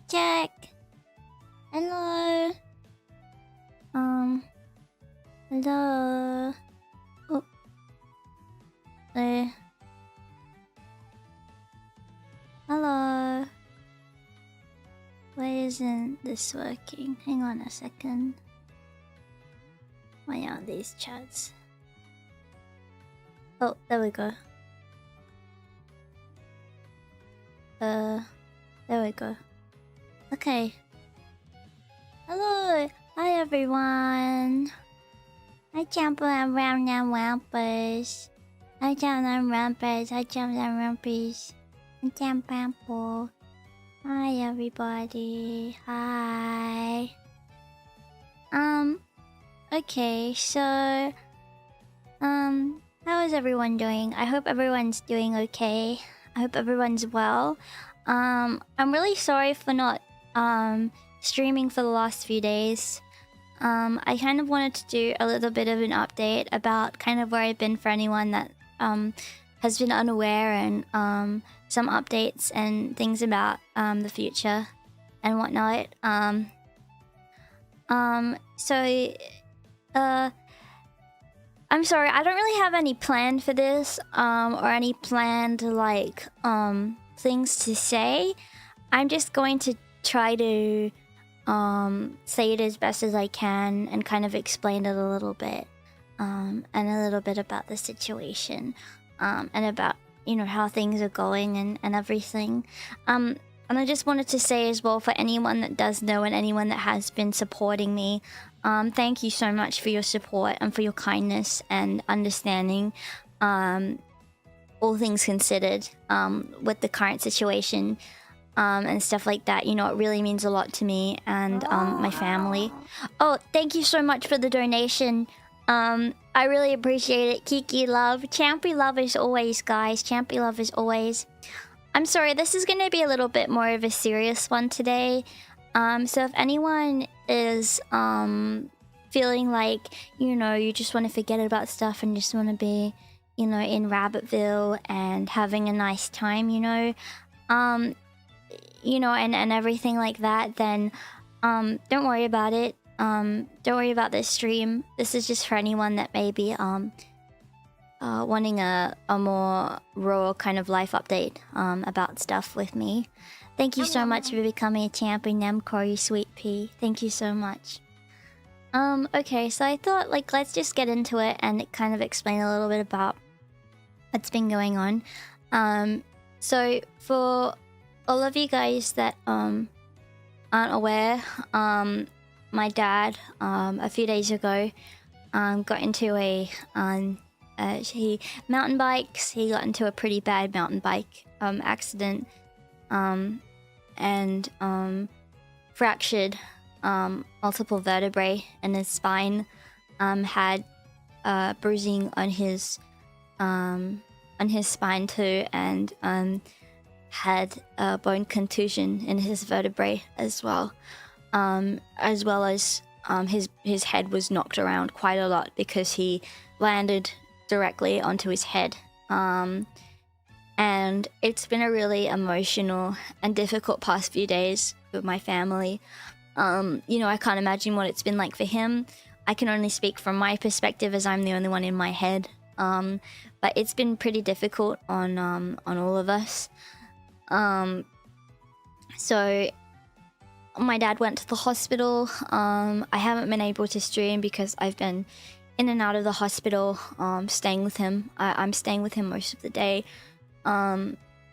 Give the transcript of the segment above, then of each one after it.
Check. Hello. Hello. Oh. Hello. Why isn't this working? Hang on a second. Why aren't these chats? Oh, there we go. There we go. Okay. Hello. Hi everyone. Hi Champyons and Rampers. Hi Champyons and Rampers. Hi Champyons and Rampers. Hi Champyons. Hi everybody. Hi. Okay, so how is everyone doing? I hope everyone's doing okay. I hope everyone's well. I'm really sorry for not streaming for the last few days. I kind of wanted to do a little bit of an update about kind of where I've been for anyone that has been unaware, and some updates and things about the future and whatnot. I'm sorry, I don't really have any plan for this, or any planned like things to say. I'm just going to try to say it as best as I can and kind of explain it a little bit, and a little bit about the situation, and about, you know, how things are going and everything. And I just wanted to say as well, for anyone that does know and anyone that has been supporting me, thank you so much for your support and for your kindness and understanding, all things considered, with the current situation, and stuff like that. You know, it really means a lot to me and my family. Oh, thank you so much for the donation. I really appreciate it. Kiki love. Champy love as always, guys. Champy love as always. I'm sorry, this is going to be a little bit more of a serious one today. So if anyone is feeling like, you know, you just want to forget about stuff and just want to be, you know, in Rabbitville and having a nice time, you know, and everything like that, then don't worry about it. Don't worry about this stream. This is just for anyone that may be wanting a more raw kind of life update about stuff with me. Thank you so much for becoming a champion, Nemcore, you sweet pea. Thank you so much. Okay, so I thought, like, let's just get into it and kind of explain a little bit about what's been going on. So for all of you guys that aren't aware, my dad a few days ago got into a he mountain bikes. He got into a pretty bad mountain bike accident, and fractured multiple vertebrae in his spine. Had bruising on his spine too, and had a bone contusion in his vertebrae as well as his head was knocked around quite a lot because he landed directly onto his head. And it's been a really emotional and difficult past few days with my family. You know, I can't imagine what it's been like for him. I can only speak from my perspective as I'm the only one in my head. But it's been pretty difficult on all of us. So my dad went to the hospital. I haven't been able to stream because I've been in and out of the hospital, staying with him. I'm staying with him most of the day,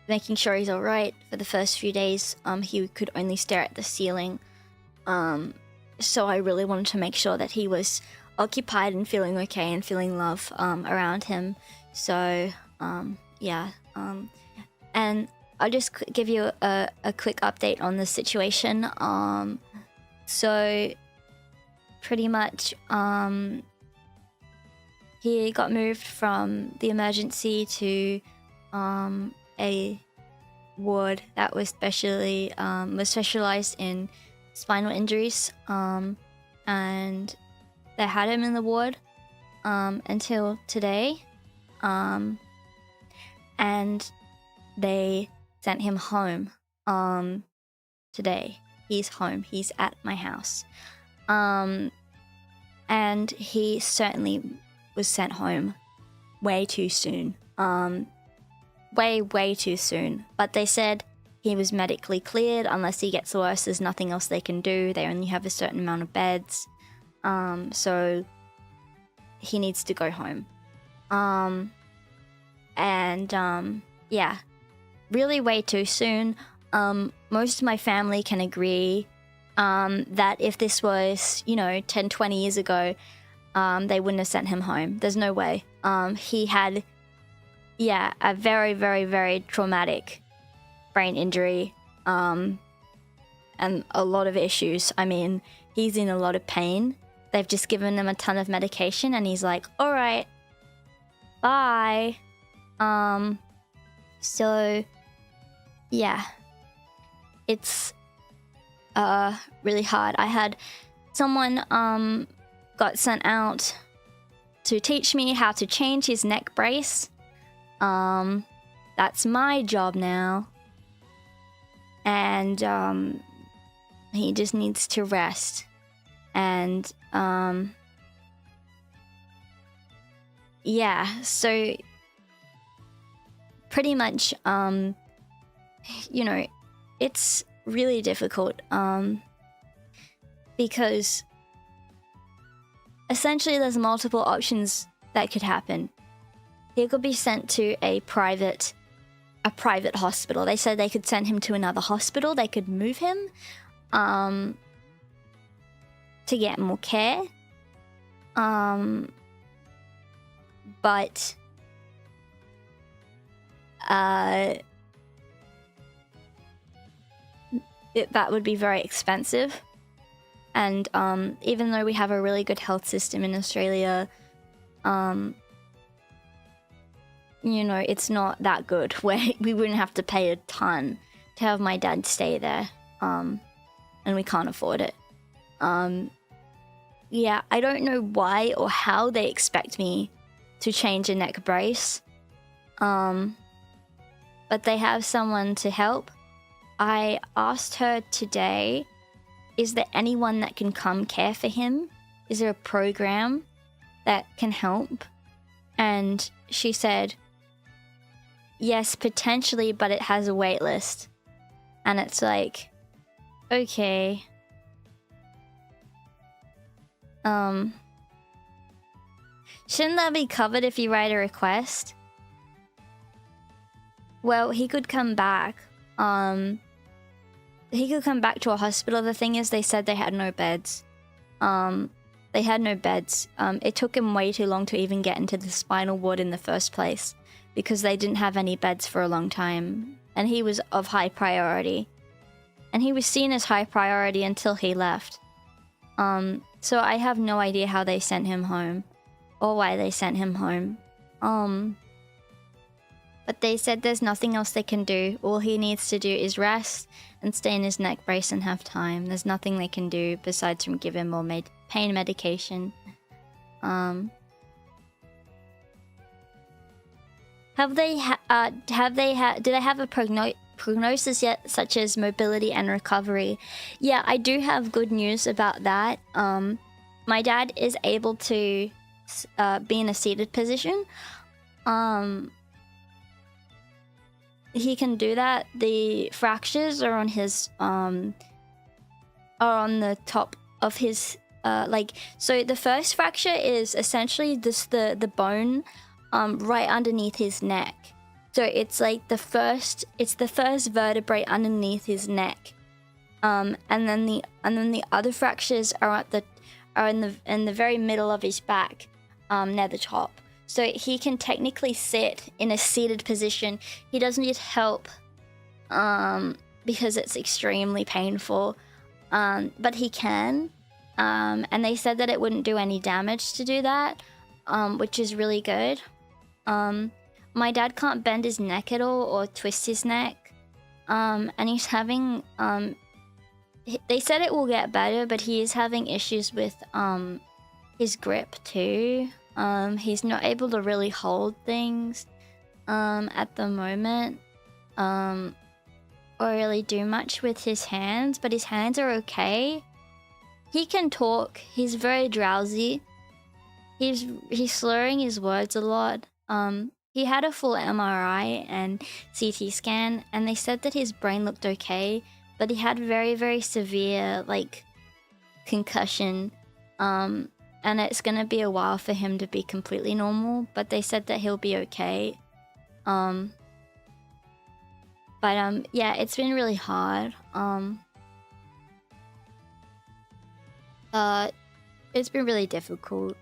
making sure he's all right. For the first few days, he could only stare at the ceiling. So I really wanted to make sure that he was occupied and feeling okay and feeling love around him. So yeah, and I'll just give you a quick update on the situation. So pretty much he got moved from the emergency to a ward that was specialized in spinal injuries, and they had him in the ward until today, and they sent him home today. He's home. He's at my house. And he certainly was sent home way too soon. Way too soon. But they said he was medically cleared. Unless he gets worse, there's nothing else they can do. They only have a certain amount of beds. So he needs to go home. Yeah, really way too soon. Most of my family can agree that if this was, 10, 20 years ago, they wouldn't have sent him home. There's no way. He had, a very, very, very traumatic brain injury, and a lot of issues. I mean, he's in a lot of pain. They've just given him a ton of medication, and he's like, all right, bye. So, yeah, it's really hard. I had someone got sent out to teach me how to change his neck brace. That's my job now. And he just needs to rest. And yeah, so pretty much it's really difficult because essentially there's multiple options that could happen. He could be sent to a private hospital. They said they could send him to another hospital. They could move him to get more care. But that would be very expensive. And even though we have a really good health system in Australia, it's not that good where we wouldn't have to pay a ton to have my dad stay there. And we can't afford it. Yeah, I don't know why or how they expect me to change a neck brace. But they have someone to help. I asked her today, is there anyone that can come care for him? Is there a program that can help? And she said, yes, potentially, but it has a wait list. And it's like, okay. Shouldn't that be covered if you write a request? Well, he could come back. He could come back to a hospital. The thing is, they said they had no beds. They had no beds. It took him way too long to even get into the spinal ward in the first place because they didn't have any beds for a long time. And he was of high priority. And he was seen as high priority until he left. So I have no idea how they sent him home or why they sent him home. But they said there's nothing else they can do. All he needs to do is rest and stay in his neck brace and have time. There's nothing they can do besides from give him more pain medication. Do they have a prognosis yet, such as mobility and recovery? Yeah, I do have good news about that. My dad is able to be in a seated position. He can do that. The fractures are on his are on the top of his so the first fracture is essentially just the bone right underneath his neck. So it's like the first vertebrae underneath his neck. And then the other fractures are in the very middle of his back, near the top. So he can technically sit in a seated position. He doesn't need help because it's extremely painful. But he can. And they said that it wouldn't do any damage to do that, which is really good. My dad can't bend his neck at all or twist his neck. And he's having... they said it will get better, but he is having issues with his grip too. He's not able to really hold things at the moment. or really do much with his hands, but his hands are okay. He can talk. He's very drowsy. He's slurring his words a lot. He had a full MRI and CT scan, and they said that his brain looked okay, but he had very, very severe, like, concussion. And it's gonna be a while for him to be completely normal, but they said that he'll be okay. Yeah, it's been really hard. It's been really difficult.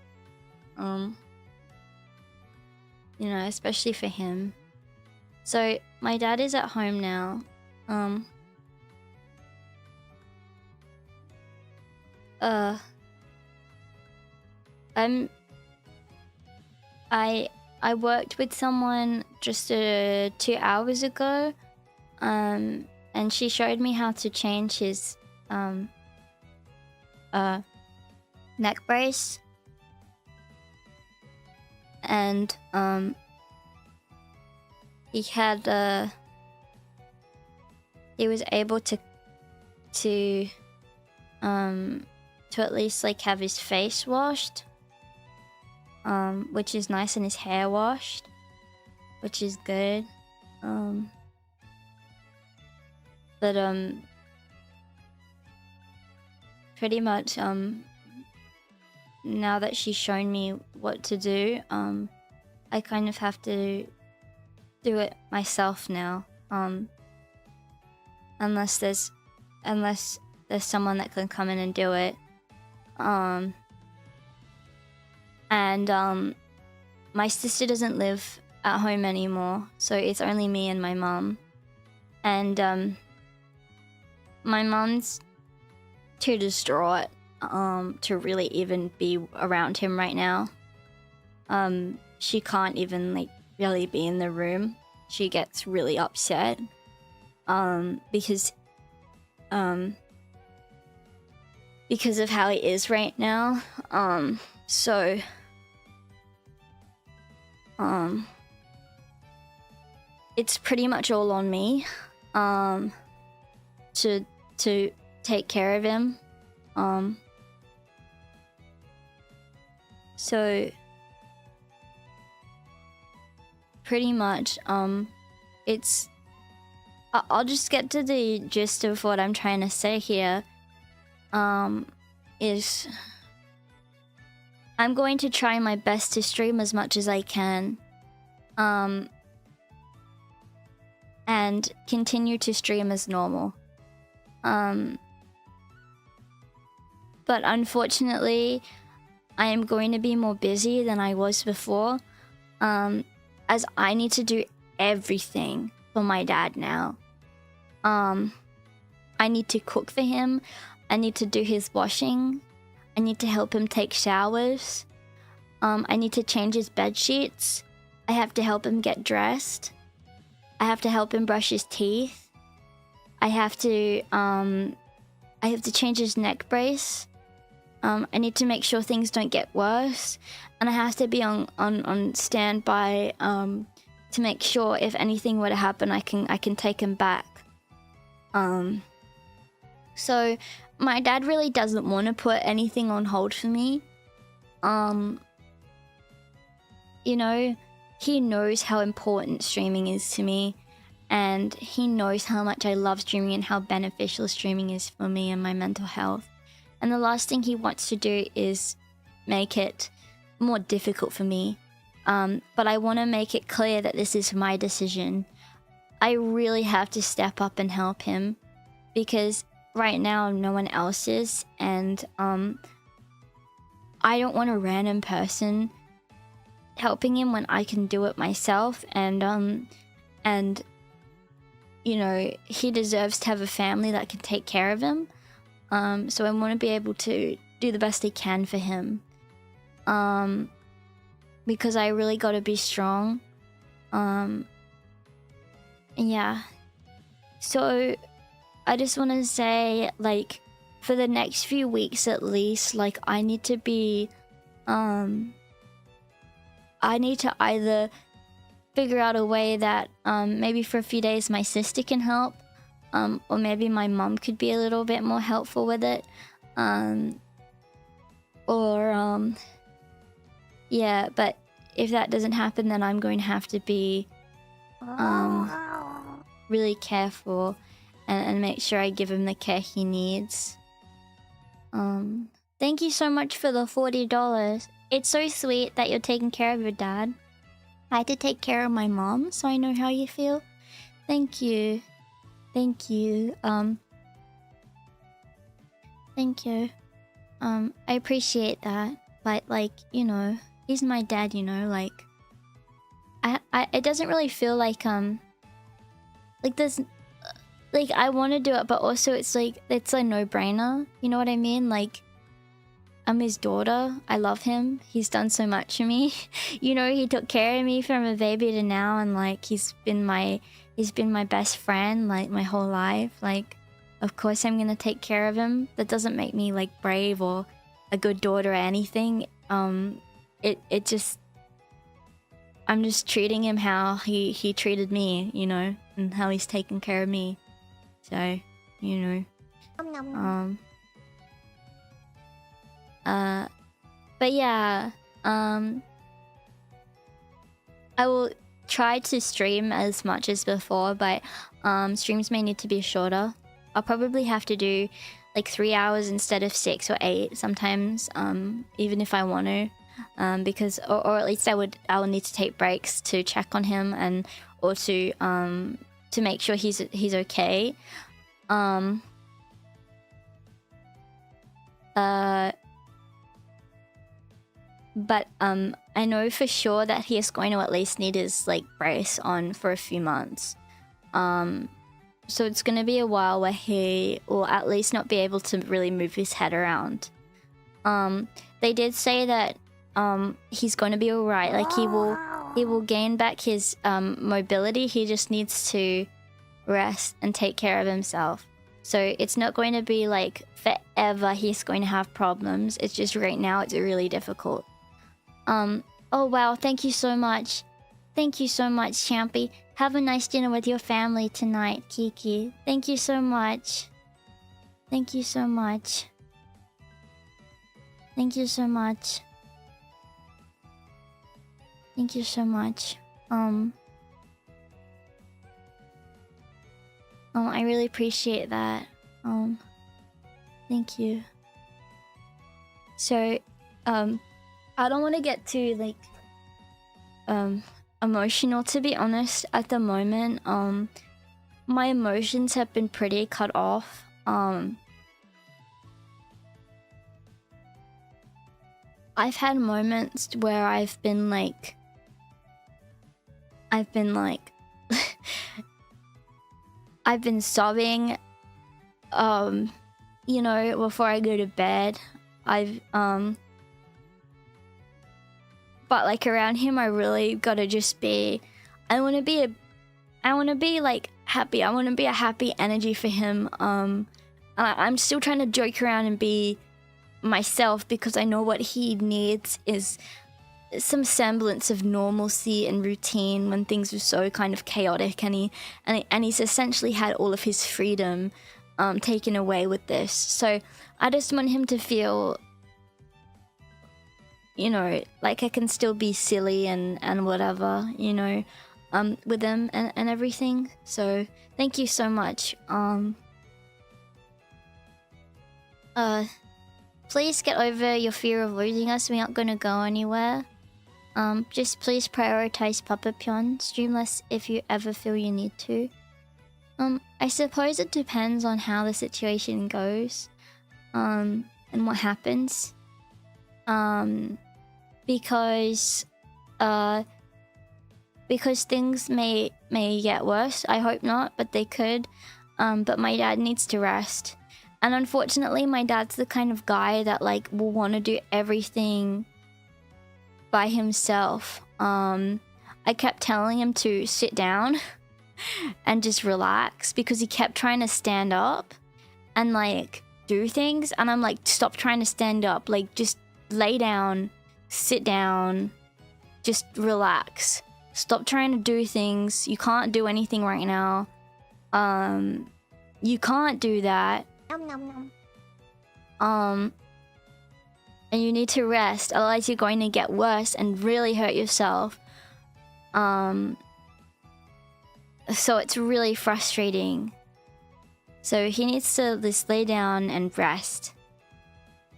You know, especially for him. So my dad is at home now. I worked with someone just 2 hours ago, and she showed me how to change his neck brace. And he was able to at least like have his face washed, which is nice, and his hair washed, which is good. Pretty much now that she's shown me what to do, I kind of have to do it myself now. Unless there's someone that can come in and do it. My sister doesn't live at home anymore, so it's only me and my mum. And my mum's too distraught to really even be around him right now. She can't even like really be in the room. She gets really upset because of how he is right now. It's pretty much all on me to take care of him. So pretty much it's I'll just get to the gist of what I'm trying to say here. Is I'm going to try my best to stream as much as I can, and continue to stream as normal. But unfortunately, I am going to be more busy than I was before, as I need to do everything for my dad now. I need to cook for him. I need to do his washing. I need to help him take showers. I need to change his bed sheets. I have to help him get dressed. I have to help him brush his teeth. I have to change his neck brace. I need to make sure things don't get worse, and I have to be on standby to make sure if anything were to happen, I can take him back. So my dad really doesn't want to put anything on hold for me. You know, he knows how important streaming is to me, and he knows how much I love streaming and how beneficial streaming is for me and my mental health. And the last thing he wants to do is make it more difficult for me. But I want to make it clear that this is my decision. I really have to step up and help him, because right now no one else is, and I don't want a random person helping him when I can do it myself. And you know, he deserves to have a family that can take care of him. So I want to be able to do the best I can for him, because I really got to be strong. Yeah, so I just want to say, like, for the next few weeks at least, like, I need to be I need to either figure out a way that maybe for a few days my sister can help, or maybe my mum could be a little bit more helpful with it. Yeah, but if that doesn't happen, then I'm going to have to be really careful and make sure I give him the care he needs. Thank you so much for the $40. It's so sweet that you're taking care of your dad. I had to take care of my mom, so I know how you feel. Thank you. Thank you. Thank you. I appreciate that. But like, you know, he's my dad, you know, like it doesn't really feel like there's like I want to do it, but also it's like it's a no-brainer. You know what I mean? Like I'm his daughter. I love him. He's done so much for me. You know, he took care of me from a baby to now, and like he's been my best friend like my whole life. Like of course I'm gonna take care of him. That doesn't make me like brave or a good daughter or anything. It just I'm just treating him how he treated me, you know, and how he's taken care of me. So, you know. But yeah, I will try to stream as much as before, but streams may need to be shorter. I'll probably have to do like 3 hours instead of 6 or 8 sometimes, even if I want to, because or at least I will need to take breaks to check on him and also to make sure he's okay. But I know for sure that he is going to at least need his like brace on for a few months. So it's going to be a while where he will at least not be able to really move his head around. They did say that he's going to be alright. Like he will gain back his mobility. He just needs to rest and take care of himself. So it's not going to be like forever he's going to have problems. It's just right now it's really difficult. Oh wow, thank you so much. Thank you so much, Champy. Have a nice dinner with your family tonight, Kiki. Thank you so much. Thank you so much. Thank you so much. Thank you so much. I really appreciate that. Thank you. So, I don't want to get too like emotional, to be honest. At the moment, my emotions have been pretty cut off. I've had moments where I've been I've been sobbing, you know, before I go to bed. But like around him, I really gotta just be. I want to be like happy. I want to be a happy energy for him. I'm still trying to joke around and be myself because I know what he needs is some semblance of normalcy and routine when things are so kind of chaotic, and he's essentially had all of his freedom taken away with this. So I just want him to feel, you know, like I can still be silly and whatever, you know, with him and everything. So thank you so much. Please get over your fear of losing us. We aren't gonna go anywhere. Just please prioritize Papa Pyon. Stream less if you ever feel you need to. I suppose it depends on how the situation goes, and what happens. Because things may get worse. I hope not, but they could. But my dad needs to rest. And unfortunately, my dad's the kind of guy that like will want to do everything by himself. I kept telling him to sit down and just relax because he kept trying to stand up and like do things, and I'm like, stop trying to stand up, like just lay down, sit down, just relax, stop trying to do things. You can't do anything right now. you can't do that. And you need to rest, otherwise you're going to get worse and really hurt yourself. So it's really frustrating. So he needs to just lay down and rest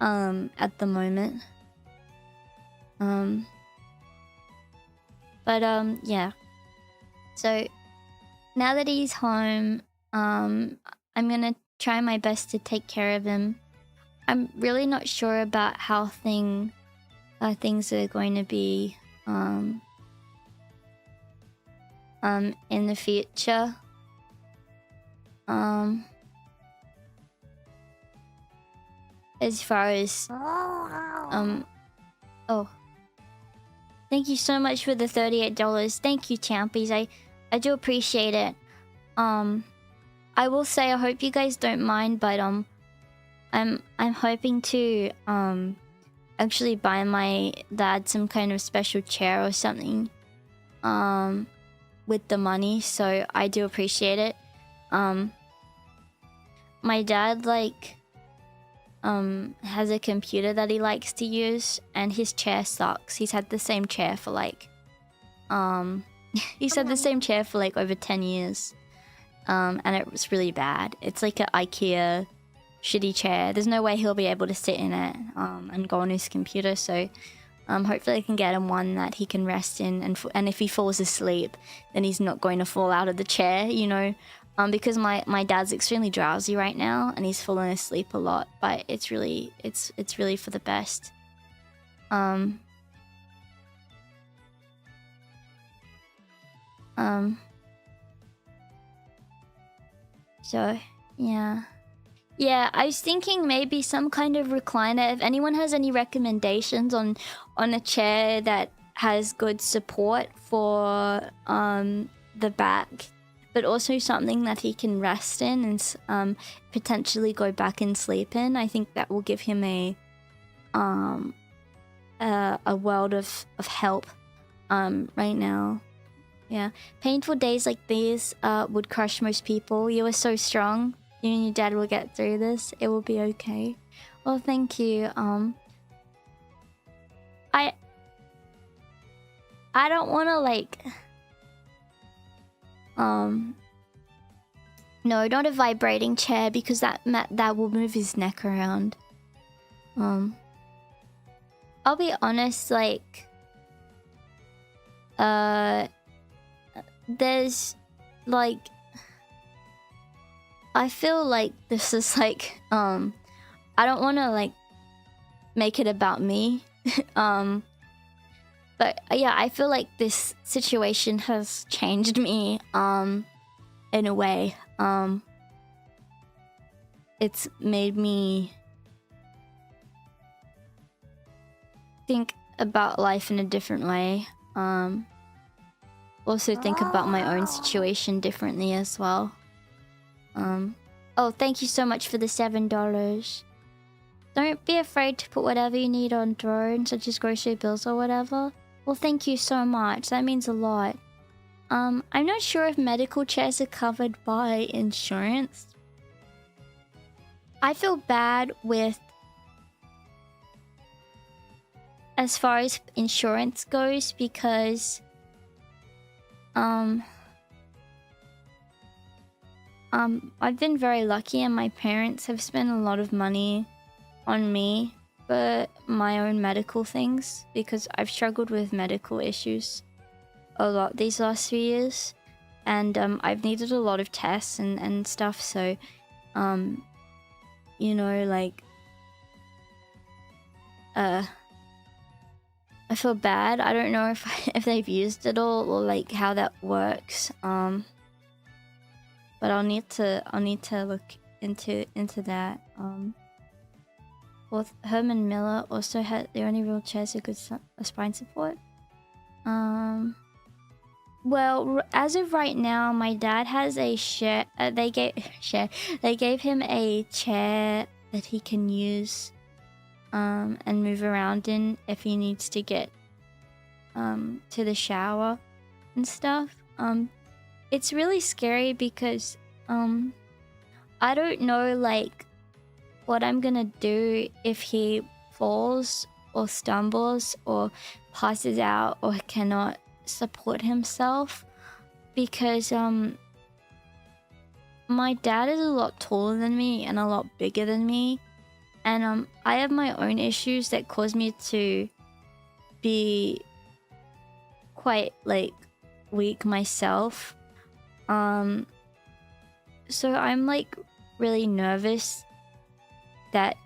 at the moment. Yeah. So now that he's home, I'm gonna try my best to take care of him. I'm really not sure about how things are going to be in the future. As far as oh, thank you so much for the $38. Thank you, Champies. I do appreciate it. I will say I hope you guys don't mind, but I'm hoping to actually buy my dad some kind of special chair or something with the money, so I do appreciate it. My dad has a computer that he likes to use, and his chair sucks. He's had the same chair for he's had the same chair for over 10 years. And it was really bad. It's like an IKEA shitty chair. There's no way he'll be able to sit in it and go on his computer, so hopefully I can get him one that he can rest in, and if he falls asleep, then he's not going to fall out of the chair, you know. Because my dad's extremely drowsy right now and he's fallen asleep a lot, but it's really for the best. So yeah, I was thinking maybe some kind of recliner. If anyone has any recommendations on a chair that has good support for the back, but also something that he can rest in and potentially go back and sleep in, I think that will give him a world of help right now. Yeah, painful days like these would crush most people. You are so strong. You and your dad will get through this. It will be okay. Well, thank you. I don't want to no, not a vibrating chair, because that will move his neck around. I'll be honest, there's I feel like this is I don't want to make it about me. But yeah, I feel like this situation has changed me in a way. It's made me think about life in a different way. Also think about my own situation differently as well. Oh, thank you so much for the $7. Don't be afraid to put whatever you need on drone, such as grocery bills or whatever. Well, thank you so much. That means a lot. I'm not sure if medical chairs are covered by insurance. I feel bad with as far as insurance goes, because I've been very lucky, and my parents have spent a lot of money on me for my own medical things, because I've struggled with medical issues a lot these last few years, and I've needed a lot of tests and stuff, so you know, I feel bad. I don't know if they've used it all, or how that works. But I'll need to look into that. Well, Herman Miller also had the only real chairs a good spine support. Well, as of right now, my dad has a share. They gave him a chair that he can use and move around in if he needs to get to the shower and stuff. It's really scary because I don't know like what I'm gonna do if he falls or stumbles or passes out or cannot support himself, because my dad is a lot taller than me and a lot bigger than me, and I have my own issues that cause me to be quite like weak myself. So I'm like really nervous that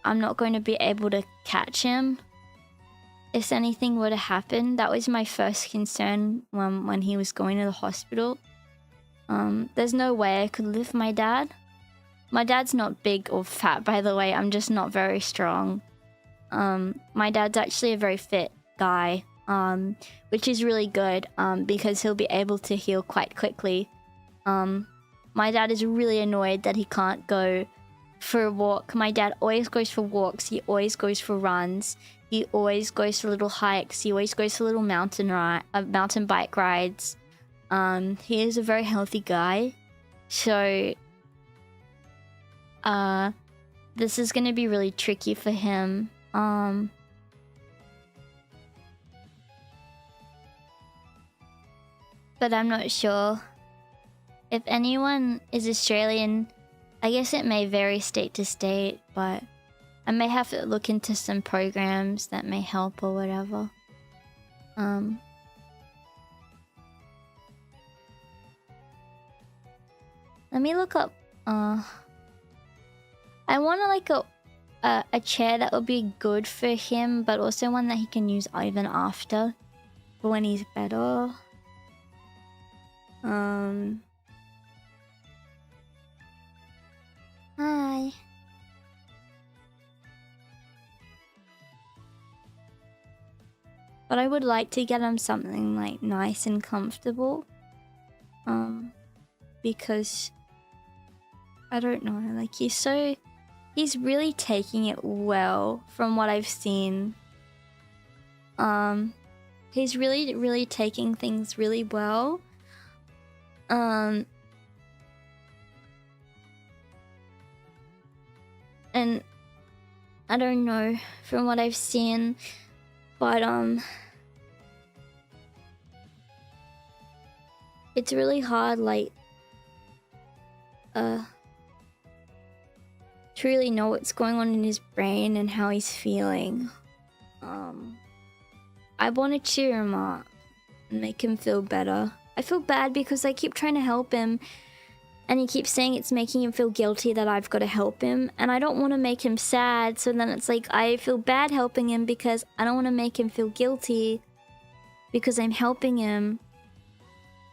I'm not going to be able to catch him if anything were to happen. That was my first concern when he was going to the hospital. There's no way I could lift my dad. My dad's not big or fat, by the way. I'm just not very strong. My dad's actually a very fit guy, which is really good, because he'll be able to heal quite quickly. My dad is really annoyed that he can't go for a walk. My dad always goes for walks. He always goes for runs. He always goes for little hikes. He always goes for little mountain bike rides. He is a very healthy guy. So, this is gonna be really tricky for him. But I'm not sure. If anyone is Australian, I guess it may vary state to state, but I may have to look into some programs that may help or whatever. Let me look up. I want like a chair that would be good for him, but also one that he can use even after, for when he's better. Hi. But I would like to get him something like nice and comfortable. Because I don't know, like he's really taking it well from what I've seen. He's really taking things really well. And I don't know from what I've seen, but it's really hard, like to really know what's going on in his brain and how he's feeling. I want to cheer him up and make him feel better. I feel bad because I keep trying to help him, and he keeps saying it's making him feel guilty that I've got to help him, and I don't want to make him sad, so then it's like I feel bad helping him because I don't want to make him feel guilty because I'm helping him.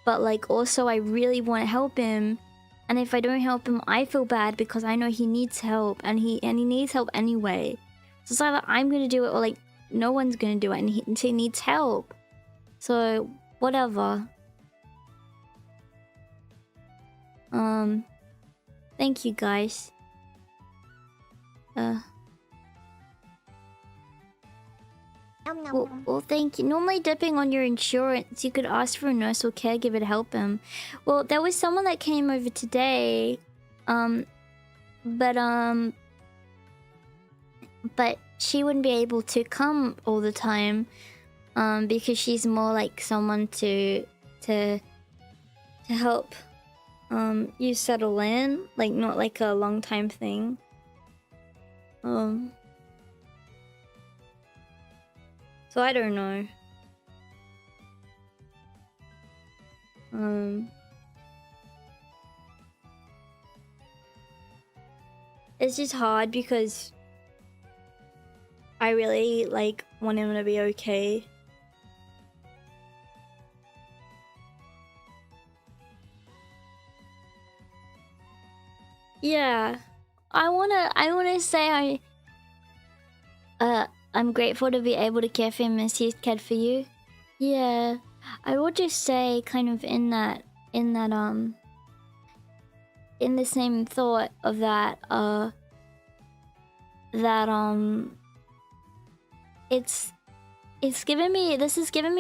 But like also I really want to help him, and if I don't help him I feel bad because I know he needs help, and he needs help anyway. So it's either I'm gonna do it or like no one's gonna do it, and he needs help. So whatever. Thank you guys. Well, thank you. Normally, dipping on your insurance, you could ask for a nurse or caregiver to help him. Well, there was someone that came over today, but she wouldn't be able to come all the time, because she's more like someone to help you settle in, like not like a long time thing. So I don't know. It's just hard because I really like want him to be okay. Yeah, I wanna say I'm grateful to be able to care for him as he's cared for you. Yeah, I will just say kind of in the same thought of that, this has given me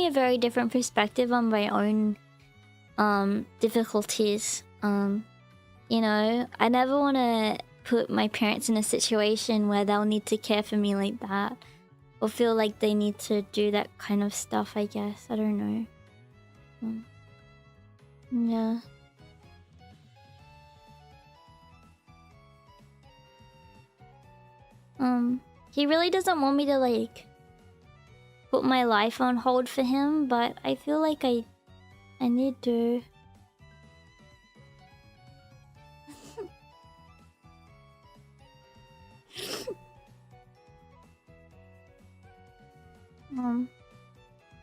a very different perspective on my own difficulties. you know, I never want to put my parents in a situation where they'll need to care for me like that. Or feel like they need to do that kind of stuff, I guess. I don't know. Yeah. He really doesn't want me to, like, put my life on hold for him, but I feel like I need to.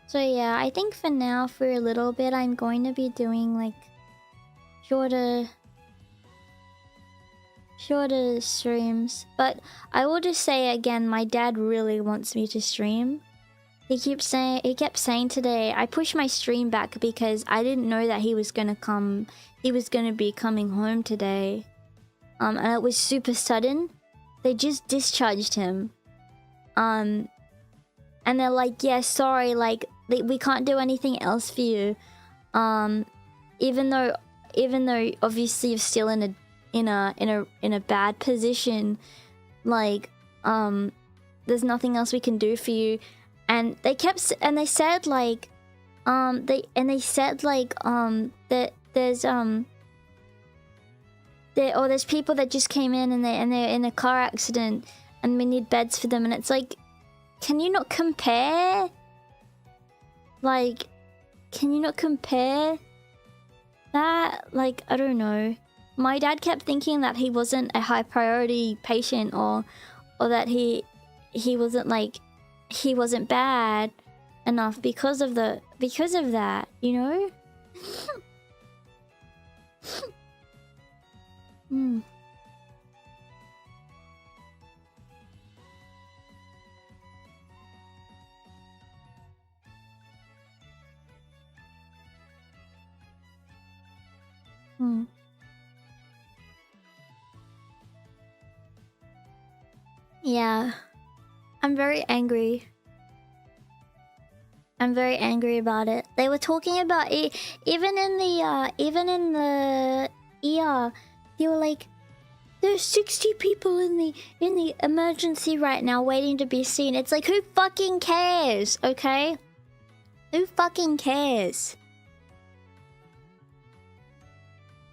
So yeah, I think for now, for a little bit, I'm going to be doing, like, shorter streams. But I will just say again, my dad really wants me to stream. He kept saying today, I pushed my stream back because I didn't know that he was gonna be coming home today. And it was super sudden. They just discharged him. And they're like, yeah, sorry, like, we can't do anything else for you. Even though obviously you're still in a bad position, like, there's nothing else we can do for you. And they said like that there's people that just came in and they're in a car accident and we need beds for them, and it's like, can you not compare? Like, can you not compare that? Like, I don't know. My dad kept thinking that he wasn't a high priority patient, or that he wasn't, like, he wasn't bad enough because of that, you know? Yeah. I'm very angry. I'm very angry about it. They were talking about it even in the ER. They were like, there's 60 people in the emergency right now waiting to be seen. It's like, who fucking cares, okay? Who fucking cares?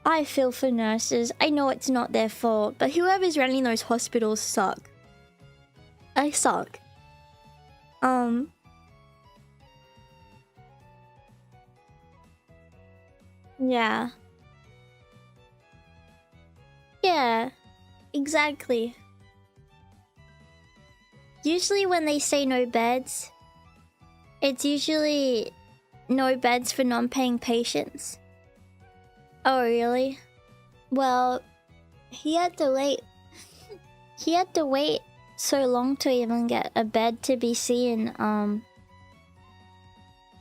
I feel for nurses. I know it's not their fault, but whoever's running those hospitals suck. I suck. Yeah. Yeah, exactly. Usually when they say no beds, it's usually no beds for non-paying patients. Oh, really? Well, he had to wait. He had to wait so long to even get a bed to be seen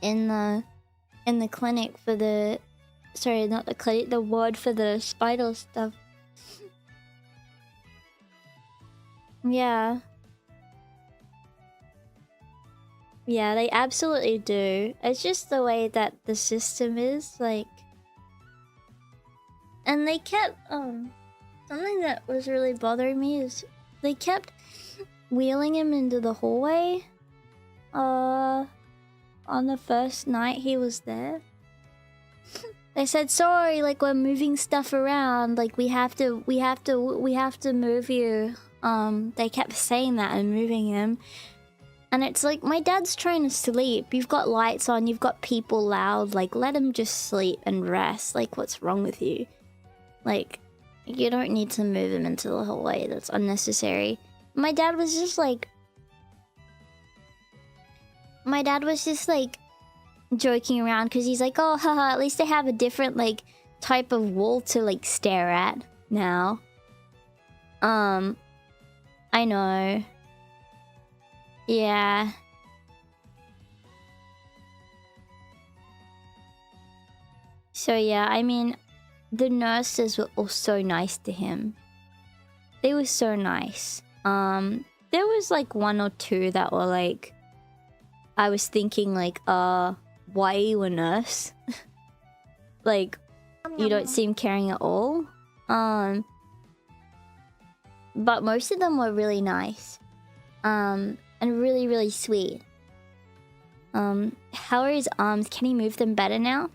in the clinic for the, sorry, not the clinic, the ward for the spinal stuff. Yeah. Yeah, they absolutely do. It's just the way that the system is, like. And they kept, something that was really bothering me is they kept wheeling him into the hallway, on the first night he was there. They said, sorry, like, we're moving stuff around, like, we have to move you. They kept saying that and moving him. And it's like, my dad's trying to sleep. You've got lights on, you've got people loud, like, let him just sleep and rest. Like, what's wrong with you? Like, you don't need to move him into the hallway. That's unnecessary. My dad was just like... joking around because he's like, oh, haha, at least they have a different, like, type of wall to, like, stare at now. I know. Yeah. So, yeah, I mean... the nurses were all so nice to him. They were so nice. There was like one or two that were like, I was thinking like, why are you a nurse? Like, you don't seem caring at all. But most of them were really nice. And really, really sweet. How are his arms? Can he move them better now?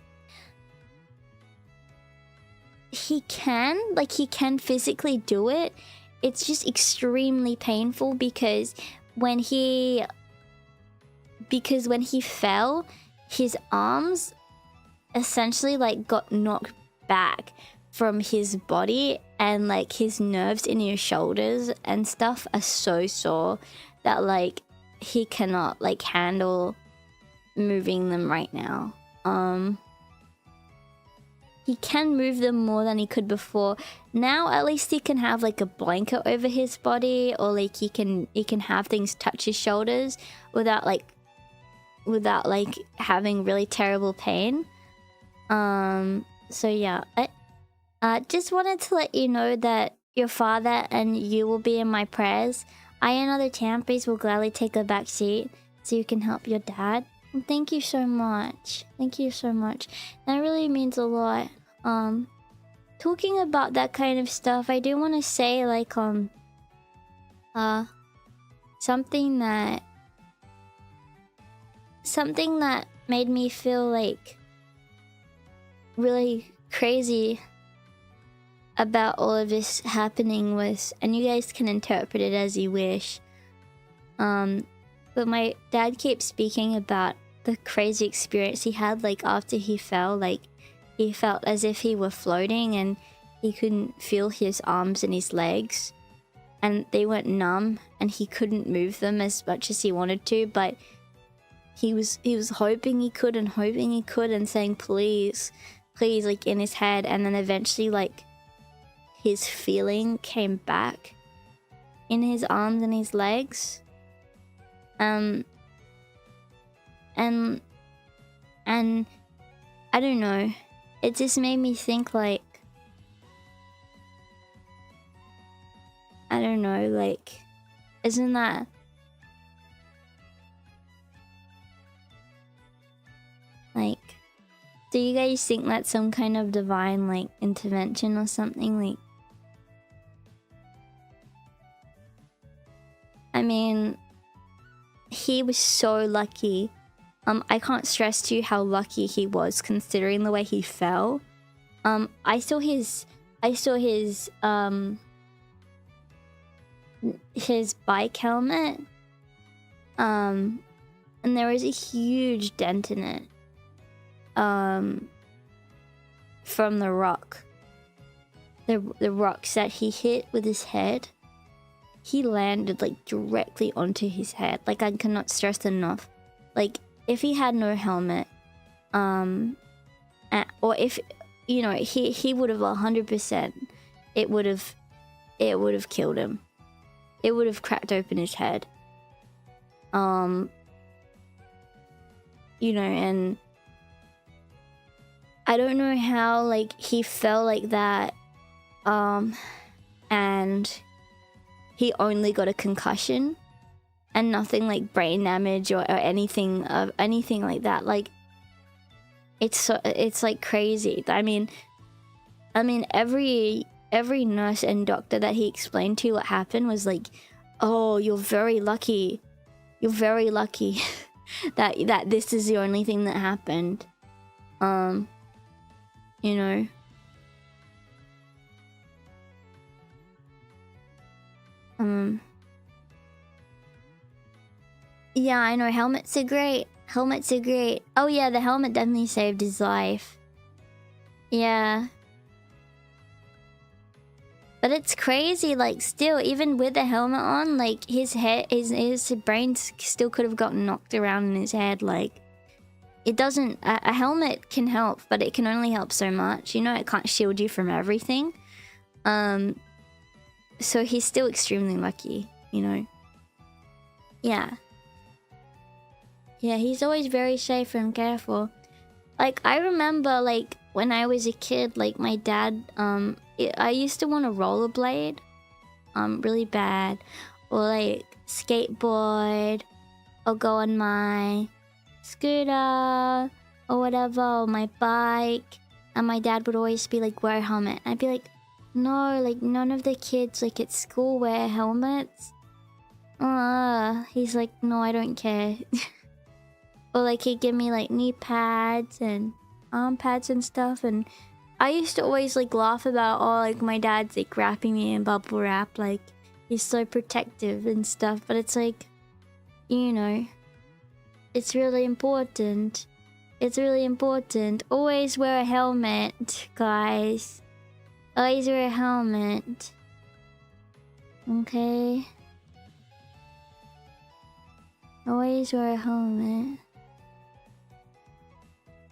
He can. Like, he can physically do it. It's just extremely painful because when he fell, his arms essentially like got knocked back from his body, and like his nerves in his shoulders and stuff are so sore that like he cannot like handle moving them right now. He can move them more than he could before. Now at least he can have like a blanket over his body, or like he can have things touch his shoulders without like having really terrible pain. So yeah, I just wanted to let you know that your father and you will be in my prayers. I and other Champyons will gladly take a back seat so you can help your dad. And thank you so much. Thank you so much. That really means a lot. Talking about that kind of stuff, I do want to say like something that made me feel like really crazy about all of this happening was, and you guys can interpret it as you wish, but my dad keeps speaking about the crazy experience he had like after he fell. Like he felt as if he were floating and he couldn't feel his arms and his legs, and they went numb and he couldn't move them as much as he wanted to, but he was hoping he could and saying please like in his head, and then eventually like his feeling came back in his arms and his legs. And I don't know, it just made me think like, I don't know, like, isn't that like, do you guys think that's some kind of divine like intervention or something? Like, I mean, he was so lucky. I can't stress to you how lucky he was considering the way he fell. I saw his bike helmet. And there was a huge dent in it. From the rock. The rocks that he hit with his head. He landed like directly onto his head. Like, I cannot stress enough. Like, if he had no helmet, or if, you know, he would have 100%, it would have killed him. It would have cracked open his head. You know, and I don't know how like he fell like that, and he only got a concussion and nothing like brain damage or anything like that. Like, it's like crazy. I mean every nurse and doctor that he explained to what happened was like, oh, you're very lucky that this is the only thing that happened. You know, yeah, I know, helmets are great. Oh yeah, the helmet definitely saved his life. Yeah. But it's crazy, like, still, even with the helmet on, like, his brain still could have gotten knocked around in his head. Like, it doesn't, a helmet can help, but it can only help so much. You know, it can't shield you from everything. So he's still extremely lucky, you know. Yeah. Yeah, he's always very safe and careful. Like, I remember, like, when I was a kid, like, my dad, I used to want to rollerblade, really bad, or like skateboard, or go on my scooter, or whatever, or my bike, and my dad would always be like, wear a helmet. I'd be like, No, like none of the kids like at school wear helmets. He's like, no, I don't care. Or like he'd give me like knee pads and arm pads and stuff, and I used to always like laugh about, oh, like my dad's like wrapping me in bubble wrap, like he's so protective and stuff, but it's like, you know, it's really important. It's really important. Always wear a helmet, guys. Always wear a helmet. Okay? Always wear a helmet.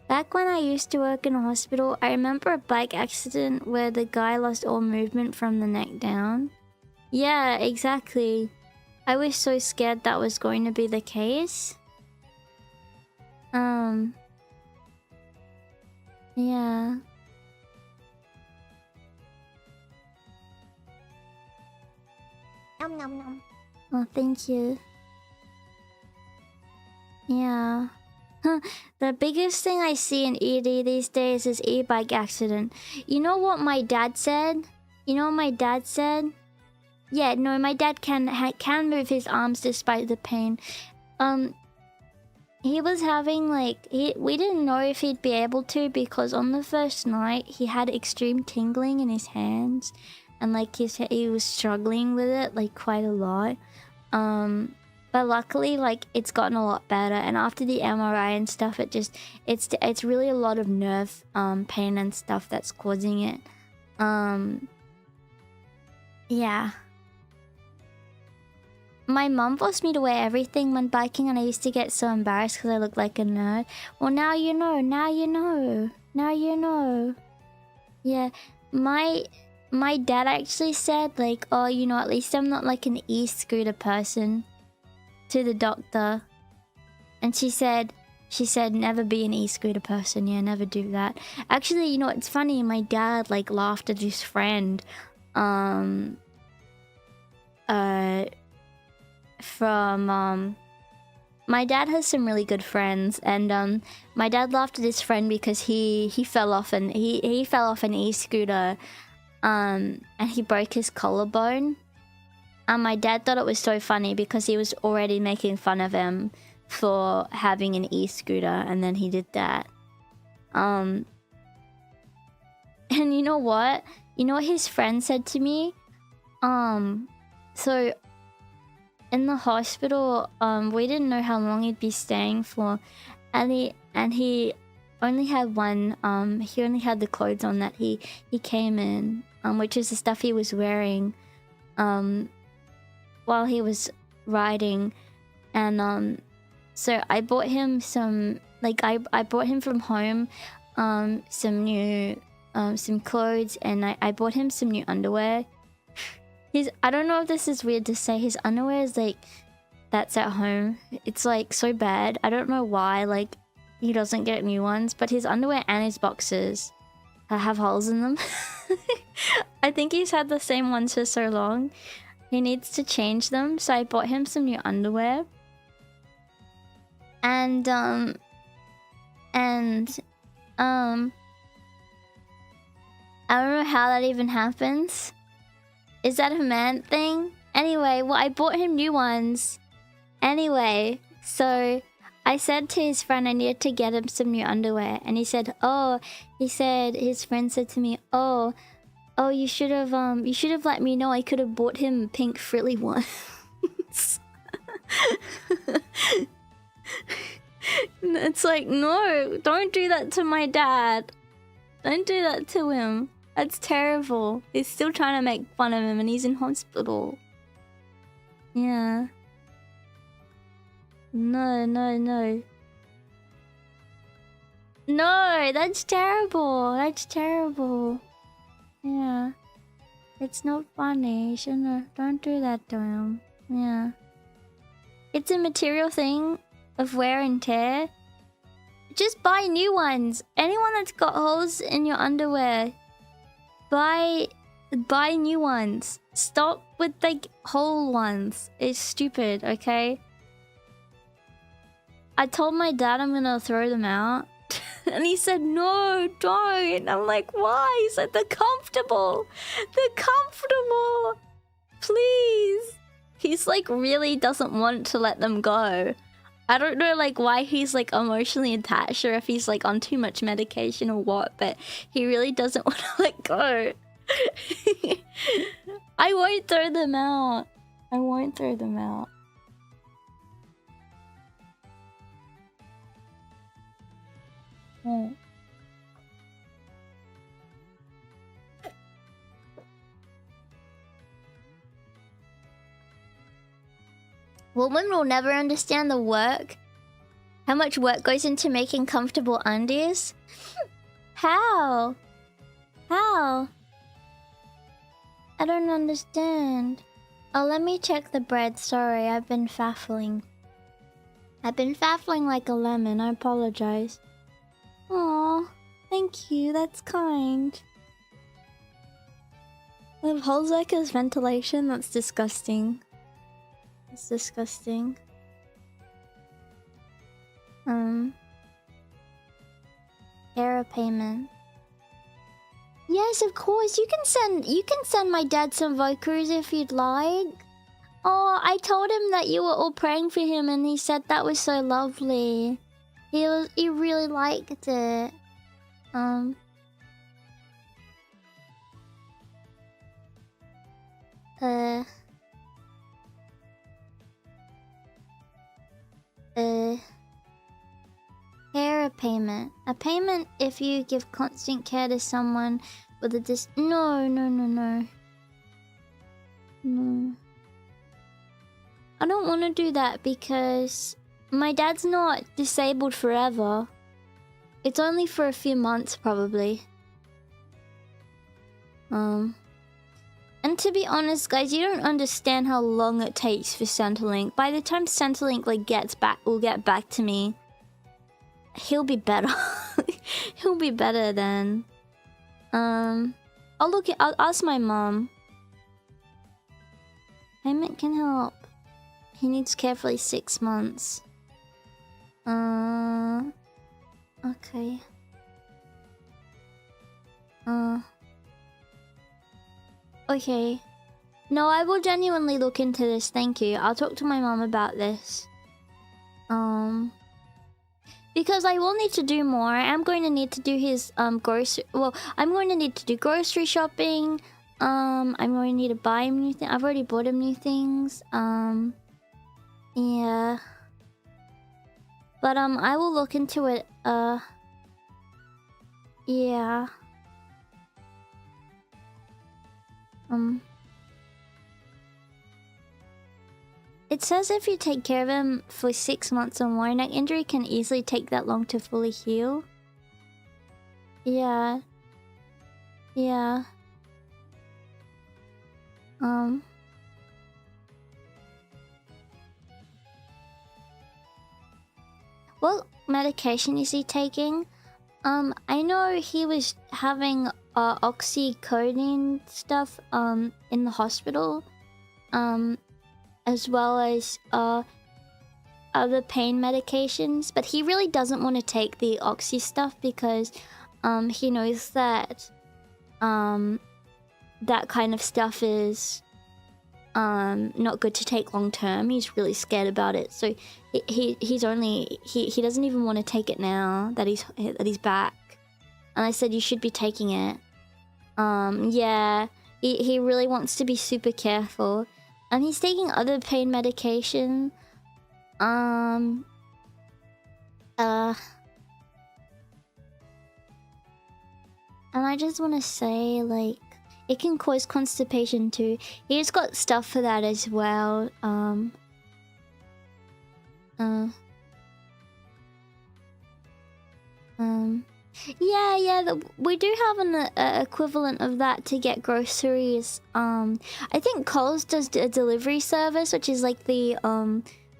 Back when I used to work in a hospital, I remember a bike accident where the guy lost all movement from the neck down. Yeah, exactly. I was so scared that was going to be the case. Yeah. Nom nom nom. Oh, thank you. Yeah. The biggest thing I see in ED these days is e-bike accident. You know what my dad said? Yeah, no, my dad can move his arms despite the pain. He was having like we didn't know if he'd be able to, because on the first night he had extreme tingling in his hands, and like he was struggling with it like quite a lot. But luckily, like, it's gotten a lot better, and after the MRI and stuff, it's really a lot of nerve pain and stuff that's causing it. Yeah. My mum forced me to wear everything when biking, and I used to get so embarrassed because I looked like a nerd. Well, now you know. Now you know. Now you know. Yeah, my dad actually said, like, oh, you know, at least I'm not like an e-scooter person, to the doctor. And she said never be an e-scooter person. Yeah, never do that. Actually, you know, it's funny, my dad like laughed at his friend my dad has some really good friends, and my dad laughed at his friend because he fell off an e-scooter and he broke his collarbone. And my dad thought it was so funny because he was already making fun of him for having an e-scooter, and then he did that. And you know what? You know what his friend said to me? So in the hospital, we didn't know how long he'd be staying for, and he only had he only had the clothes on that he came in, which is the stuff he was wearing while he was riding. And so I bought him some, like, I bought him from home some new some clothes, and I bought him some new underwear. I don't know if this is weird to say, his underwear is like that's at home. It's like so bad. I don't know why, like, he doesn't get new ones, but his underwear and his boxers have holes in them. I think he's had the same ones for so long. He needs to change them, so I bought him some new underwear. And I don't know how that even happens. Is that a man thing? Anyway, well, I bought him new ones. Anyway, so I said to his friend I needed to get him some new underwear, and he said his friend said to me, oh, you should have let me know. I could have bought him pink frilly ones. It's like, no, don't do that to my dad. Don't do that to him. That's terrible. He's still trying to make fun of him, and he's in hospital. Yeah. No. No, that's terrible. That's terrible. Yeah. It's not funny. You shouldn't. Don't do that to him. Yeah. It's a material thing of wear and tear. Just buy new ones. Anyone that's got holes in your underwear, buy new ones. Stop with like whole ones. It's stupid, okay? I told my dad I'm gonna throw them out. And he said, no, don't. And I'm like, why? He said, they're comfortable. They're comfortable. Please. He's like really doesn't want to let them go. I don't know like why he's like emotionally attached or if he's like on too much medication or what, but he really doesn't want to let go. I won't throw them out. I won't throw them out. Oh. Women will never understand the work. How much work goes into making comfortable undies? How? How? I don't understand. Oh, let me check the bread. Sorry, I've been faffling. I've been faffling like a lemon. I apologize. Aw, thank you. That's kind. With Holzecker's ventilation? That's disgusting. It's disgusting. Error payment. Yes, of course. You can send my dad some Vokus if you'd like. Oh, I told him that you were all praying for him and he said that was so lovely. He really liked it. Care payment. A payment if you give constant care to someone with a No. I don't want to do that because my dad's not disabled forever. It's only for a few months probably. And to be honest, guys, you don't understand how long it takes for Centrelink. By the time Centrelink will get back to me, he'll be better. He'll be better then. I'll ask my mom. Payment can help. He needs care for like 6 months. Okay. Okay. No, I will genuinely look into this, thank you. I'll talk to my mom about this. Because I will need to do more. I am going to need to do his grocery... Well, I'm going to need to do grocery shopping. I'm going to need to buy him new things. I've already bought him new things. Yeah. But I will look into it. Yeah. It says if you take care of him for 6 months or more, neck injury can easily take that long to fully heal. Yeah. Yeah. What medication is he taking? I know he was having oxycodone stuff in the hospital, as well as other pain medications, but he really doesn't want to take the oxy stuff because he knows that that kind of stuff is not good to take long term. He's really scared about it, so he doesn't even want to take it now that he's back. And I said you should be taking it. Yeah, he really wants to be super careful, and he's taking other pain medication. And I just want to say, like, it can cause constipation too. He's got stuff for that as well. Yeah, we do have an equivalent of that to get groceries. I think Coles does a delivery service, which is like the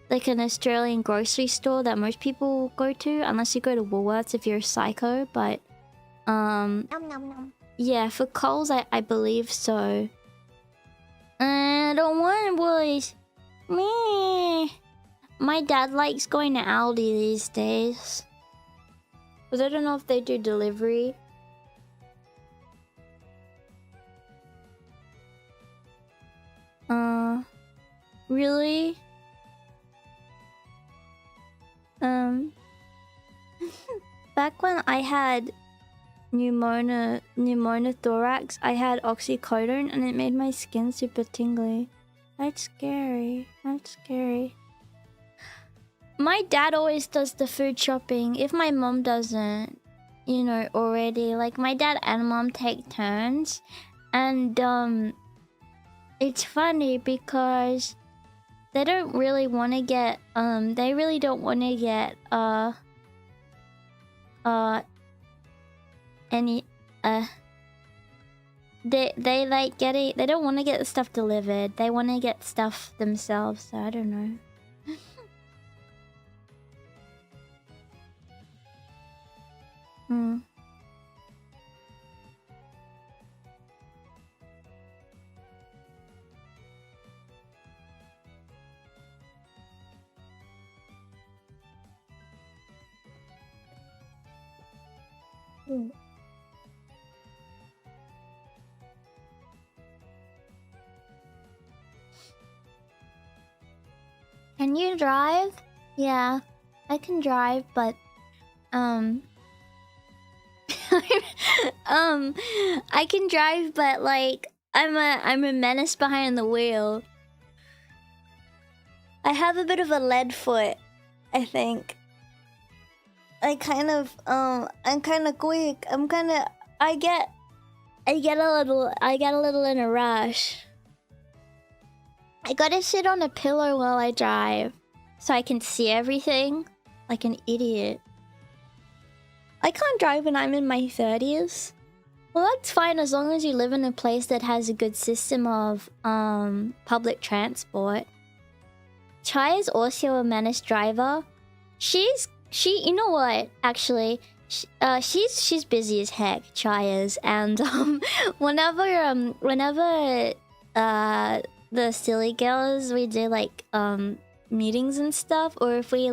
like an Australian grocery store that most people go to, unless you go to Woolworths if you're a psycho. But Nom, nom, nom. yeah, for Coles, I believe so. I don't want boys. Meh. My dad likes going to Aldi these days. Because I don't know if they do delivery. Really? Back when I had pneumothorax, I had oxycodone and it made my skin super tingly. That's scary. That's scary. My dad always does the food shopping. If my mom doesn't, you know, already. Like, my dad and mom take turns. And, it's funny because they don't really want to get, they really don't want to get, any, they like getting, they don't want to get the stuff delivered. They want to get stuff themselves, so I don't know. Can you drive? Yeah, I can drive, but I can drive, but like I'm a menace behind the wheel. I have a bit of a lead foot, I think. I'm kind of quick. I get a little in a rush. I gotta sit on a pillow while I drive so I can see everything like an idiot. I can't drive when I'm in my 30s. Well, that's fine as long as you live in a place that has a good system of public transport. Chai is also a menace driver. You know what? Actually, she's busy as heck. Chai is, and whenever the silly girls, we do like meetings and stuff, or if we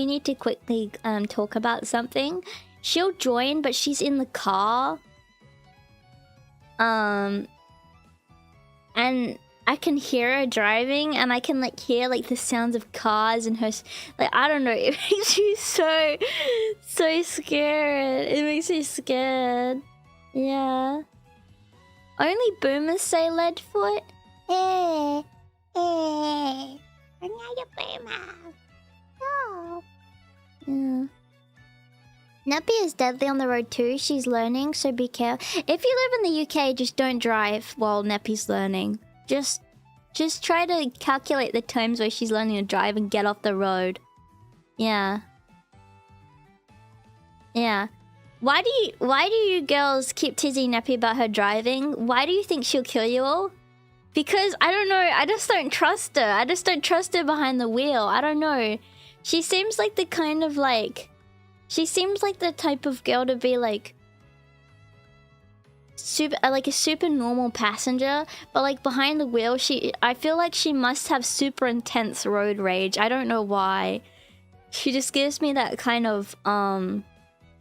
need to quickly talk about something, she'll join, but she's in the car. And I can hear her driving, and I can like hear like the sounds of cars and her, like, I don't know, it makes me so scared. It makes me scared. Yeah. Only boomers say leadfoot. I'm not a boomer. No. Yeah. Nappy is deadly on the road too. She's learning, so be careful. If you live in the UK, just don't drive while Nappy's learning. Just try to calculate the times where she's learning to drive and get off the road. Yeah. Yeah. Why do you girls keep teasing Nappy about her driving? Why do you think she'll kill you all? Because, I don't know, I just don't trust her. I just don't trust her behind the wheel. I don't know. She seems like the kind of like... She seems like the type of girl to be like... a super normal passenger. But like behind the wheel, I feel like she must have super intense road rage. I don't know why. She just gives me that kind of...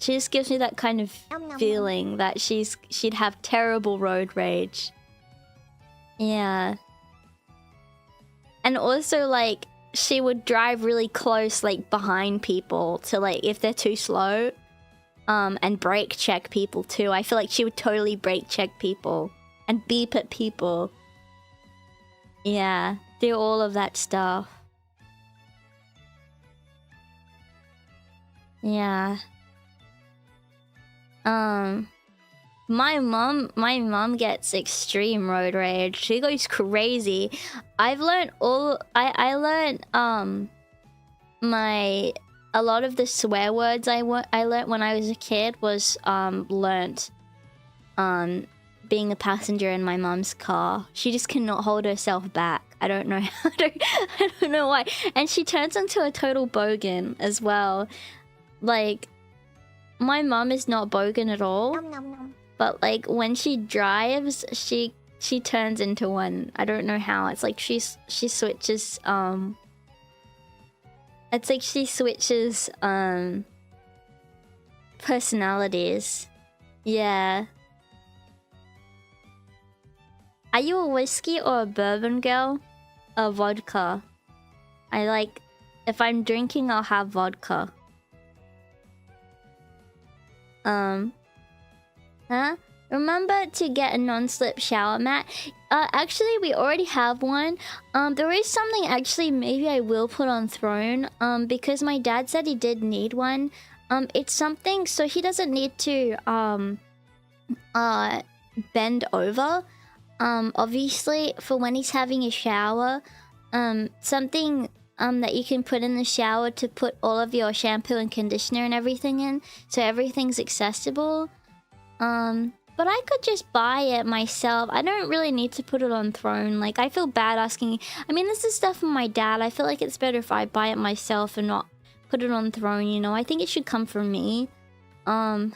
She just gives me that kind of feeling that she'd have terrible road rage. Yeah. And also, like, she would drive really close, like, behind people to, like, if they're too slow. And brake check people, too. I feel like she would totally brake check people. And beep at people. Yeah. Do all of that stuff. Yeah. My mom gets extreme road rage. She goes crazy. I've learned I learned a lot of the swear words I learned when I was a kid was learnt being a passenger in my mom's car. She just cannot hold herself back. I don't know how I don't know why. And she turns into a total bogan as well. Like, my mom is not bogan at all. But like when she drives, she turns into one. I don't know how. It's like she switches it's like she switches personalities. Yeah. Are you a whiskey or a bourbon girl? A vodka. I like... If I'm drinking, I'll have vodka. Huh? Remember to get a non-slip shower mat. Actually, we already have one. There is something actually maybe I will put on Throne. Because my dad said he did need one. It's something so he doesn't need to bend over. Obviously for when he's having a shower. Something that you can put in the shower to put all of your shampoo and conditioner and everything in, so everything's accessible. But I could just buy it myself. I don't really need to put it on Throne. Like, I feel bad asking. I mean, this is stuff from my dad. I feel like it's better if I buy it myself and not put it on Throne, you know? I think it should come from me. You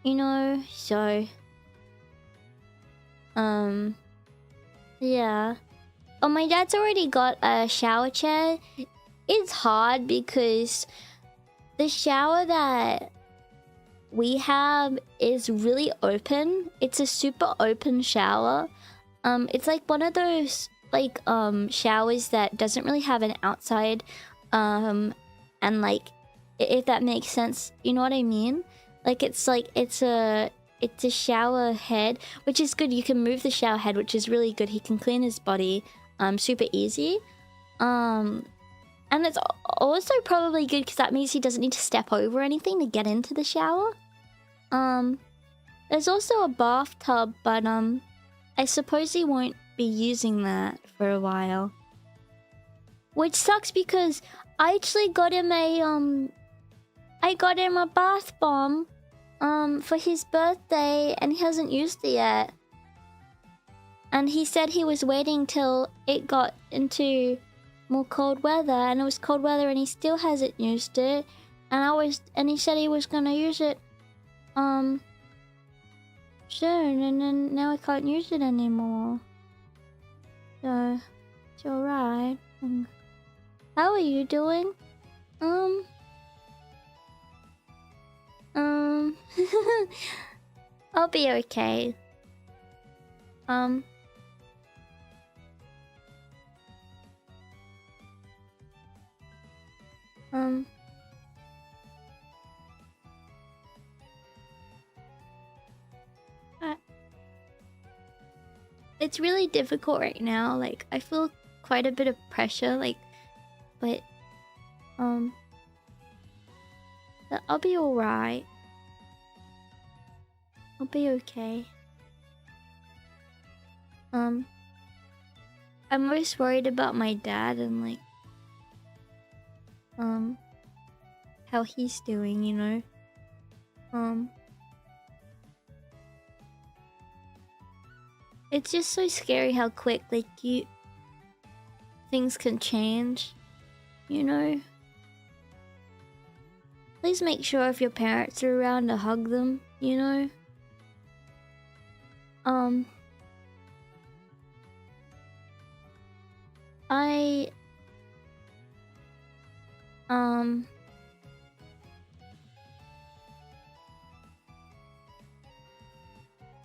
know, so... yeah. Oh, my dad's already got a shower chair. It's hard because the shower that we have is really open. It's a super open shower. It's like one of those like showers that doesn't really have an outside. And like, if that makes sense, you know what I mean? Like it's a shower head, which is good. You can move the shower head, which is really good. He can clean his body super easy. And it's also probably good because that means he doesn't need to step over anything to get into the shower. There's also a bathtub, but I suppose he won't be using that for a while. Which sucks because I actually got him a bath bomb for his birthday and he hasn't used it yet. And he said he was waiting till it got into more cold weather, and it was cold weather and he still hasn't used it. And he said he was gonna use it soon, and then now I can't use it anymore. So it's alright. How are you doing? I'll be okay. It's really difficult right now. Like, I feel quite a bit of pressure, like, but I'll be alright. I'll be okay. I'm most worried about my dad and like how he's doing, you know. It's just so scary how quick like things can change, you know. Please make sure if your parents are around to hug them, you know.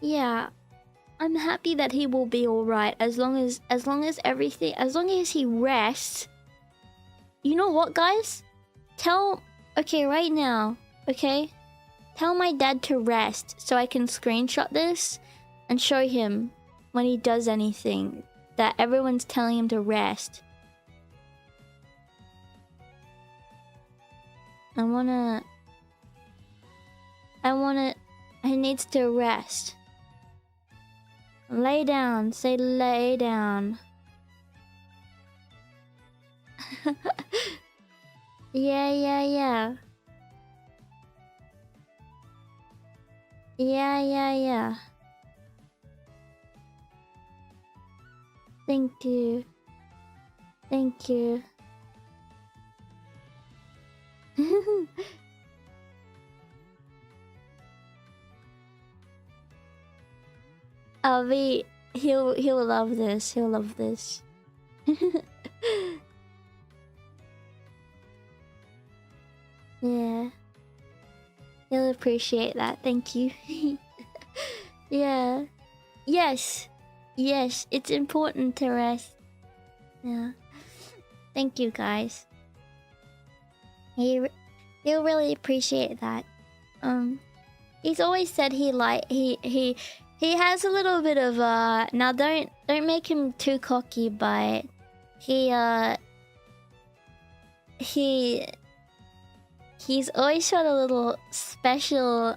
Yeah, I'm happy that he will be alright as long as he rests. You know what, guys? Okay, right now, okay? Tell my dad to rest so I can screenshot this and show him when he does anything that everyone's telling him to rest. He needs to rest. Lay down. Say lay down. Yeah. Yeah. Thank you. He'll love this. He'll love this. Yeah. He'll appreciate that. Thank you. Yeah. Yes. Yes, it's important to rest. Yeah. Thank you, guys. He'll really appreciate that. He's always said he has a little bit of now don't make him too cocky, but he's always felt a little special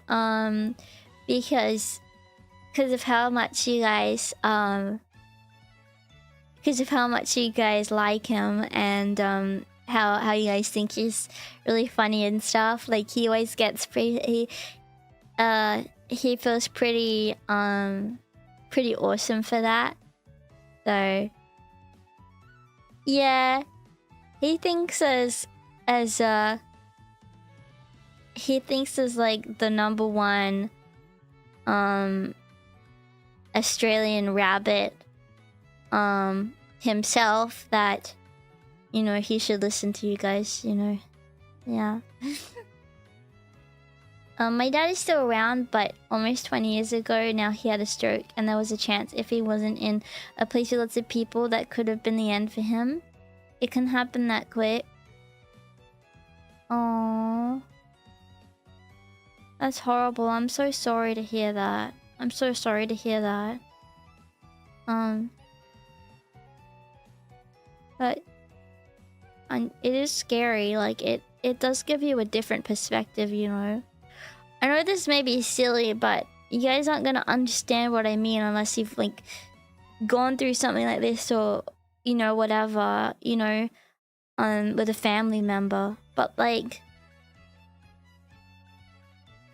because of how much you guys like him, and how you guys think he's really funny and stuff. Like he always gets he feels pretty awesome for that. So yeah, he thinks as like the #1 Australian rabbit himself, that he should listen to you guys, yeah. My dad is still around, but almost 20 years ago now he had a stroke, and there was a chance if he wasn't in a place with lots of people that could have been the end for him. It can happen that quick. Oh, that's horrible. I'm so sorry to hear that. I'm so sorry to hear that. But it is scary. Like it does give you a different perspective, I know this may be silly, but you guys aren't gonna understand what I mean unless you've like gone through something like this, or whatever, with a family member. But like,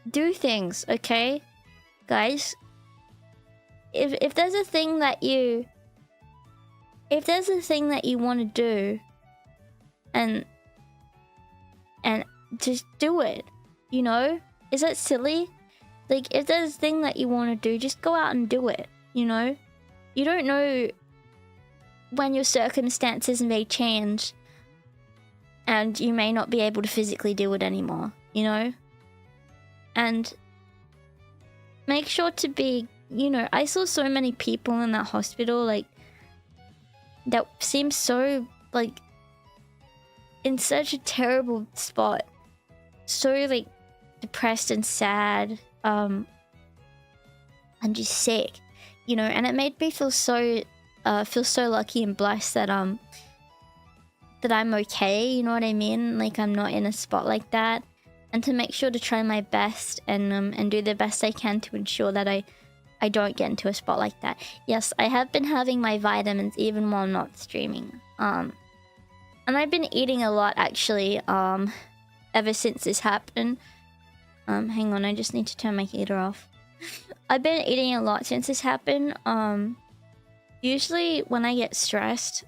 do things, okay, guys? If there's a thing that you want to do, and just do it, Is that silly? Like, if there's a thing that you want to do, just go out and do it, You don't know when your circumstances may change and you may not be able to physically do it anymore, And make sure to be, I saw so many people in that hospital, like, that seemed so, like, in such a terrible spot. So, like, depressed and sad, and just sick, and it made me feel so lucky and blessed that I'm okay, you know what I mean? Like, I'm not in a spot like that, and to make sure to try my best and do the best I can to ensure that I don't get into a spot like that. Yes, I have been having my vitamins even while not streaming, and I've been eating a lot actually, ever since this happened. Hang on, I just need to turn my heater off. I've been eating a lot since this happened. Usually when I get stressed,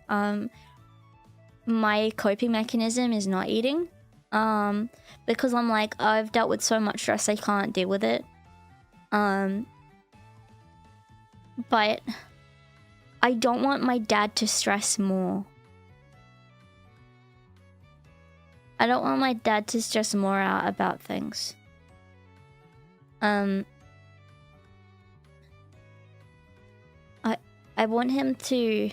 my coping mechanism is not eating. Because I'm like, I've dealt with so much stress, I can't deal with it. But I don't want my dad to stress more. I don't want my dad to stress more out about things. I want him to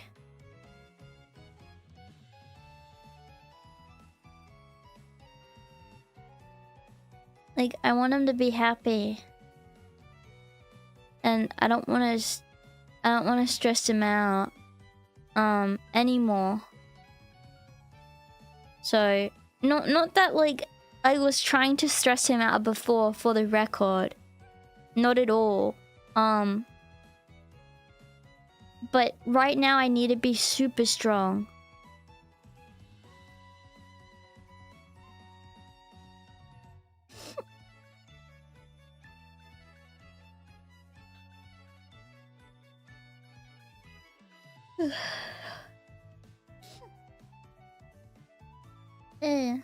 like, I want him to be happy. And I don't want to stress him out anymore. So, not that like I was trying to stress him out before, for the record. Not at all. But right now I need to be super strong. Eh.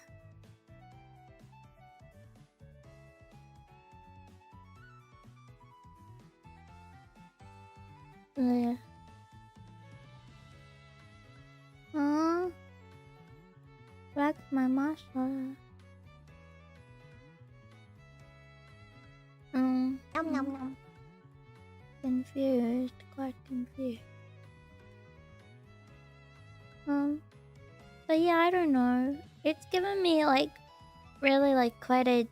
Yeah. Back my muscle. Nom nom nom. Confused, quite confused. But yeah, I don't know. It's given me like really like quite a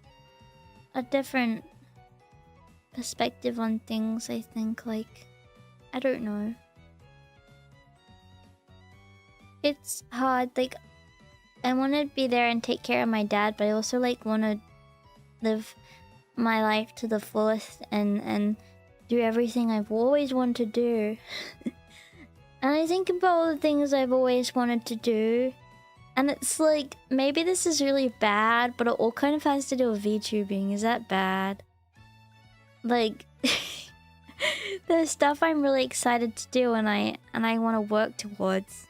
different perspective on things, I think. Like, I don't know. It's hard, like I want to be there and take care of my dad, but I also like want to live my life to the fullest and do everything I've always wanted to do. And I think about all the things I've always wanted to do, and it's like, maybe this is really bad, but it all kind of has to do with VTubing. Is that bad? Like, there's stuff I'm really excited to do and I want to work towards.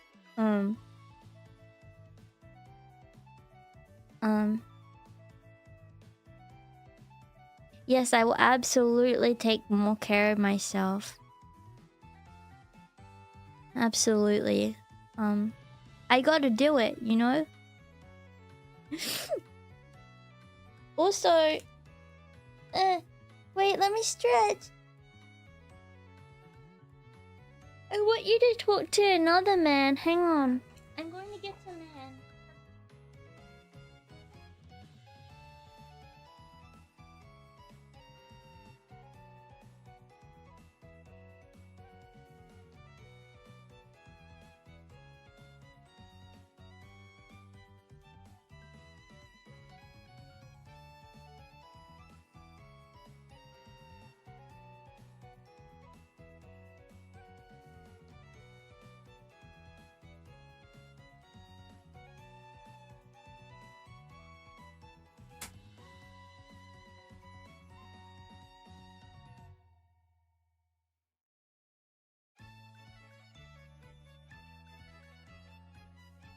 Yes, I will absolutely take more care of myself. Absolutely. I gotta do it, you know? Also, wait, let me stretch. I want you to talk to another man. Hang on. I'm going to get some man.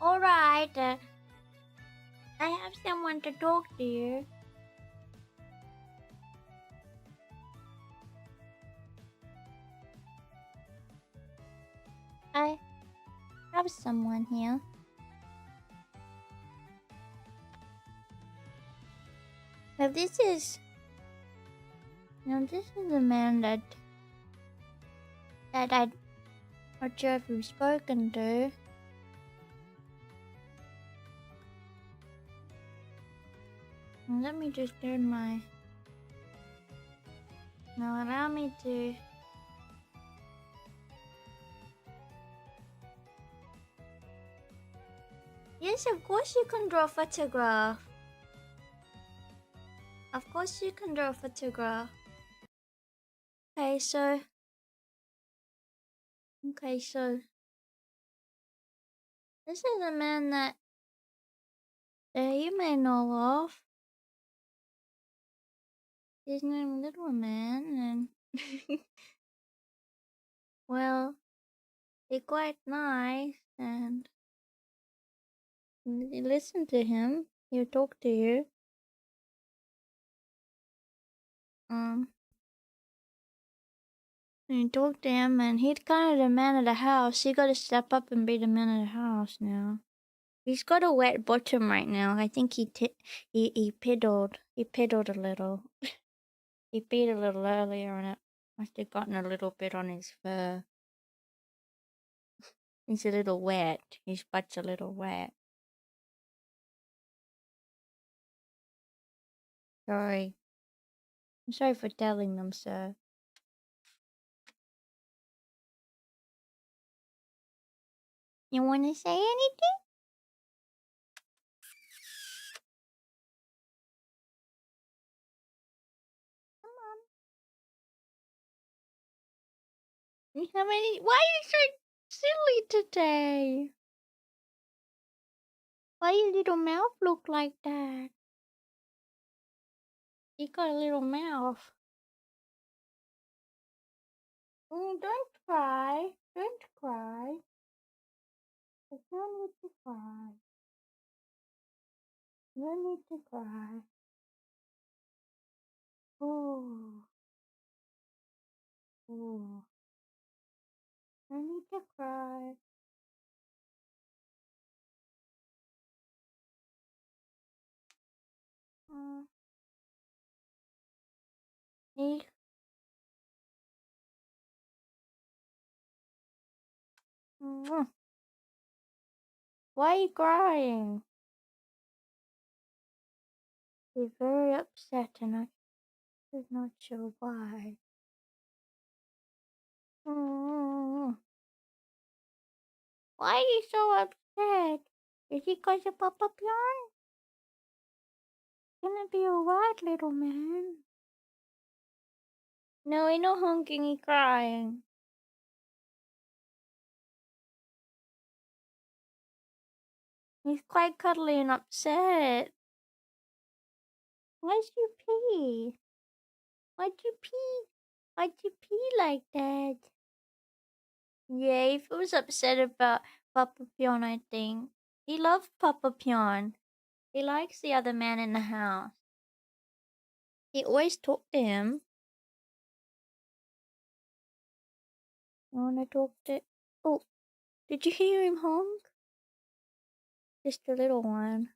Alright, I have someone to talk to you. I have someone here. But this is... Now this is a man that I'm not sure if you've spoken to. Let me just turn my... Now allow me to... Yes, of course you can draw a photograph. Of course you can draw a photograph. Okay, so... This is a man that you may know of. His name is Little Man, and well, he's quite nice, and you listen to him, he'll talk to you. You talk to him, and he's kind of the man of the house. You gotta step up and be the man of the house now. He's got a wet bottom right now. I think he piddled. He piddled a little. He peed a little earlier, and it must have gotten a little bit on his fur. He's a little wet. His butt's a little wet. Sorry. I'm sorry for telling them, sir. You wanna say anything? Come on. You have any? Why are you so silly today? Why your little mouth look like that? You got a little mouth. Don't cry. Don't cry. I don't need to cry. No need to cry. Oh. Oh. No need to cry. He Why are you crying? He's very upset and I is not sure why. Why are you so upset? Is it because of Papa Pyon? Gonna be alright, little man. No, ain't no honking and crying. He's quite cuddly and upset. Why'd you pee? Why'd you pee? Why'd you pee like that? Yeah, he was upset about Papa Pyon, I think. He loves Papa Pyon. He likes the other man in the house. He always talked to him. I wanna talk to... Oh, did you hear him honk? Just a little one.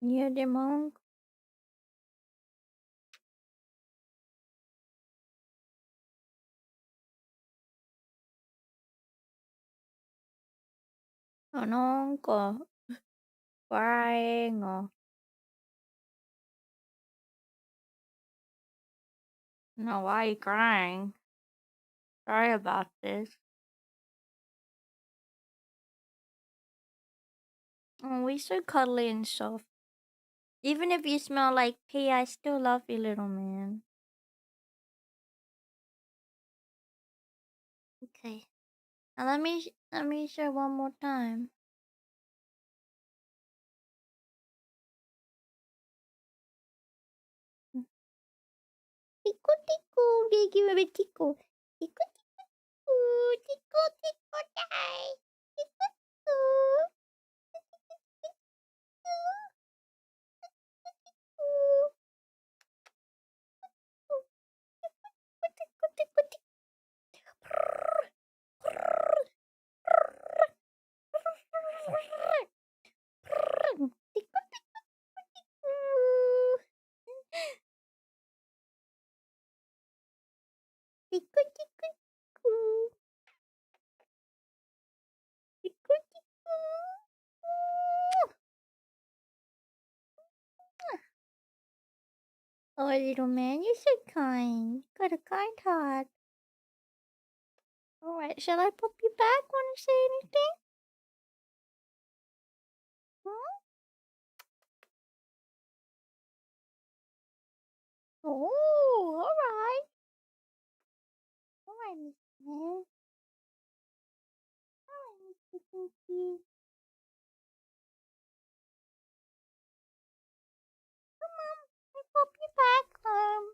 You heard him honk? An honk or crying or... No, why are you crying? Sorry about this. Oh, we're so cuddly and soft. Even if you smell like pee, I still love you, little man. Okay. Now let me show one more time. Tickle, tickle, baby, baby, tickle. Tickle, tickle, tickle, tickle, die. Tickle, tickle. Oh, little man, you're so kind. You got a kind heart. Alright, shall I pop you back? Wanna say anything? Hmm? Oh, alright. Alright, Mr. Man. Alright, Mr. Pinky. Come on, I'll pop you back. Bye.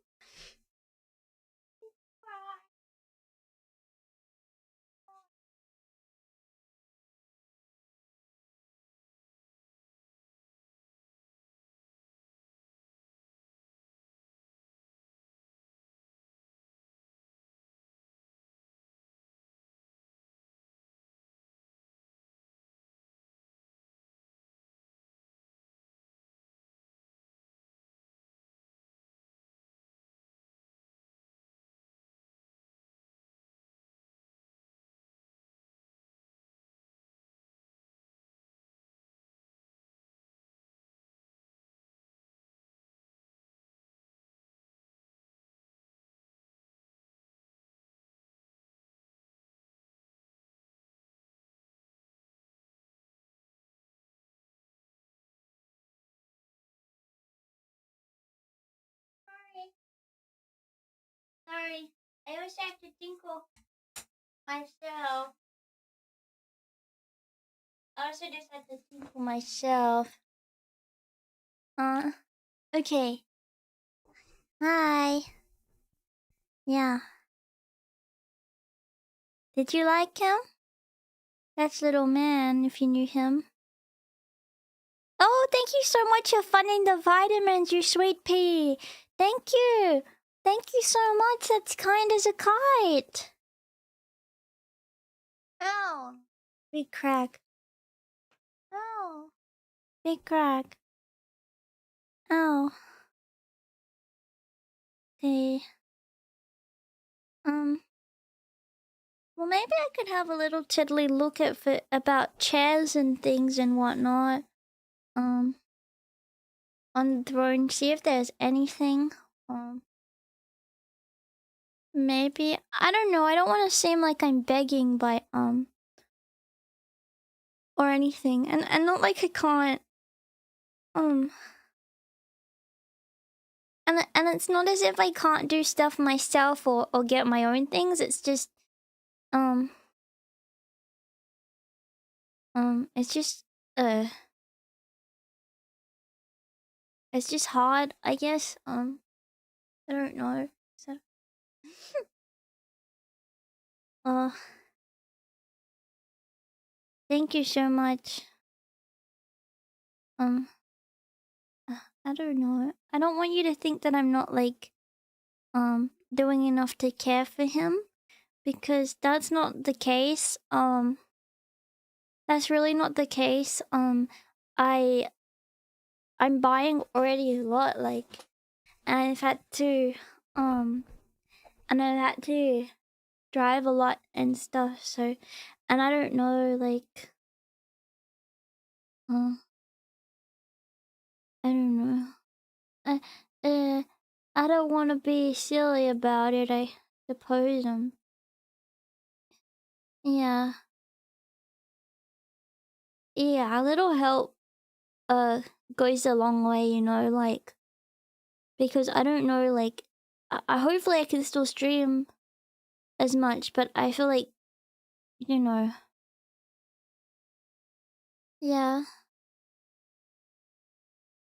Sorry. I always have to tinkle myself. I also just have to tinkle myself. Okay. Hi. Yeah. Did you like him? That's little man, if you knew him. Oh, thank you so much for funding the vitamins, you sweet pea. Thank you. Thank you so much. That's kind as a kite. Ow. Big crack. Ow. Big crack. Ow. Okay. Well, maybe I could have a little tiddly look at about chairs and things and whatnot. On the throne, see if there's anything. Maybe, I don't know. I don't want to seem like I'm begging, but or anything, and not like I can't. And it's not as if I can't do stuff myself or get my own things. It's just it's just it's just hard, I guess. I don't know. So thank you so much. I don't know. I don't want you to think that I'm not like doing enough to care for him, because that's not the case. That's really not the case. I'm buying already a lot, like, and I've had to drive a lot and stuff, so, and I don't know, like, I don't know. I don't want to be silly about it, I suppose. Yeah. Yeah, a little help goes a long way, you know, like, because I don't know, like, I hopefully I can still stream as much, but I feel like, you know. Yeah.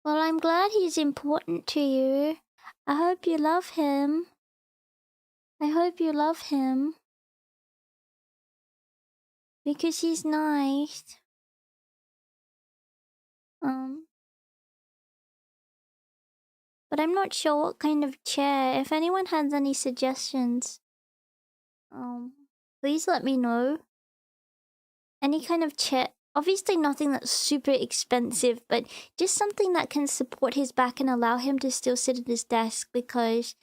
Well, I'm glad he's important to you. I hope you love him. I hope you love him. Because he's nice. But I'm not sure what kind of chair. If anyone has any suggestions, please let me know. Any kind of chair. Obviously nothing that's super expensive, but just something that can support his back and allow him to still sit at his desk, because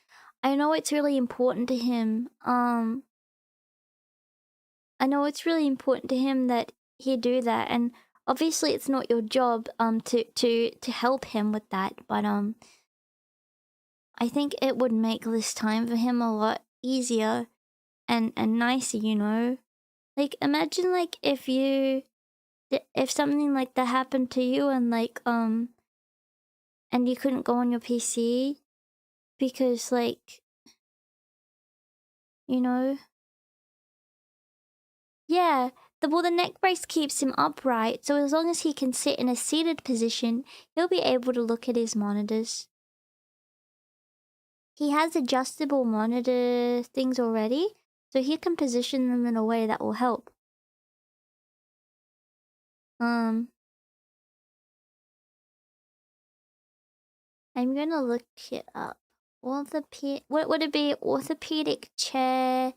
I know it's really important to him. I know it's really important to him that he do that, and obviously it's not your job to help him with that, but I think it would make this time for him a lot easier and nicer, you know? Like, imagine, like, if something like that happened to you and, like, and you couldn't go on your PC because, like, you know? Yeah, the neck brace keeps him upright, so as long as he can sit in a seated position, he'll be able to look at his monitors. He has adjustable monitor things already, so he can position them in a way that will help. I'm gonna look it up. What would it be? Orthopedic chair.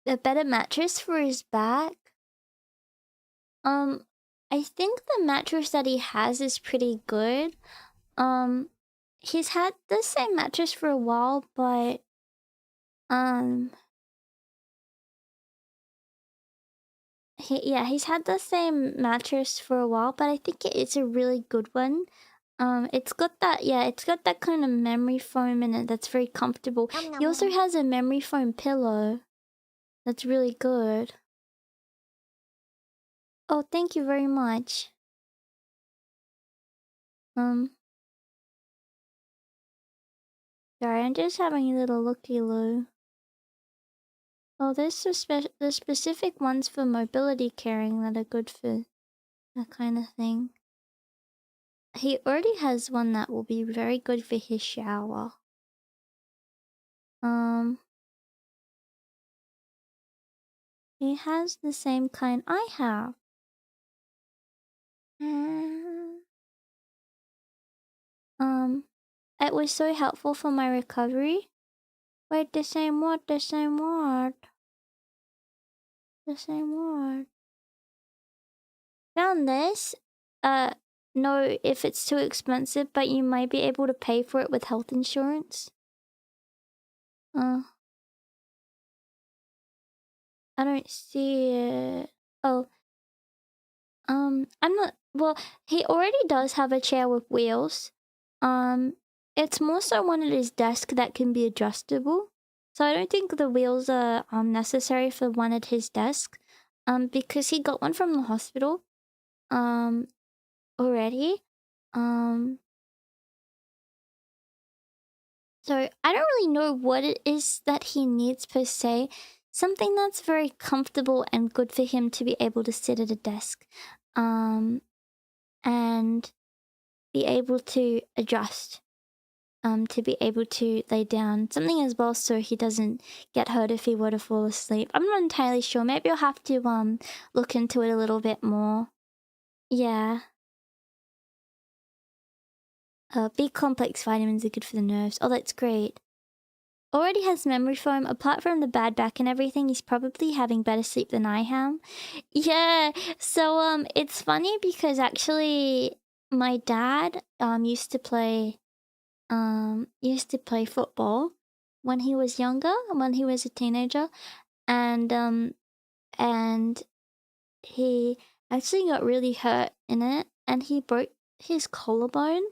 A better mattress for his back. I think the mattress that he has is pretty good. He's had the same mattress for a while, but he's had the same mattress for a while, but I think it's a really good one. It's got that kind of memory foam in it that's very comfortable. He also has a memory foam pillow that's really good. Oh, thank you very much. Sorry, I'm just having a little looky-loo. Oh, there's the specific ones for mobility carrying that are good for that kind of thing. He already has one that will be very good for his shower. He has the same kind I have. It was so helpful for my recovery. Wait, the same word, the same word. The same word. Found this. No, if it's too expensive, but you might be able to pay for it with health insurance. I don't see it. Oh. I'm not... Well, he already does have a chair with wheels. It's more so one at his desk that can be adjustable. So I don't think the wheels are necessary for one at his desk. Because he got one from the hospital. Already. So I don't really know what it is that he needs per se. Something that's very comfortable and good for him to be able to sit at a desk. And be able to adjust. To be able to lay down. Something as well so he doesn't get hurt if he were to fall asleep. I'm not entirely sure. Maybe I'll have to look into it a little bit more. Yeah. B complex vitamins are good for the nerves. Oh, that's great. Already has memory foam. Apart from the bad back and everything, he's probably having better sleep than I am. Yeah. So it's funny because actually my dad used to play football when he was younger, when he was a teenager, and he actually got really hurt in it, and he broke his collarbone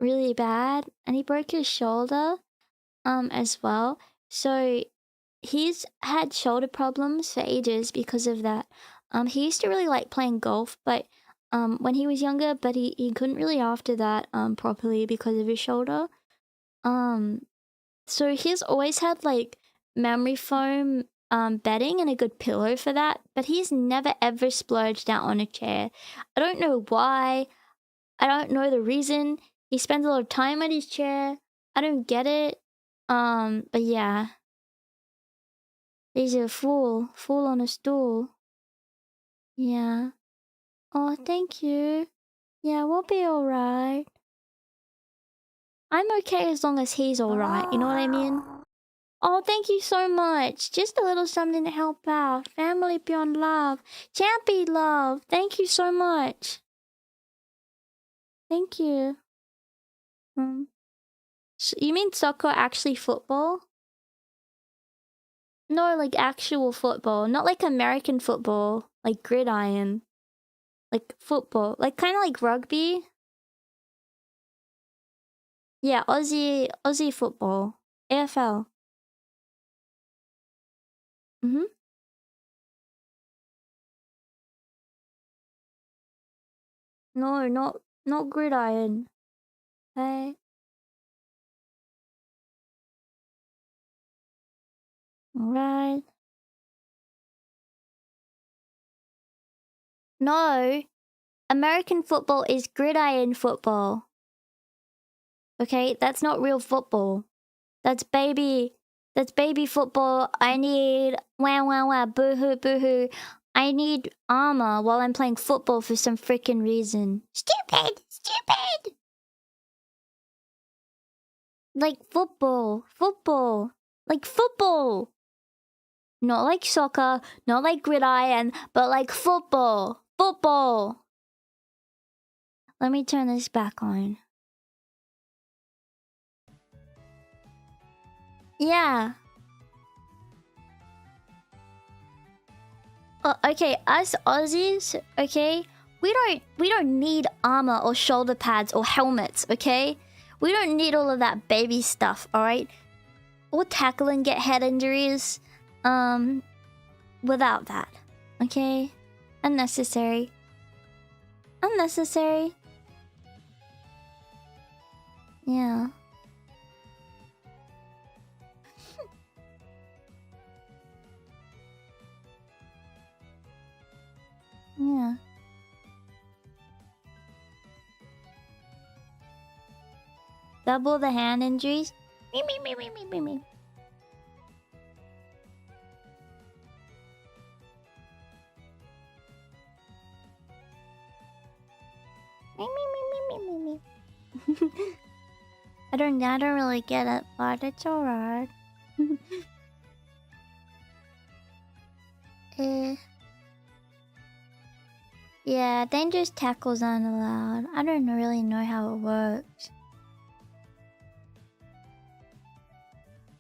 really bad, and he broke his shoulder as well. So he's had shoulder problems for ages because of that. He used to really like playing golf, but when he was younger, but he couldn't really after that properly because of his shoulder. So he's always had like memory foam bedding and a good pillow for that, but he's never ever splurged out on a chair. I don't know why. I don't know the reason. He spends a lot of time on his chair. I don't get it. But yeah. He's a fool on a stool. Yeah. Oh, thank you. Yeah, we'll be alright. I'm okay as long as he's alright, you know what I mean? Oh, thank you so much. Just a little something to help out. Family beyond love. Champy love. Thank you so much. Thank you. You mean soccer actually football? No, like actual football. Not like American football. Like gridiron. Like football. Like kind of like rugby. Yeah, Aussie football. AFL. No, not gridiron. Hey. Right. No. American football is gridiron football. Okay, that's not real football. That's baby football. I need wah wah wah boo hoo. I need armor while I'm playing football for some freaking reason. Stupid. Like football. Like football. Not like soccer, not like gridiron, but like football. Let me turn this back on. Yeah. Okay, us Aussies, okay? We don't need armor or shoulder pads or helmets, okay? We don't need all of that baby stuff, alright? We'll tackle and get head injuries without that. Okay? Unnecessary. Yeah. Yeah. Double the hand injuries. Me. I don't really get it, but it's alright. Yeah, dangerous tackles aren't allowed. I don't really know how it works.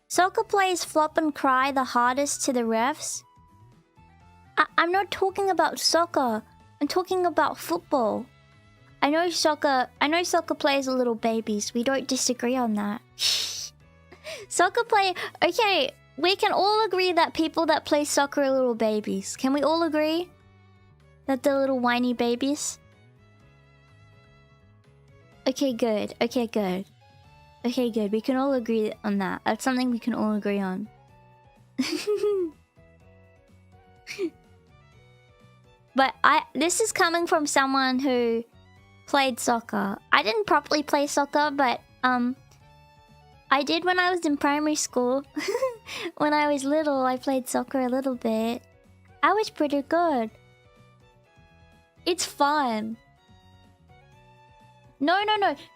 Soccer players flop and cry the hardest to the refs. I'm not talking about soccer. I'm talking about football. I know soccer players are little babies. We don't disagree on that. Soccer play. Okay, we can all agree that people that play soccer are little babies. Can we all agree that they're little whiny babies? Okay, good. Okay, good. Okay, good. We can all agree on that. That's something we can all agree on. But this is coming from someone who played soccer. I didn't properly play soccer, but I did when I was in primary school. When I was little, I played soccer a little bit. I was pretty good. It's fun. No.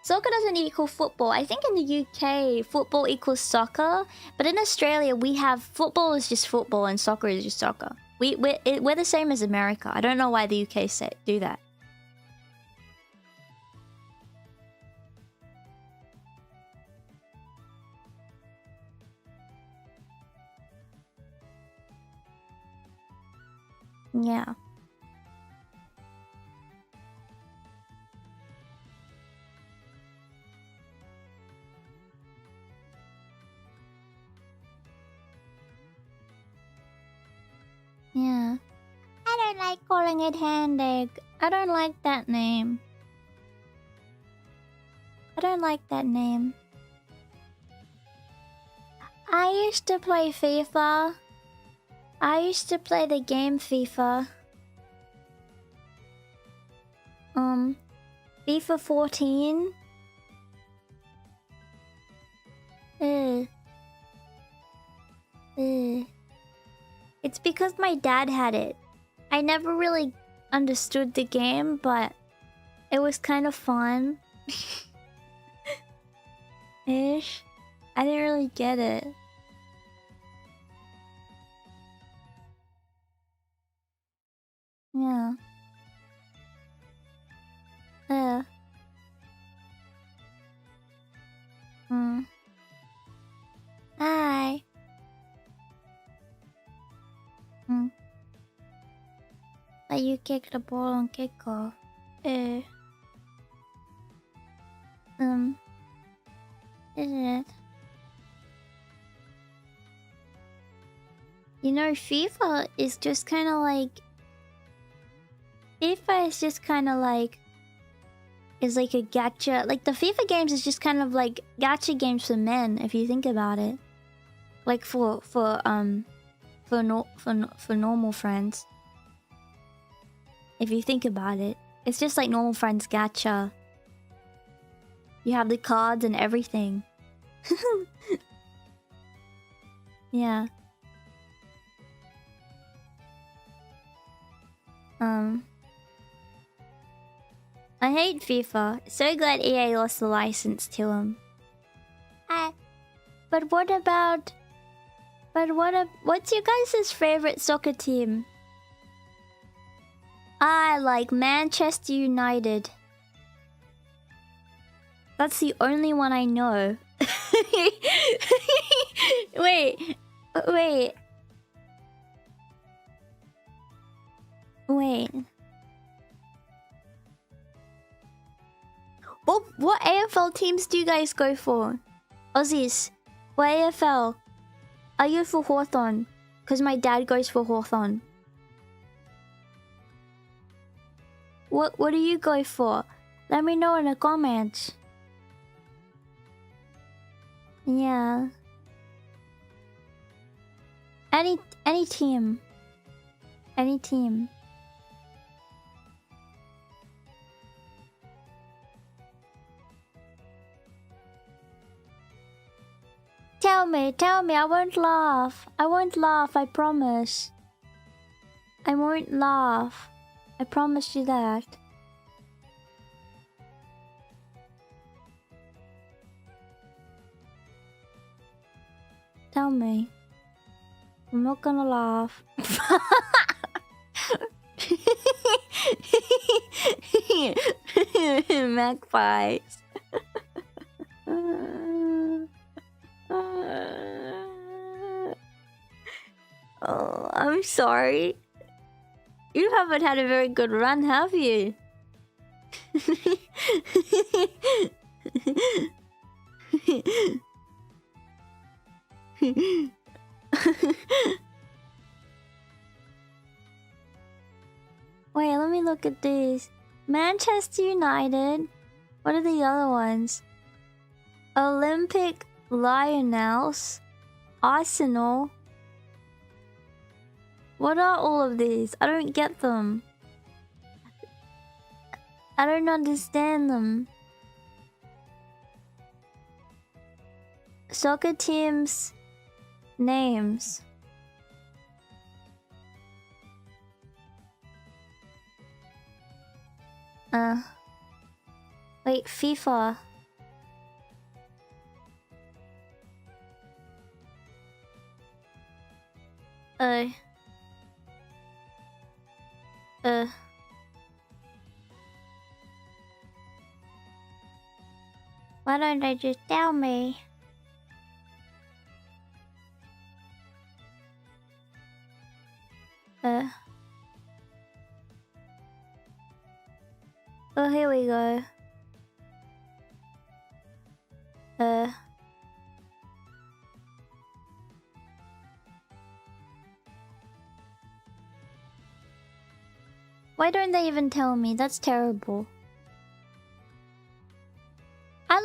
Soccer doesn't equal football. I think in the UK, football equals soccer. But in Australia, we have football is just football and soccer is just soccer. We're the same as America. I don't know why the UK do that. Yeah. Yeah. I don't like calling it hand egg. I don't like that name. I don't like that name. I used to play FIFA. I used to play the game FIFA. FIFA 14. It's because my dad had it. I never really understood the game, but it was kind of fun. Ish. I didn't really get it. Yeah. Hi. But you kicked the ball on kickoff. Is it? You know, FIFA is just kind of like... FIFA is just kind of like... Is like a gacha... Like, the FIFA games is just kind of like gacha games for men, if you think about it. Like, for normal friends. If you think about it. It's just like normal friends gacha. You have the cards and everything. Yeah. I hate FIFA. So glad EA lost the license to him. But what about... what's your guys' favorite soccer team? I like Manchester United. That's the only one I know. Wait. What AFL teams do you guys go for? Aussies, what AFL? Are you for Hawthorn? Because my dad goes for Hawthorn. What do you go for? Let me know in the comments. Yeah. Any team. Any team. Tell me, I won't laugh. I won't laugh, I promise. I won't laugh. I promise you that. Tell me. I'm not gonna laugh. Magpies. Oh, I'm sorry. You haven't had a very good run, have you? Wait, let me look at these. Manchester United. What are the other ones? Olympic Lionels. Arsenal. What are all of these? I don't get them. I don't understand them. Soccer teams' names. Wait, FIFA. Why don't they just tell me? Oh, here we go. Why don't they even tell me? That's terrible. I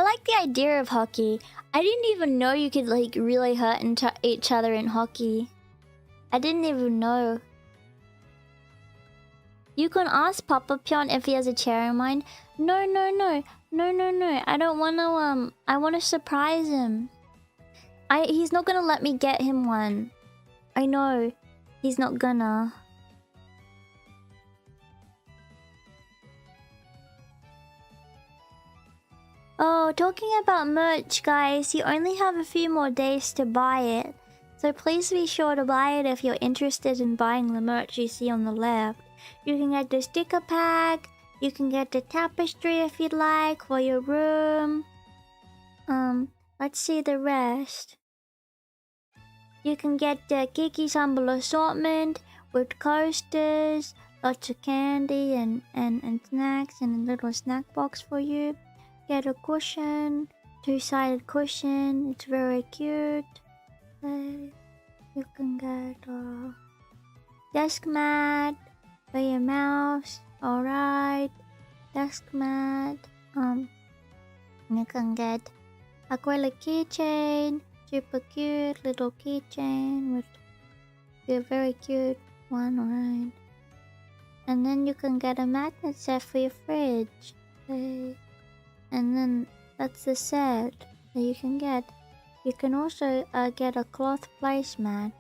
like the idea of hockey. I didn't even know you could like really hurt each other in hockey. I didn't even know. You can ask Papa Pyon if he has a chair in mind. No. I don't wanna I wanna surprise him. He's not gonna let me get him one. I know. He's not gonna. Oh, talking about merch, guys, you only have a few more days to buy it. So please be sure to buy it if you're interested in buying the merch you see on the left. You can get the sticker pack, you can get the tapestry if you'd like for your room. Let's see the rest. You can get the Kiki's Humble Assortment with coasters, lots of candy and snacks and a little snack box for you. Get a cushion, two-sided cushion, it's very cute. You can get a desk mat for your mouse, alright. Desk mat. You can get acrylic keychain, super cute little keychain with a very cute one, alright. And then you can get a magnet set for your fridge. And then that's the set that you can get. You can also get a cloth placemat.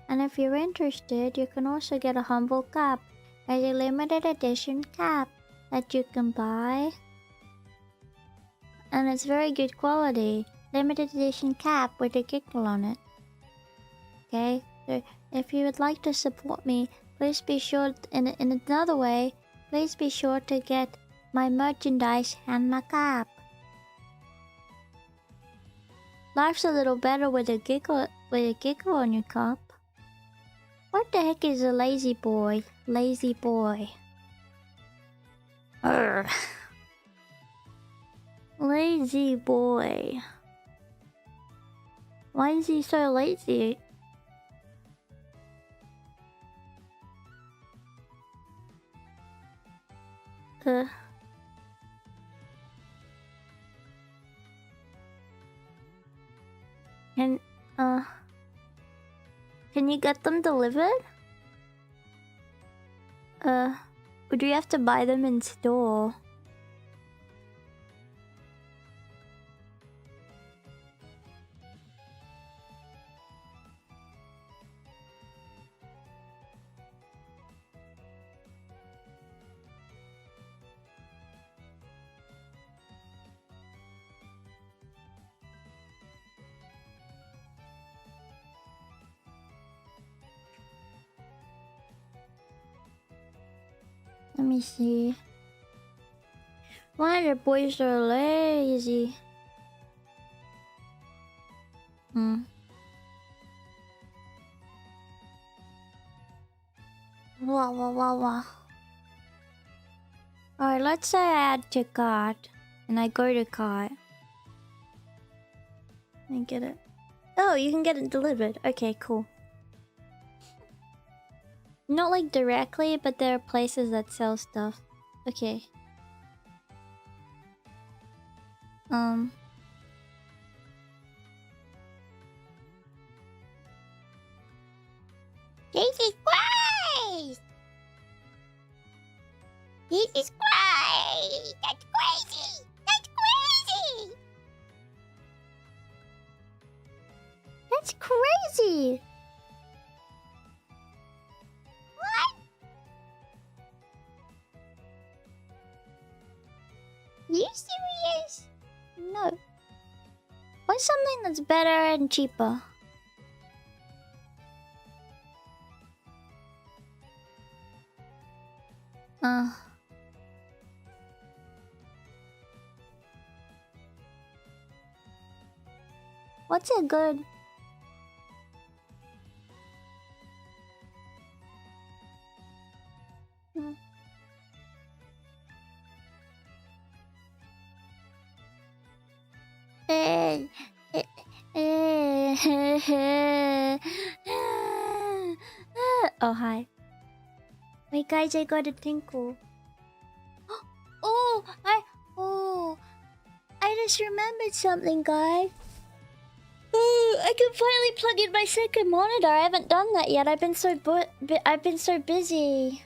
And if you're interested, you can also get a humble cup. There's a limited edition cap that you can buy. And it's very good quality. Limited edition cap with a giggle on it. Okay? So if you would like to support me, please be sure, in another way, please be sure to get my merchandise and my cap. Life's a little better with a giggle on your cup. What the heck is a lazy boy? Lazy boy. Urgh. Lazy boy. Why is he so lazy? Can you get them delivered? Or do you have to buy them in store? Let me see. Why the boys are lazy? Wow, wow, wow, wow. Alright, let's say I add to cart. And I go to cart. And get it. Oh, you can get it delivered. Okay, cool. Not like directly, but there are places that sell stuff. Okay. Jesus Christ! Jesus Christ! That's crazy! That's crazy! That's crazy! What? You serious? No. What's something that's better and cheaper? What's a good? Oh, hi. Wait, guys, I got a tinkle. I just remembered something, guys. I can finally plug in my second monitor. I haven't done that yet. I've been so busy.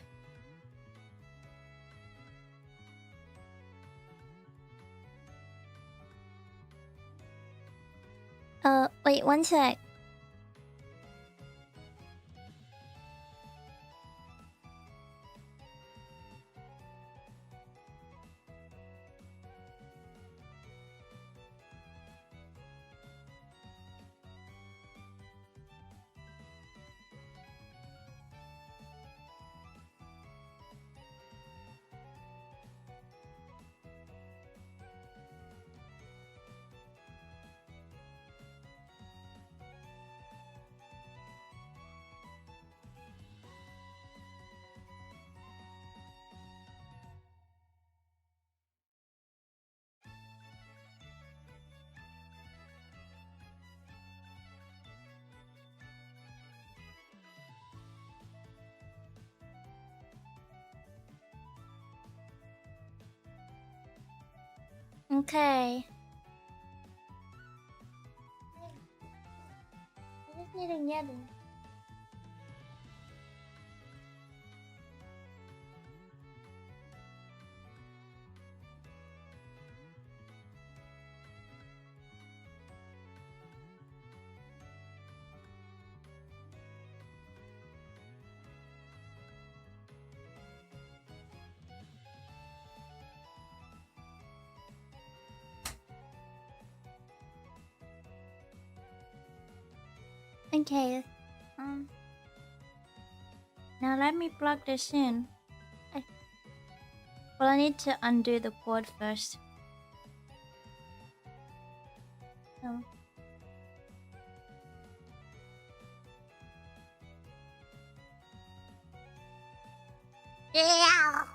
Wait, one sec. Okay. I just need a yellow. Okay. Now let me plug this in. Well, I need to undo the cord first. Yeah!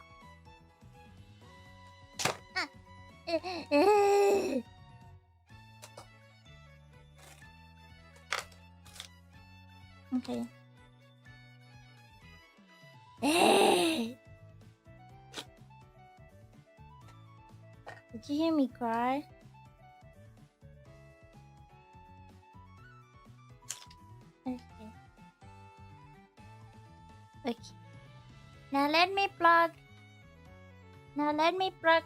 Okay. Did you hear me cry? Okay. Okay. Now let me plug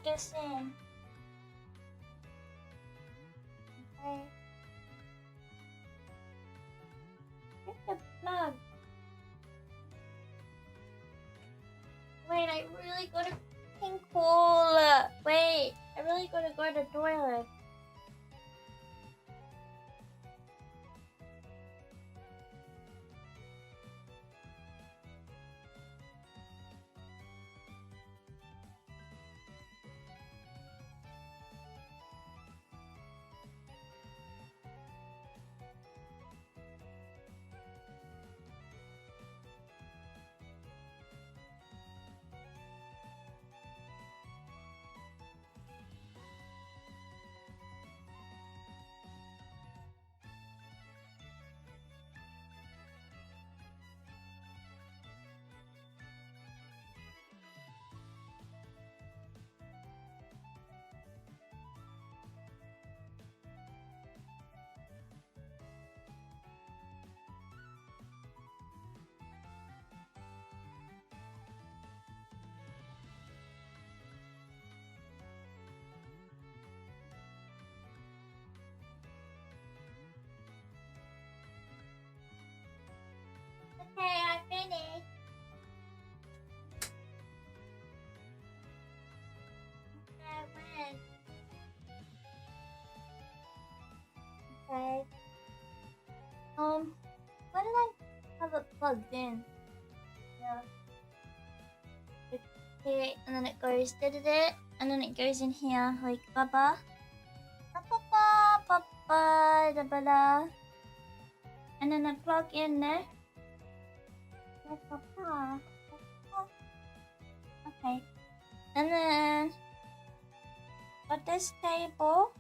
this in. Okay. Get the plug. Wait, I really gotta tinkle. Wait, I really gotta go to the toilet. plugged in. Yeah. Okay, and then it goes and then it goes in here like baba. And then I plug in there. Okay. And then got this table.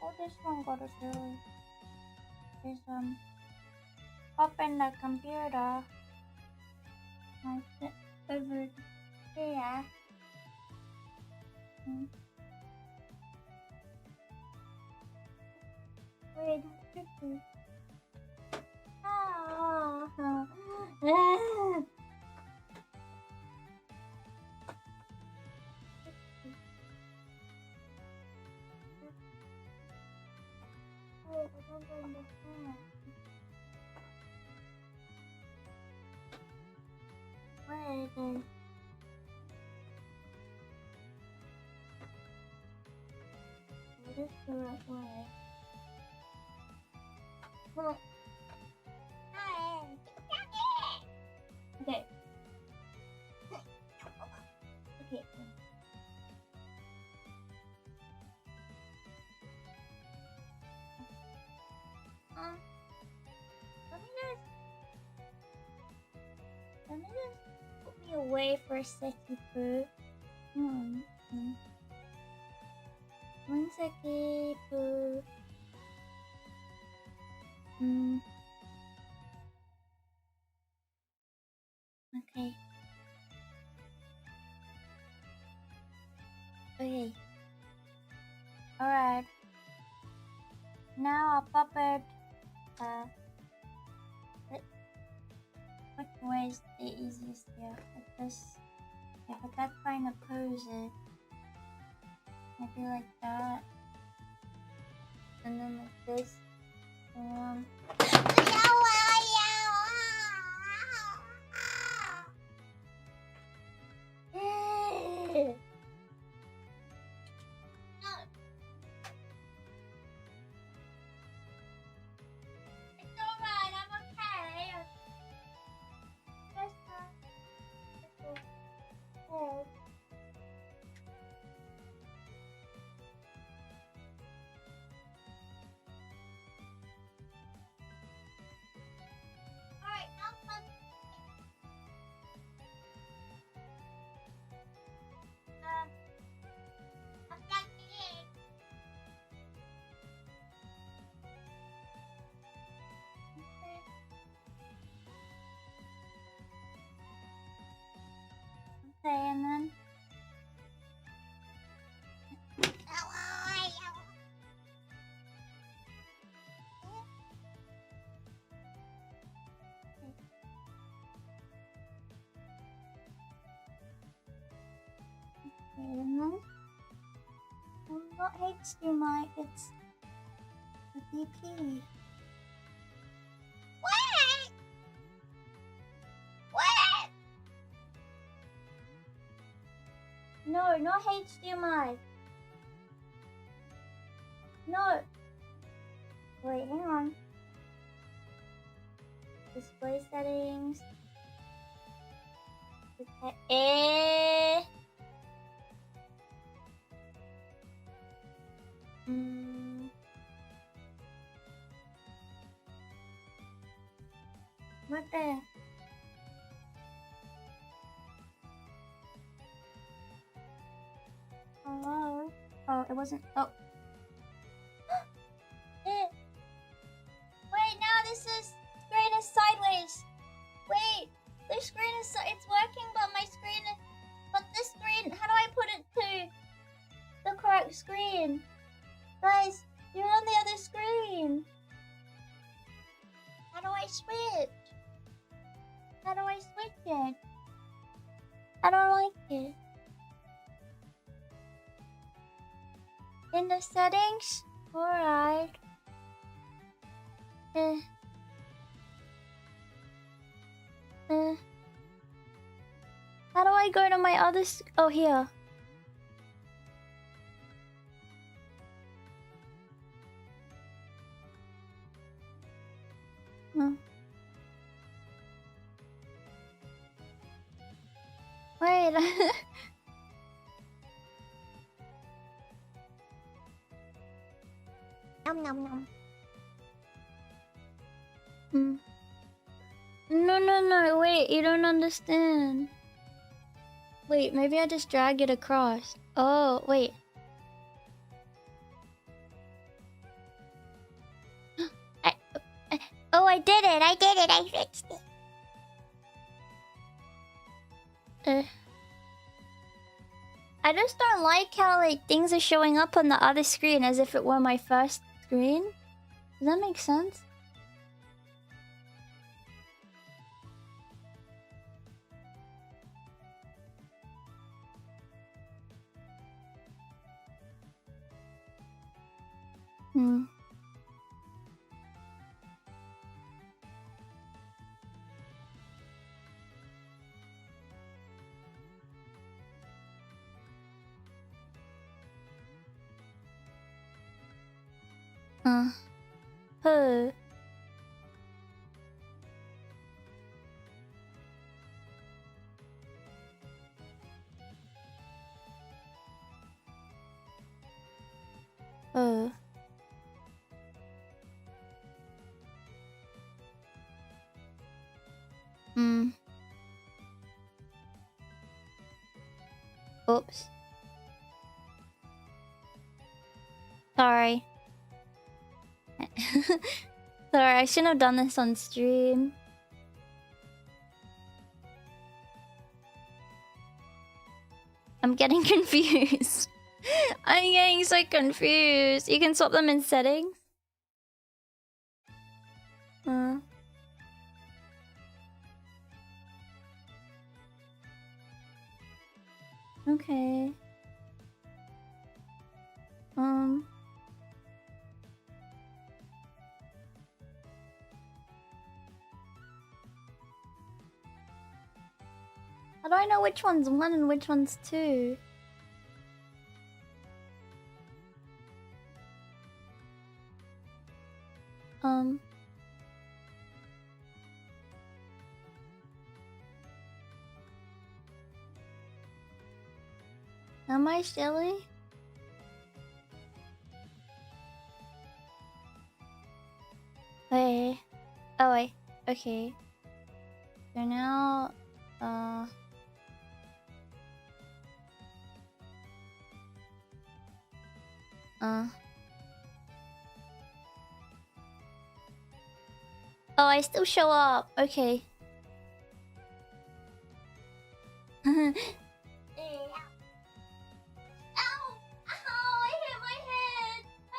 What this one gotta do is pop in the computer. And sit over here. Wait, This is the right way. Well, okay. Okay. Let me just put me away for a second, boo. One second, boo. Okay. Okay. Alright. Now I'll pop it. Which way is the easiest here? Like this. Yeah, but that's trying to pose it. Maybe like that. And then like this. Okay, and then not HDMI, it's the DP. No, not HDMI. No. Wait, hang on. Display settings. What the? Hello? Oh, it wasn't. Oh. Wait, now this is screen is sideways. Wait, the screen is it's working, but my screen is. But this screen, how do I put it to the correct screen? Guys, you're on the other screen. How do I switch? How do I switch it? I don't like it. In the settings? Alright. How do I go to my other oh, here. Wait. Nom nom nom. No, wait, you don't understand. Wait, maybe I just drag it across. Oh, wait. Oh, I did it! I fixed it. I just don't like how like things are showing up on the other screen as if it were my first screen. Does that make sense? Huh. Oops. Sorry. Sorry, I shouldn't have done this on stream. I'm getting confused. I'm getting so confused. You can swap them in settings. Okay. How do I know which one's 1 and which one's 2? Am I silly? Wait. Oh wait. Okay. So now, Oh, I still show up. Okay. Ow! Ow! I hit my head! Ow!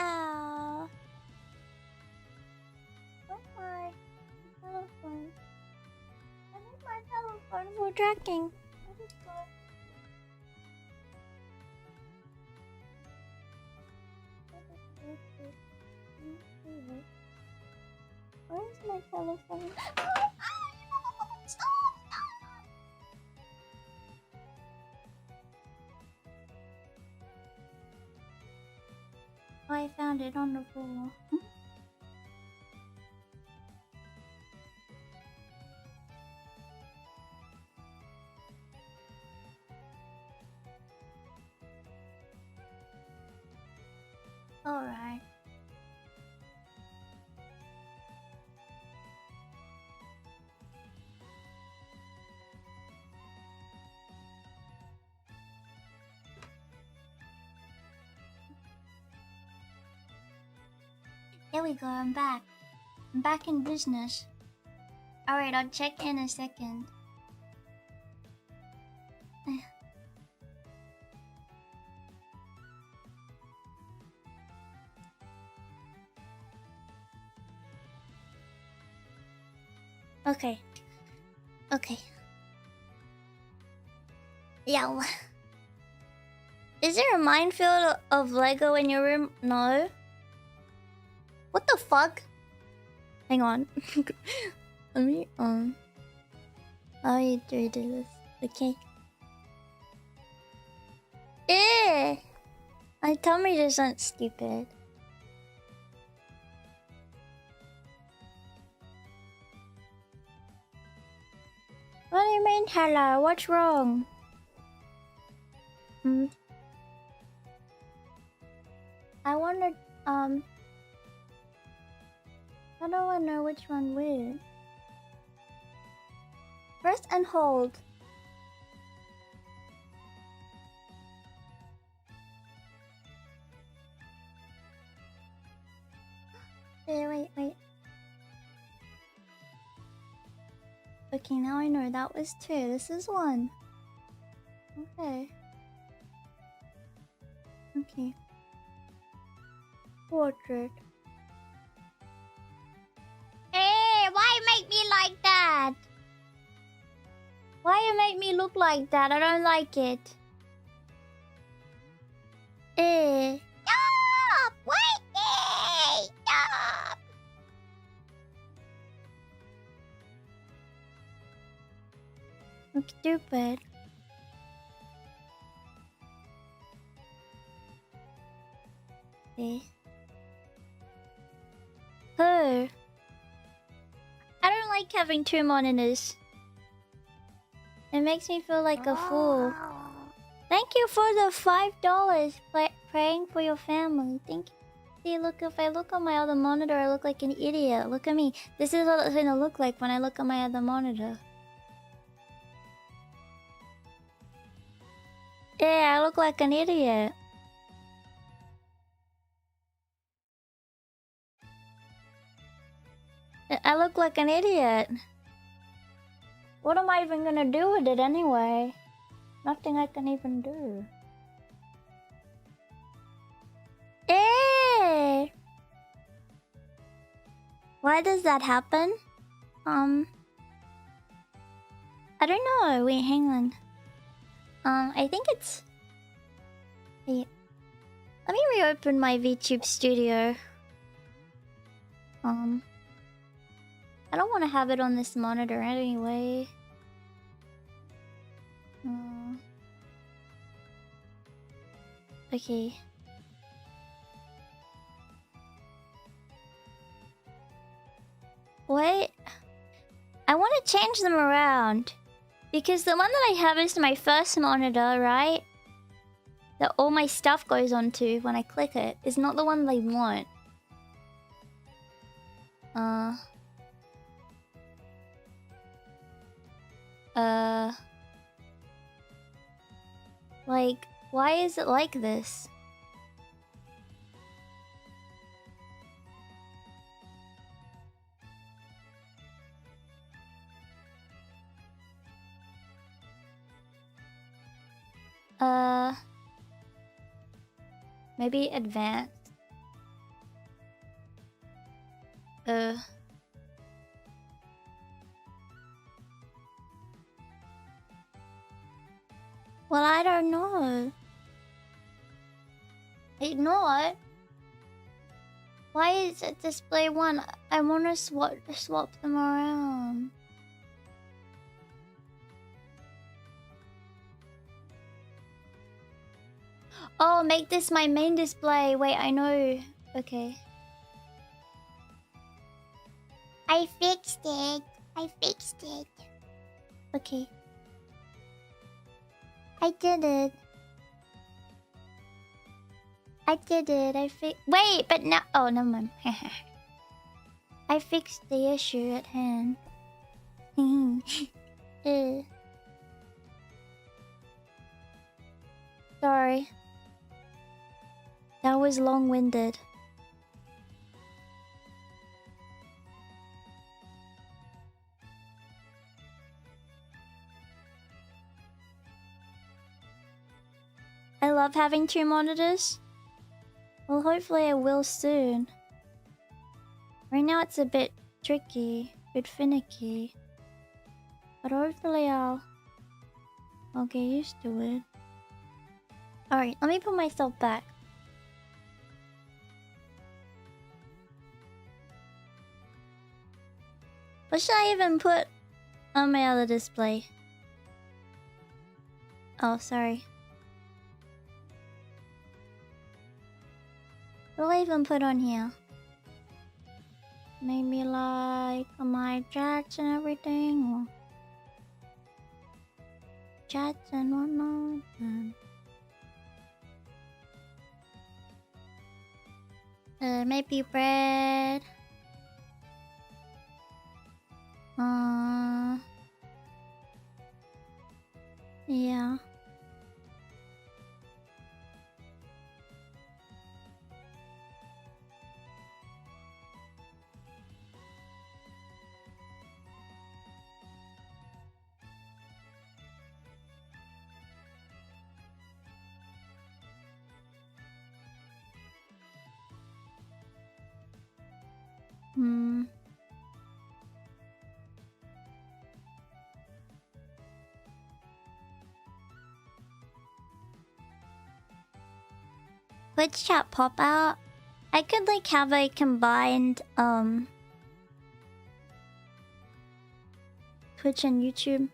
Ow. Where's my telephone? I need my telephone for tracking. Where's my telephone? Stop! Oh, I found it on the floor. Alright. There we go, I'm back. I'm back in business. Alright, I'll check in a second. Okay. Okay. Yo. Is there a minefield of Lego in your room? No. What the fuck? Hang on. Let me how you do this? Okay. Eh! Tell me this isn't stupid. What do you mean, hello? What's wrong? I wonder, how do I know which one which? Press and hold. Wait. Okay, now I know that was 2. This is 1. Okay. Portrait. Hey, why you make me like that? Why you make me look like that? I don't like it. Stop! Wait! Stop! Look stupid. Oh. I don't like having 2 monitors. It makes me feel like a fool. Thank you for the $5. Praying for your family. Thank you. See, look, if I look on my other monitor, I look like an idiot. Look at me. This is what it's gonna look like when I look on my other monitor. Yeah, I look like an idiot. I look like an idiot. What am I even gonna do with it anyway? Nothing I can even do. Why does that happen? I don't know. Wait, hang on. I think it's... Wait. Let me reopen my VTube studio. I don't want to have it on this monitor anyway. Okay. What? I want to change them around. Because the one that I have is my first monitor, right? That all my stuff goes onto when I click it, is not the one that I want. Like, why is it like this? Maybe advanced. Well, I don't know. Ignore it. Why is it display 1? I want to swap them around. Oh, make this my main display. Wait, I know. Okay. I fixed it. Okay. I did it. Wait, but now... Oh, never mind. I fixed the issue at hand. Sorry. That was long-winded. I love having 2 monitors. Well, hopefully I will soon. Right now it's a bit tricky, a bit finicky. But hopefully I'll get used to it. Alright, let me put myself back. What should I even put on my other display? Oh, sorry. What do I even put on here? Maybe like my chats and everything, or chats and whatnot. Maybe bread. Yeah. Twitch chat pop out. I could like have a combined Twitch and YouTube.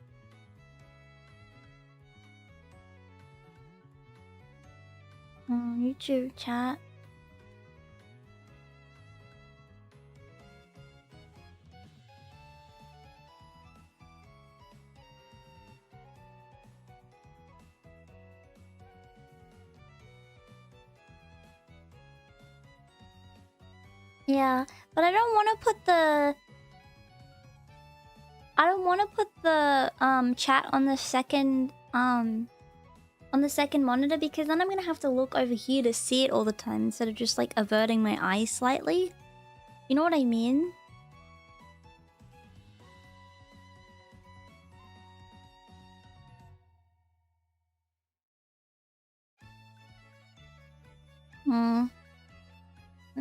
YouTube chat. Yeah, but I don't want to put the... I don't want to put the chat on the second monitor, because then I'm gonna have to look over here to see it all the time instead of just like averting my eyes slightly. You know what I mean?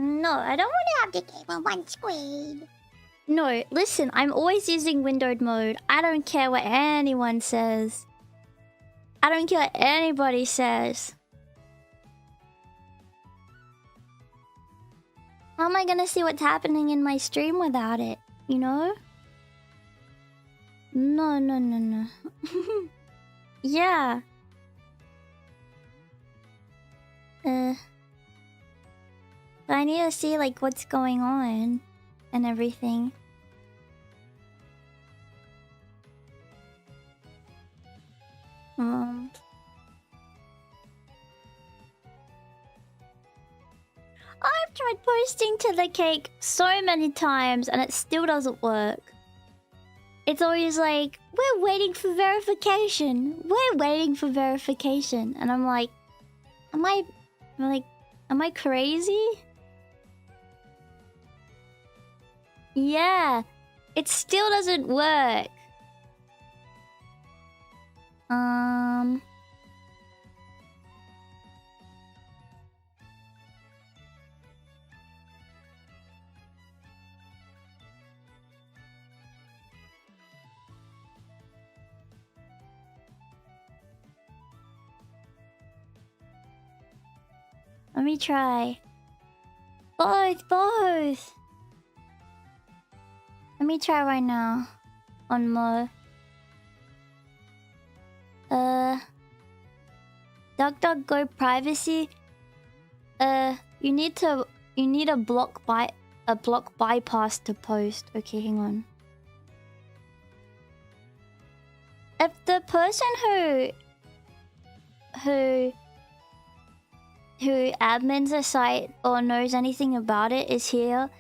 No, I don't want to have the game on one screen. No, listen, I'm always using windowed mode. I don't care what anyone says. I don't care what anybody says. How am I gonna see what's happening in my stream without it? You know? No. Yeah. But I need to see like what's going on and everything. I've tried posting to the cake so many times and it still doesn't work. It's always like, we're waiting for verification. We're waiting for verification. And I'm like, am I crazy? Yeah, it still doesn't work. Let me try. Both. Let me try right now. On Mo. DuckDuckGo privacy. You need a block bypass to post. Okay, hang on. If the person who admins a site or knows anything about it is here,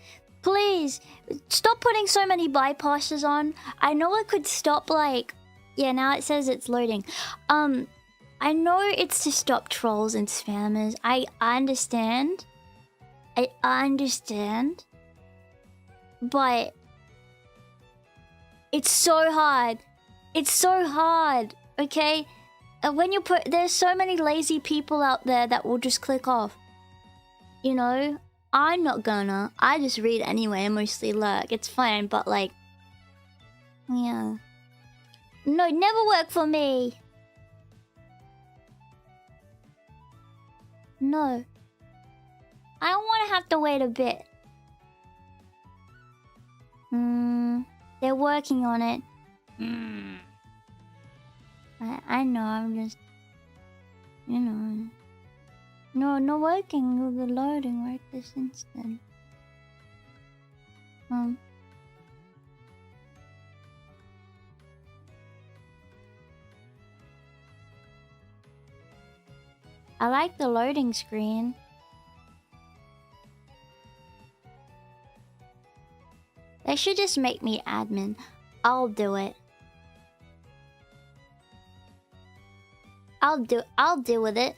please stop putting so many bypasses on. I know it could stop like... Yeah, now it says it's loading. I know it's to stop trolls and spammers. I understand. I understand. But it's so hard. It's so hard, okay? When you put... There's so many lazy people out there that will just click off. You know? I'm not gonna. I just read anyway and mostly lurk. It's fine, but like... Yeah. No, never work for me. No. I don't want to have to wait a bit. They're working on it. I know, I'm just... You know... No working with the loading right this instant. I like the loading screen. They should just make me admin. I'll do it. I'll deal with it.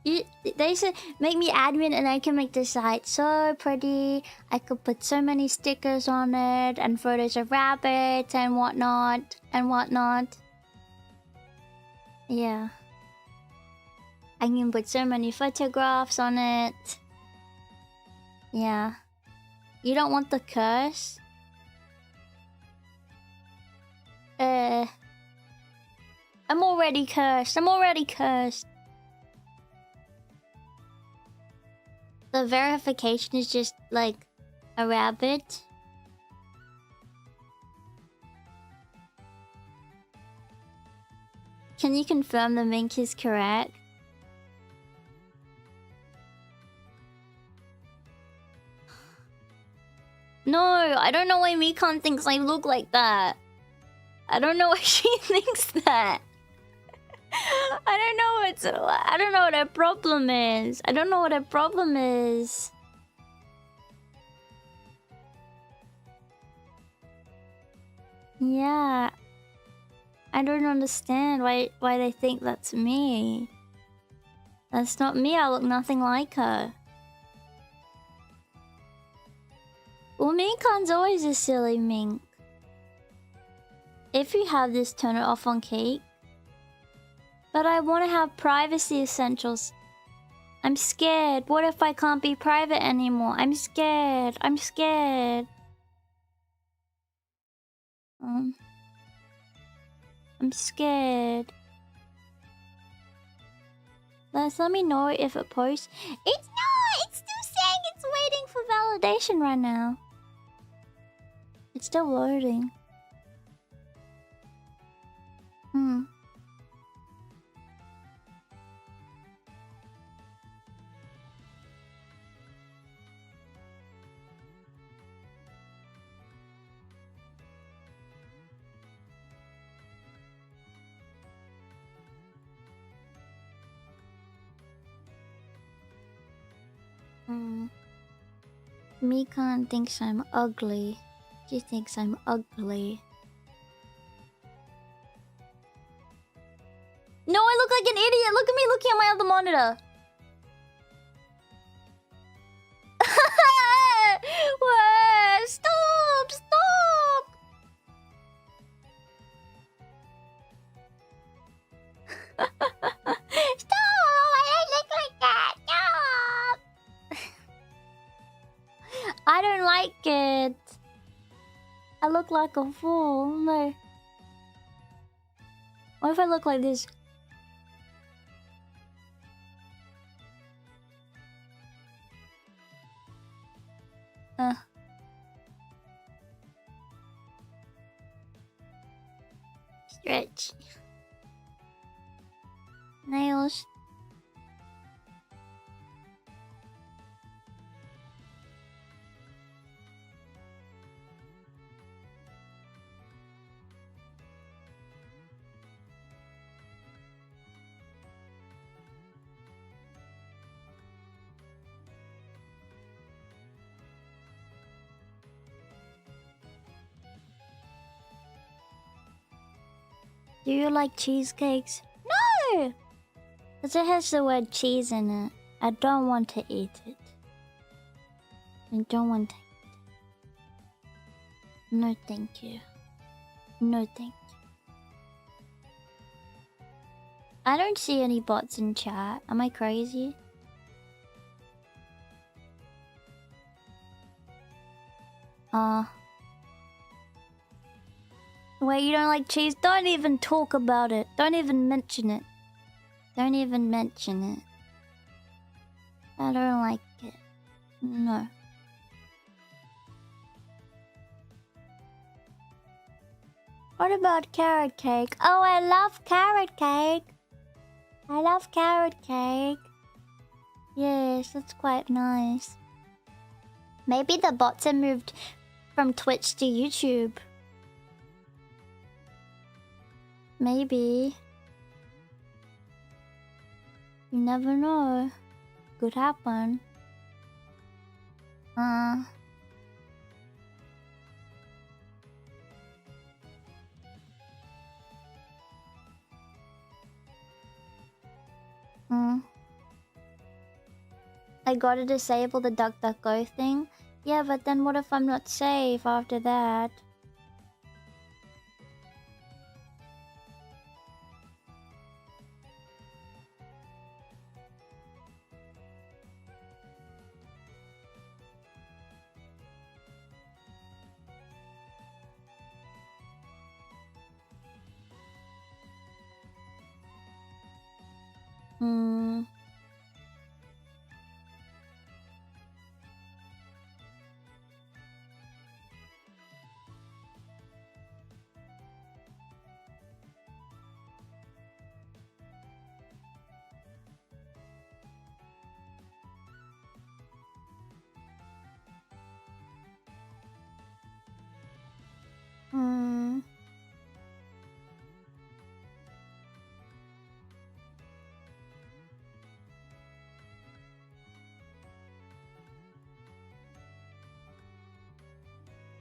They should make me admin and I can make the site so pretty. I could put so many stickers on it and photos of rabbits and whatnot. Yeah. I can put so many photographs on it. Yeah. You don't want the curse? I'm already cursed. The verification is just like a rabbit. Can you confirm the mink is correct? No, I don't know why Mikan thinks I look like that. I don't know why she thinks that. I don't know what her problem is. Yeah. I don't understand why they think that's me. That's not me, I look nothing like her. Well, Minkan's always a silly mink. If you have this, turn it off on Cake. But I want to have privacy essentials. I'm scared. What if I can't be private anymore? I'm scared. I'm scared. Let me know if it posts. It's not! It's still saying it's waiting for validation right now. It's still loading. Mikan thinks I'm ugly. She thinks I'm ugly. No, I look like an idiot! Look at me looking at my other monitor! What? Stop! Stop! Stop! I don't look like that! Stop! I don't like it. I look like a fool. No. What if I look like this? Stretch. Nails. Do you like cheesecakes? No! Because it has the word cheese in it. I don't want to eat it. I don't want to eat it. No thank you. No thank you. I don't see any bots in chat. Am I crazy? Wait, you don't like cheese? Don't even talk about it. Don't even mention it. Don't even mention it. I don't like it. No. What about carrot cake? Oh, I love carrot cake. I love carrot cake. Yes, that's quite nice. Maybe the bots have moved from Twitch to YouTube. Maybe. You never know. Could happen. I gotta disable the DuckDuckGo thing. Yeah, but then what if I'm not safe after that?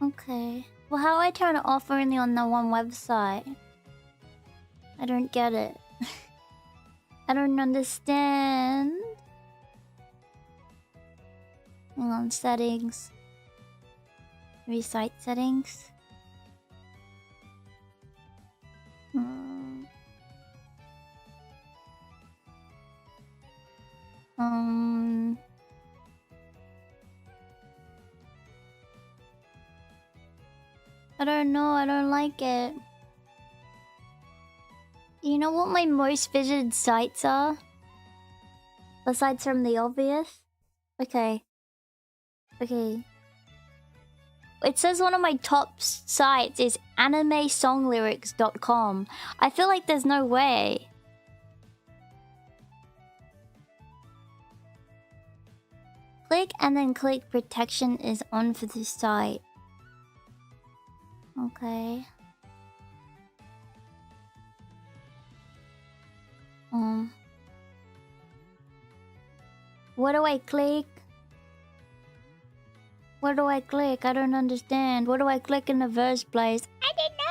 Okay. Well, how do I turn it off only on the one website? I don't get it. I don't understand. Hang on, settings. Resite settings. I don't know, I don't like it. You know what my most visited sites are? Besides from the obvious? Okay. Okay. It says one of my top sites is animesonglyrics.com. I feel like there's no way. Click and then click protection is on for this site. Okay. What do I click? What do I click? I don't understand. What do I click in the first place? I don't know.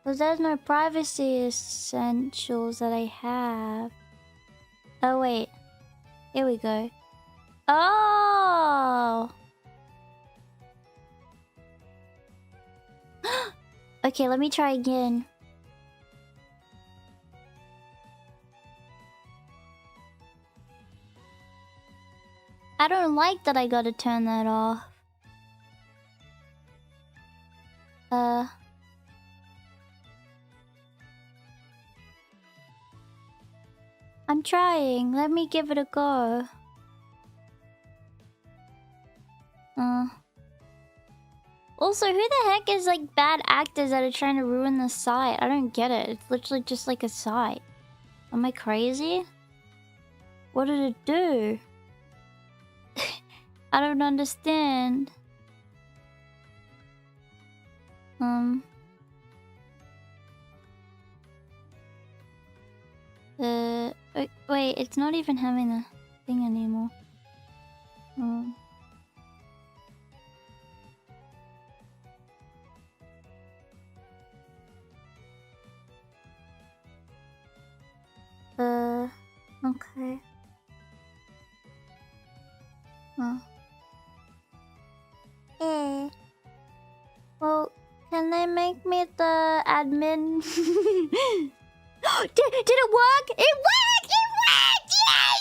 Because there's no privacy essentials that I have. Oh, wait. Here we go. Oh! Okay, let me try again. I don't like that I gotta turn that off. I'm trying. Let me give it a go. Also, who the heck is like bad actors that are trying to ruin the site? I don't get it. It's literally just like a site. Am I crazy? What did it do? I don't understand. Wait, it's not even having a thing anymore. Okay. Well, can they make me the admin? Did it work? It worked! It worked! Yay!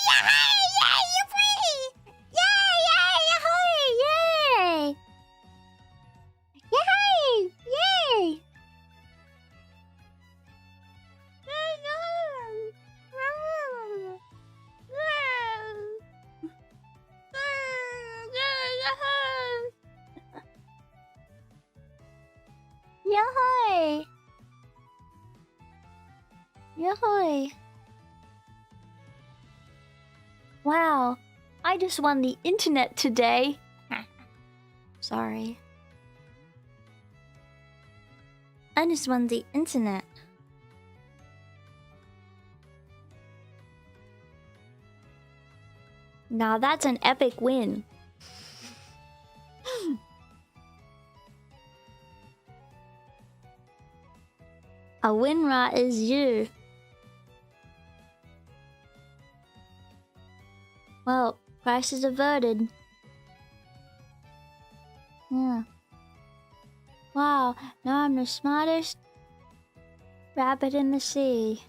Yoy! Wow, I just won the internet today. Sorry. I just won the internet. Now that's an epic win. A winner is you. Well, crisis averted. Yeah. Wow, now I'm the smartest rabbit in the sea.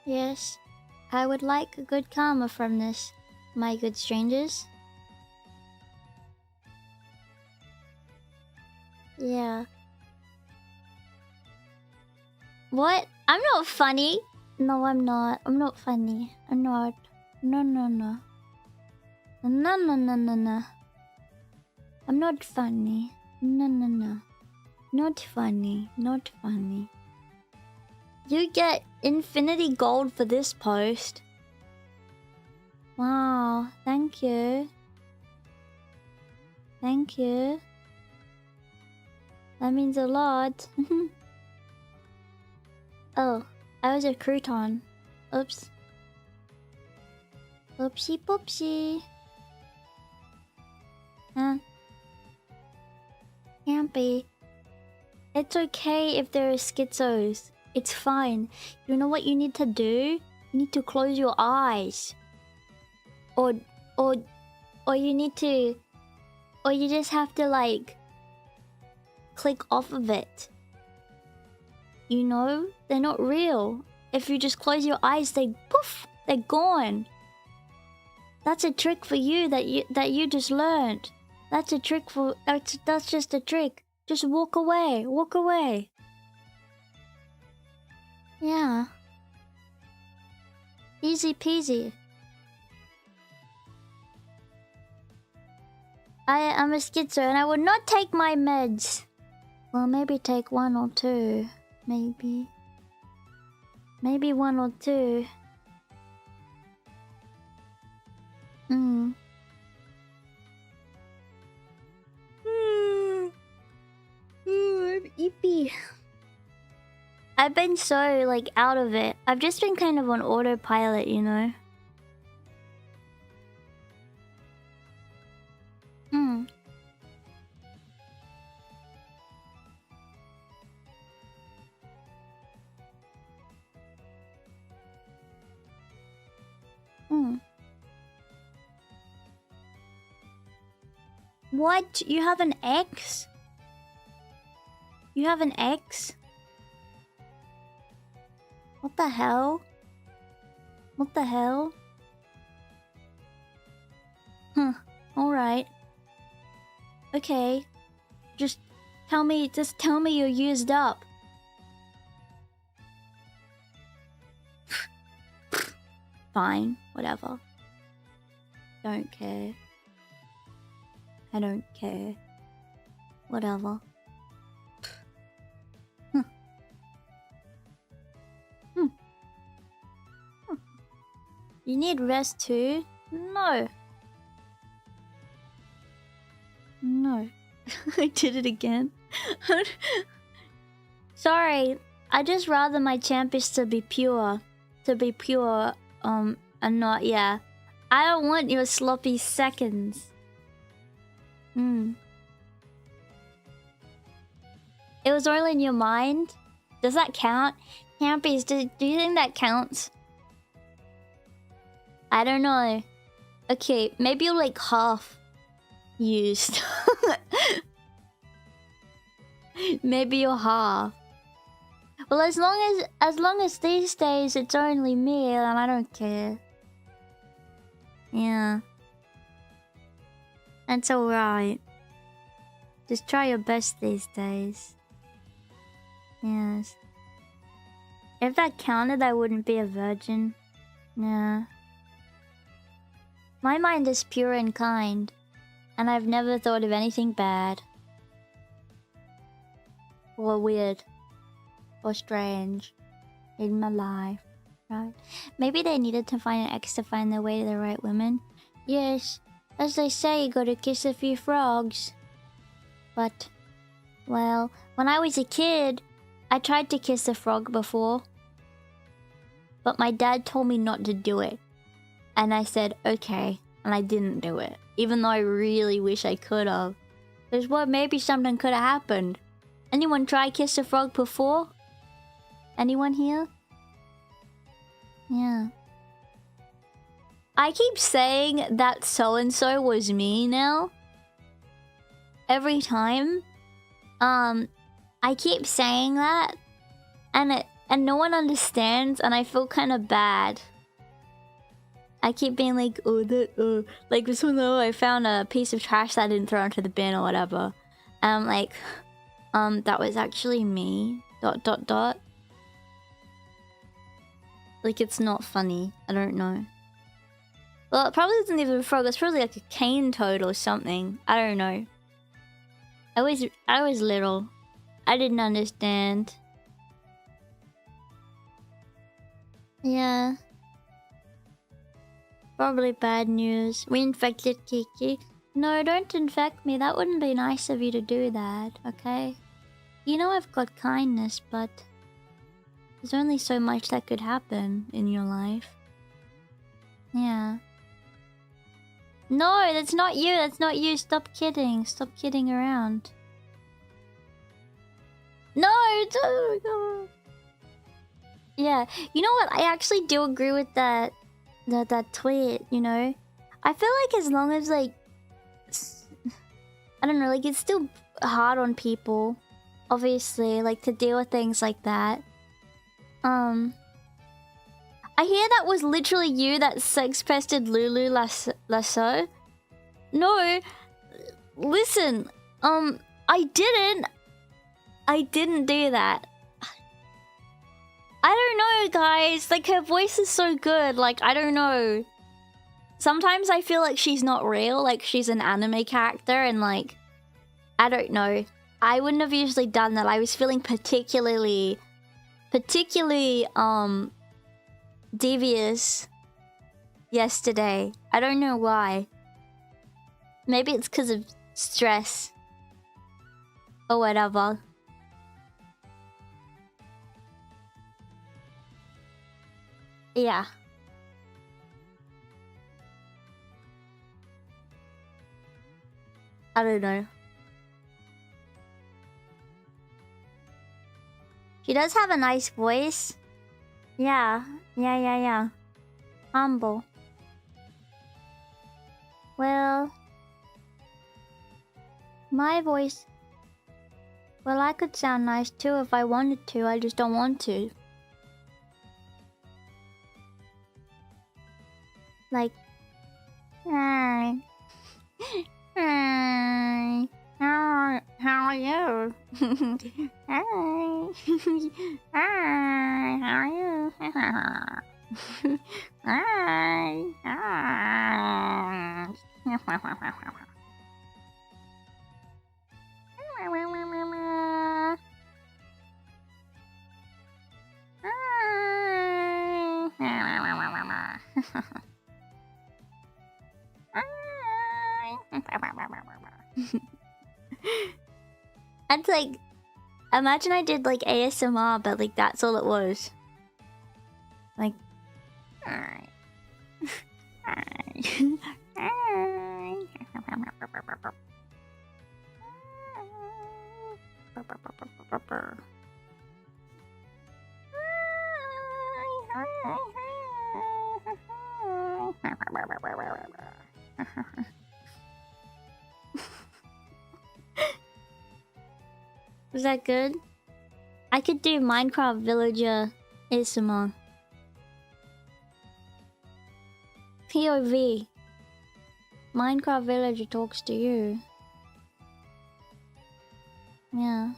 Yes, I would like good karma from this, my good strangers. Yeah. What? I'm not funny. No, I'm not. I'm not funny. I'm not. No, no, no. No, no, no, no, no. I'm not funny. No, no, no. Not funny. Not funny. You get infinity gold for this post. Wow. Thank you. Thank you. That means a lot. Oh, I was a crouton. Oops. Oopsie poopsie. Huh? Can't be. It's okay if there are schizos. It's fine. You know what you need to do? You need to close your eyes. Or you need to... Or you just have to like... click off of it. You know? They're not real. If you just close your eyes, they poof! They're gone. That's a trick for you that you just learned. That's a trick for... That's just a trick. Just walk away. Walk away. Yeah. Easy peasy. I'm a schizo and I would not take my meds. Well, maybe take 1 or 2. Maybe. Maybe 1 or 2. I'm eepy. I've been so, like, out of it. I've just been kind of on autopilot, you know? What? You have an ex? You have an ex? What the hell? What the hell? Huh. Alright. Okay. Just tell me you're used up. Fine. Whatever. Don't care. I don't care. Whatever. You need rest too? No. No. I did it again. Sorry. I just rather my Champyons to be pure. To be pure, and not, yeah. I don't want your sloppy seconds. It was all in your mind? Does that count? Champyons, do you think that counts? I don't know. Okay, maybe you're like half used. Maybe you're half. Well, as long as these days it's only me, then I don't care. Yeah. That's alright. Just try your best these days. Yes. If that counted, I wouldn't be a virgin. Yeah. My mind is pure and kind, and I've never thought of anything bad. or weird or strange in my life, right? Maybe they needed to find an ex to find their way to the right woman. Yes, as they say, you gotta kiss a few frogs. But, well, when I was a kid, I tried to kiss a frog before. But my dad told me not to do it. And I said, okay. And I didn't do it. Even though I really wish I could have. Because what, maybe something could have happened. Anyone try kiss a frog before? Anyone here? Yeah. I keep saying that so-and-so was me now. Every time. I keep saying that. And no one understands, and I feel kind of bad. I keep being like, oh, that, like, so no, I found a piece of trash that I didn't throw into the bin or whatever. And I'm like, that was actually me. ... Like, it's not funny. I don't know. Well, it probably isn't even a frog. It's probably like a cane toad or something. I don't know. I was little. I didn't understand. Yeah. Probably bad news. We infected Kiki. No, don't infect me. That wouldn't be nice of you to do that, okay? You know I've got kindness, but there's only so much that could happen in your life. Yeah. No, that's not you. That's not you. Stop kidding. Stop kidding around. No, don't. Yeah, you know what? I actually do agree with that tweet, you know? I feel like as long as, like... I don't know, like, it's still hard on people. Obviously, like, to deal with things like that. I hear that was literally you that sex-pested Lulu Lasso. No! Listen! I didn't do that. I don't know, guys. Like, her voice is so good. Like, I don't know. Sometimes I feel like she's not real. Like, she's an anime character. And, like, I don't know. I wouldn't have usually done that. I was feeling particularly, devious yesterday. I don't know why. Maybe it's because of stress. Or whatever. Yeah. I don't know. She does have a nice voice. Yeah. Yeah. Humble. Well... my voice... well, I could sound nice too if I wanted to. I just don't want to. Like... hi. Hi. How are you? Hi. Hi. How are you? Hi. Hi. That's like, imagine I did like ASMR, but like that's all it was. Like, alright. Was that good? I could do Minecraft Villager ASMR. POV. Minecraft Villager talks to you. Yeah.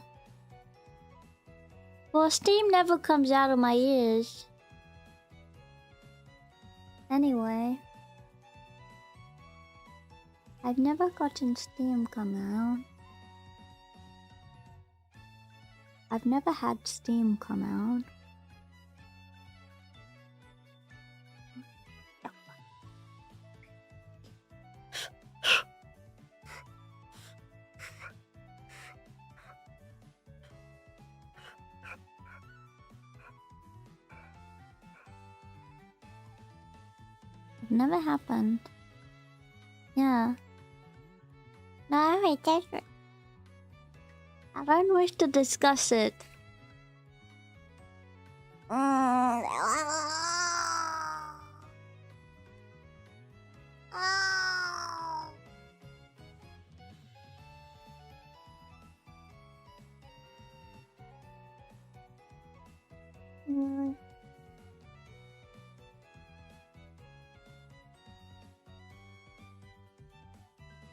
Well, steam never comes out of my ears. Anyway. I've never gotten steam come out. I've never had Steam come out. Never happened. Yeah. No, it doesn't. I don't wish to discuss it.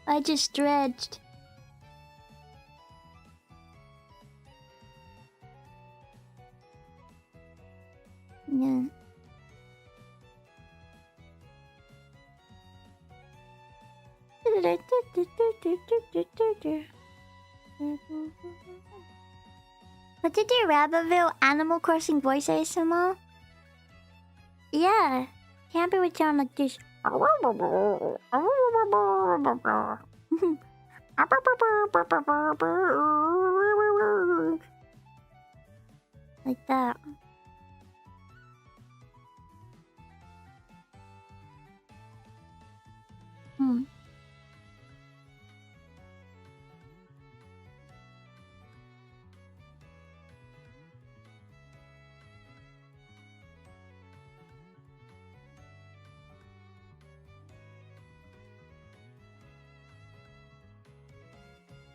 I just stretched. Yeah. What did you Rabbitville Animal Crossing voice ASMR? Yeah. Campy would sound like this. Like that.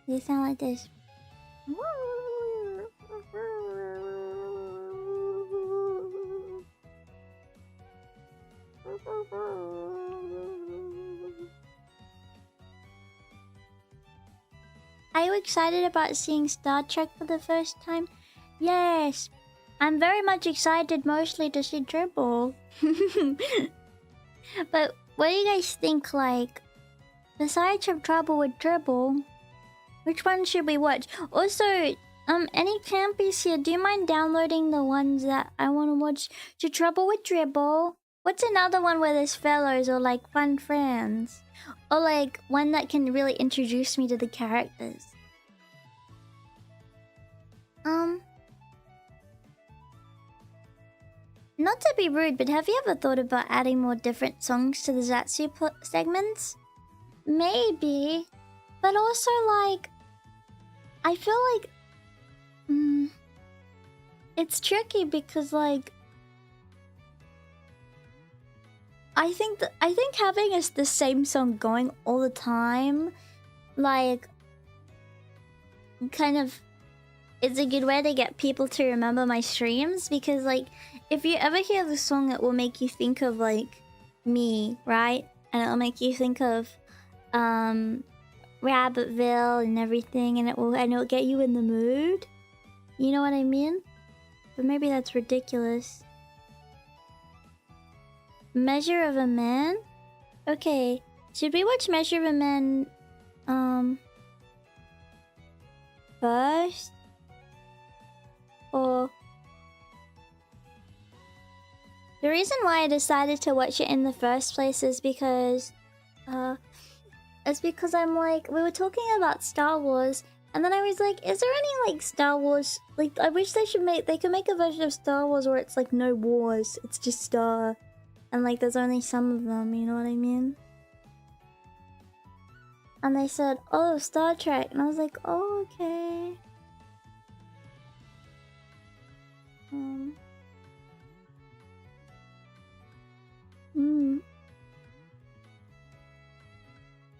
They sound like this. Are you excited about seeing Star Trek for the first time? Yes! I'm very much excited mostly to see Dribble. But what do you guys think, like, besides from Trouble with Dribble, which one should we watch? Also, any campies here, do you mind downloading the ones that I want to watch? To Trouble with Dribble. What's another one where there's fellows or like fun friends? Or like one that can really introduce me to the characters? Not to be rude, but have you ever thought about adding more different songs to the Zatsu segments? Maybe. But also, like, I feel like it's tricky because, like, I think having the same song going all the time, like, kind of is a good way to get people to remember my streams. Because, like, if you ever hear the song, it will make you think of, like, me, right? And it'll make you think of Rabbitville and everything, and it'll get you in the mood. You know what I mean? But maybe that's ridiculous. Measure of a Man? Okay, should we watch Measure of a Man first? Or the reason why I decided to watch it in the first place is because I'm like, we were talking about Star Wars, and then I was like, is there any like Star Wars, like, I wish they could make a version of Star Wars where it's like no wars, it's just Star, and like there's only some of them, you know what I mean? And they said, oh, Star Trek, and I was like, oh, okay.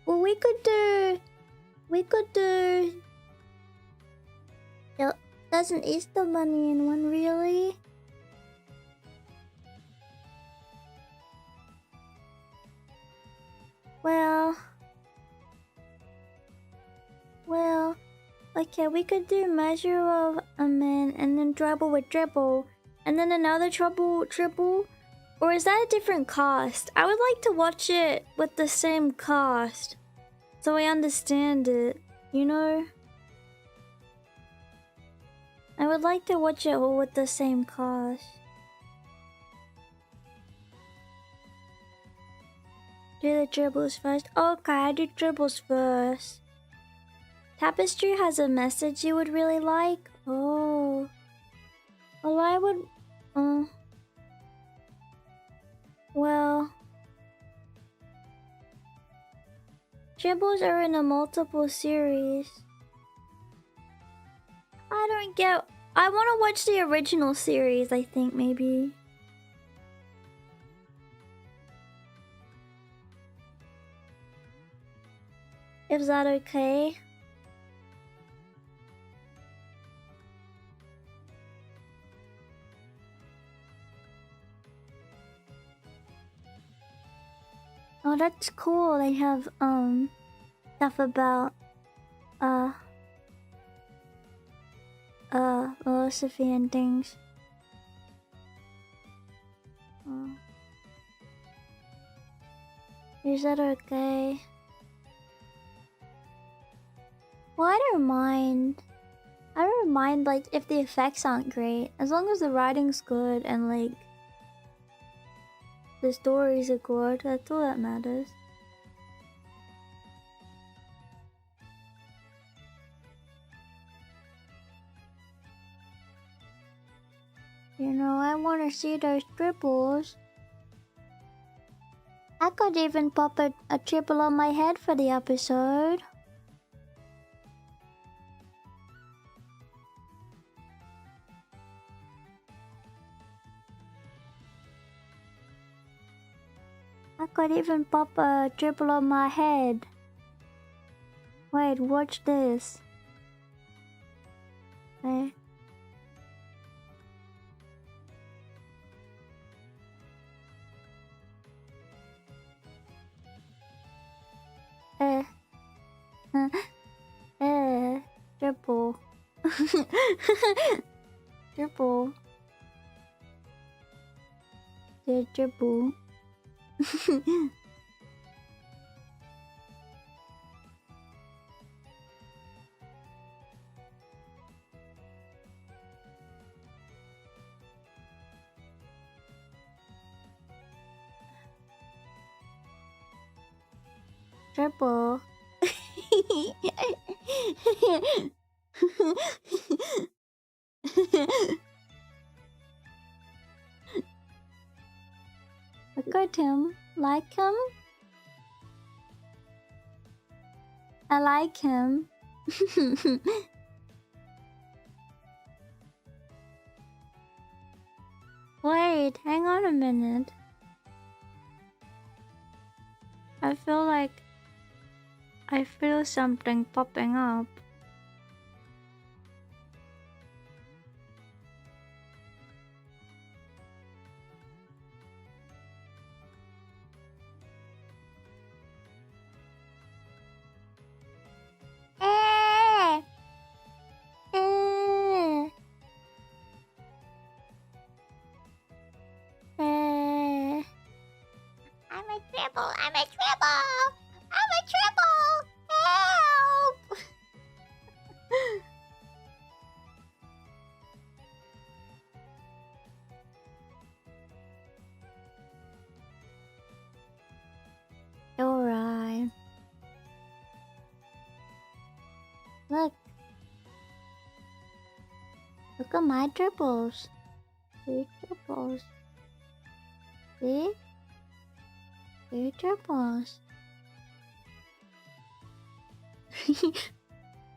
Well, we could do doesn't Easter Bunny in one, really? Well, okay, we could do Measure of a Man and then Trouble with Dribble, and then another Trouble Triple. Or is that a different cast? I would like to watch it with the same cast, so I understand it, you know? I would like to watch it all with the same cast. Do the dribbles first. Okay, I do dribbles first. Tapestry has a message you would really like? Oh. Well, I would... well... Dribbles are in a multiple series. I don't get... I want to watch the original series, I think, maybe. Is that okay? Oh, that's cool. They have stuff about philosophy and things. Is that okay? Well, I don't mind. I don't mind, like, if the effects aren't great. As long as the writing's good and, like, the stories are good, that's all that matters. You know, I want to see those dribbles. I could even pop a dribble on my head for the episode. I could even pop a dribble on my head. Wait, watch this. Okay. Dribble. Dribble. The dribble. Dribble. Look at him. Like him? I like him. Wait, hang on a minute. I feel like I feel something popping up. I'm a triple! I'm a triple! Help! Alright. Look. Look at my triples. 3 triples. See? 3 triples.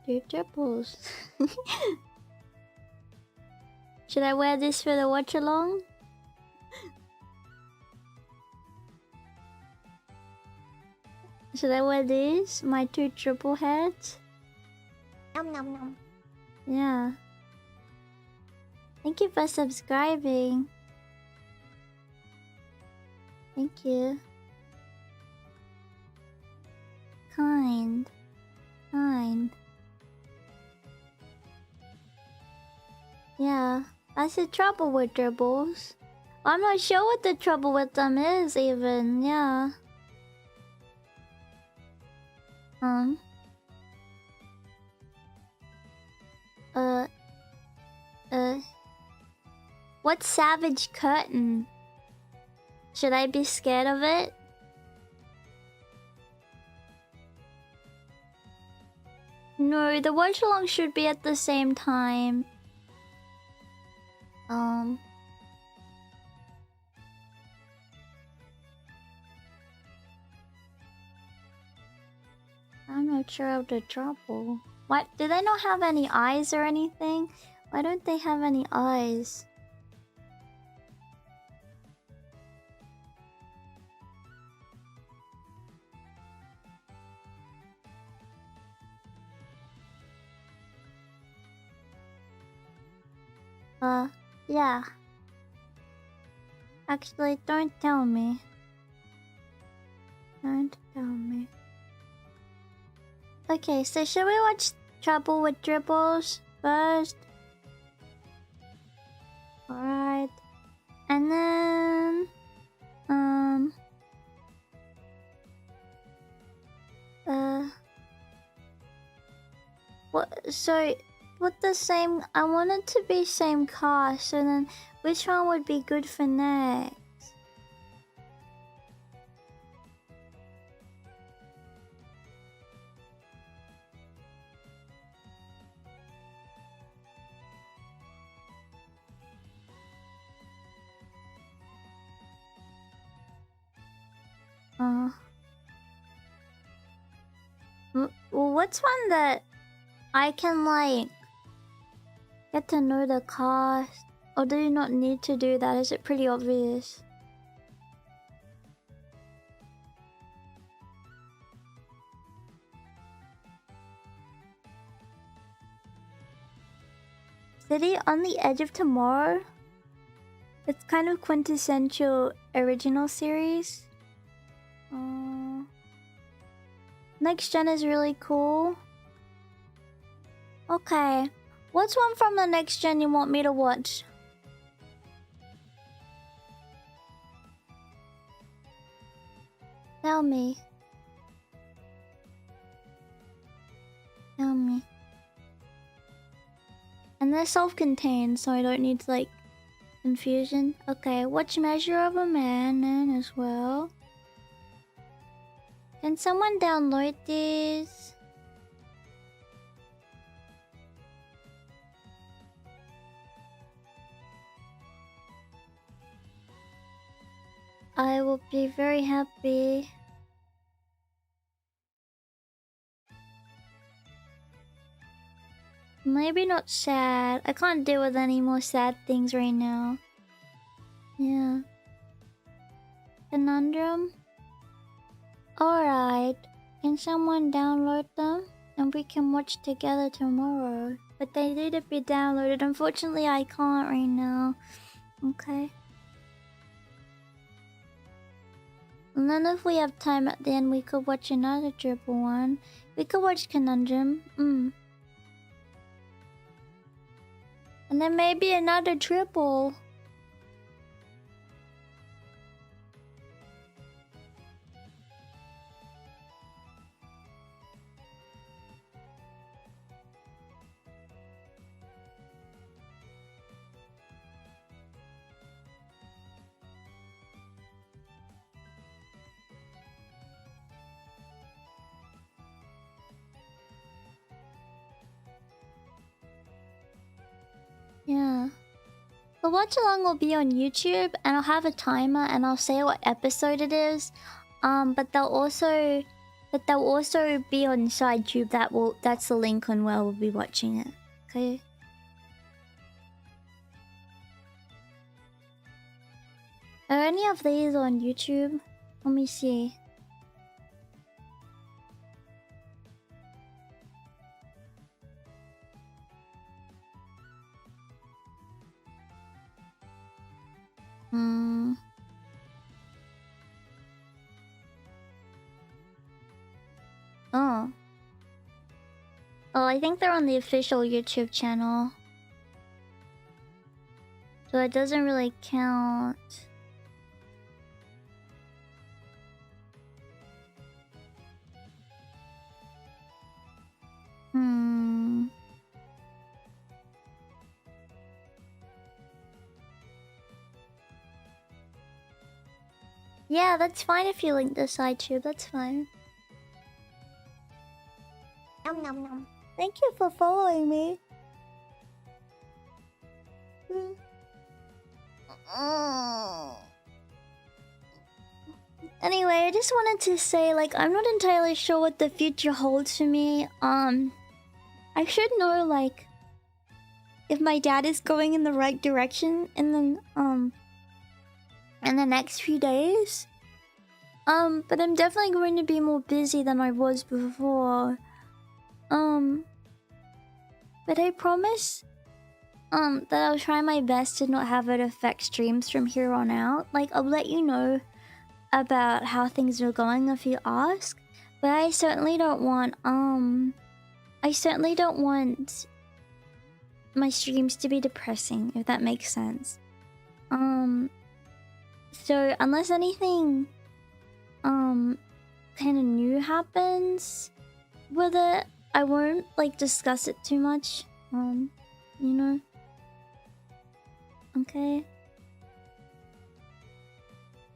3 triples. Should I wear this for the watch along? Should I wear these? My 2 triple heads? Nom nom nom. Yeah. Thank you for subscribing. Thank you. Kind. Yeah, that's the trouble with dribbles. I'm not sure what the trouble with them is even, yeah. What's Savage Curtain? Should I be scared of it? No, the watch along should be at the same time. I'm not sure of the trouble. What? Do they not have any eyes or anything? Why don't they have any eyes? Yeah. Actually, don't tell me. Don't tell me. Okay, so should we watch Trouble with Dribbles first? Alright. And then... What? So... With the same... I want it to be same cast, so then which one would be good for next? Well, what's one that I can like get to know the cast? Or do you not need to do that? Is it pretty obvious? City on the Edge of Tomorrow? It's kind of quintessential original series. Next Gen is really cool. Okay. What's one from the Next Gen you want me to watch? Tell me. Tell me. And they're self-contained, so I don't need like confusion. Okay, watch Measure of a Man then as well. Can someone download these? I will be very happy. Maybe not sad. I can't deal with any more sad things right now. Yeah. Conundrum? Alright. Can someone download them? And we can watch together tomorrow. But they need to be downloaded. Unfortunately, I can't right now. Okay. And then if we have time at the end, we could watch another triple one. We could watch Conundrum. And then maybe another triple. Yeah. The watch along will be on YouTube and I'll have a timer and I'll say what episode it is. But they'll also be on SideTube. That's the link on where we'll be watching it. Okay. Are any of these on YouTube? Let me see. Oh, I think they're on the official YouTube channel. So it doesn't really count. Yeah, that's fine if you link the side tube. That's fine. Nom nom nom. Thank you for following me. Anyway, I just wanted to say, like, I'm not entirely sure what the future holds for me. I should know, like, if my dad is going in the right direction in the next few days. But I'm definitely going to be more busy than I was before. But I promise, that I'll try my best to not have it affect streams from here on out. Like, I'll let you know about how things are going if you ask. But I certainly don't want, my streams to be depressing, if that makes sense. So unless anything, kind of new happens with it, I won't, like, discuss it too much. You know? Okay.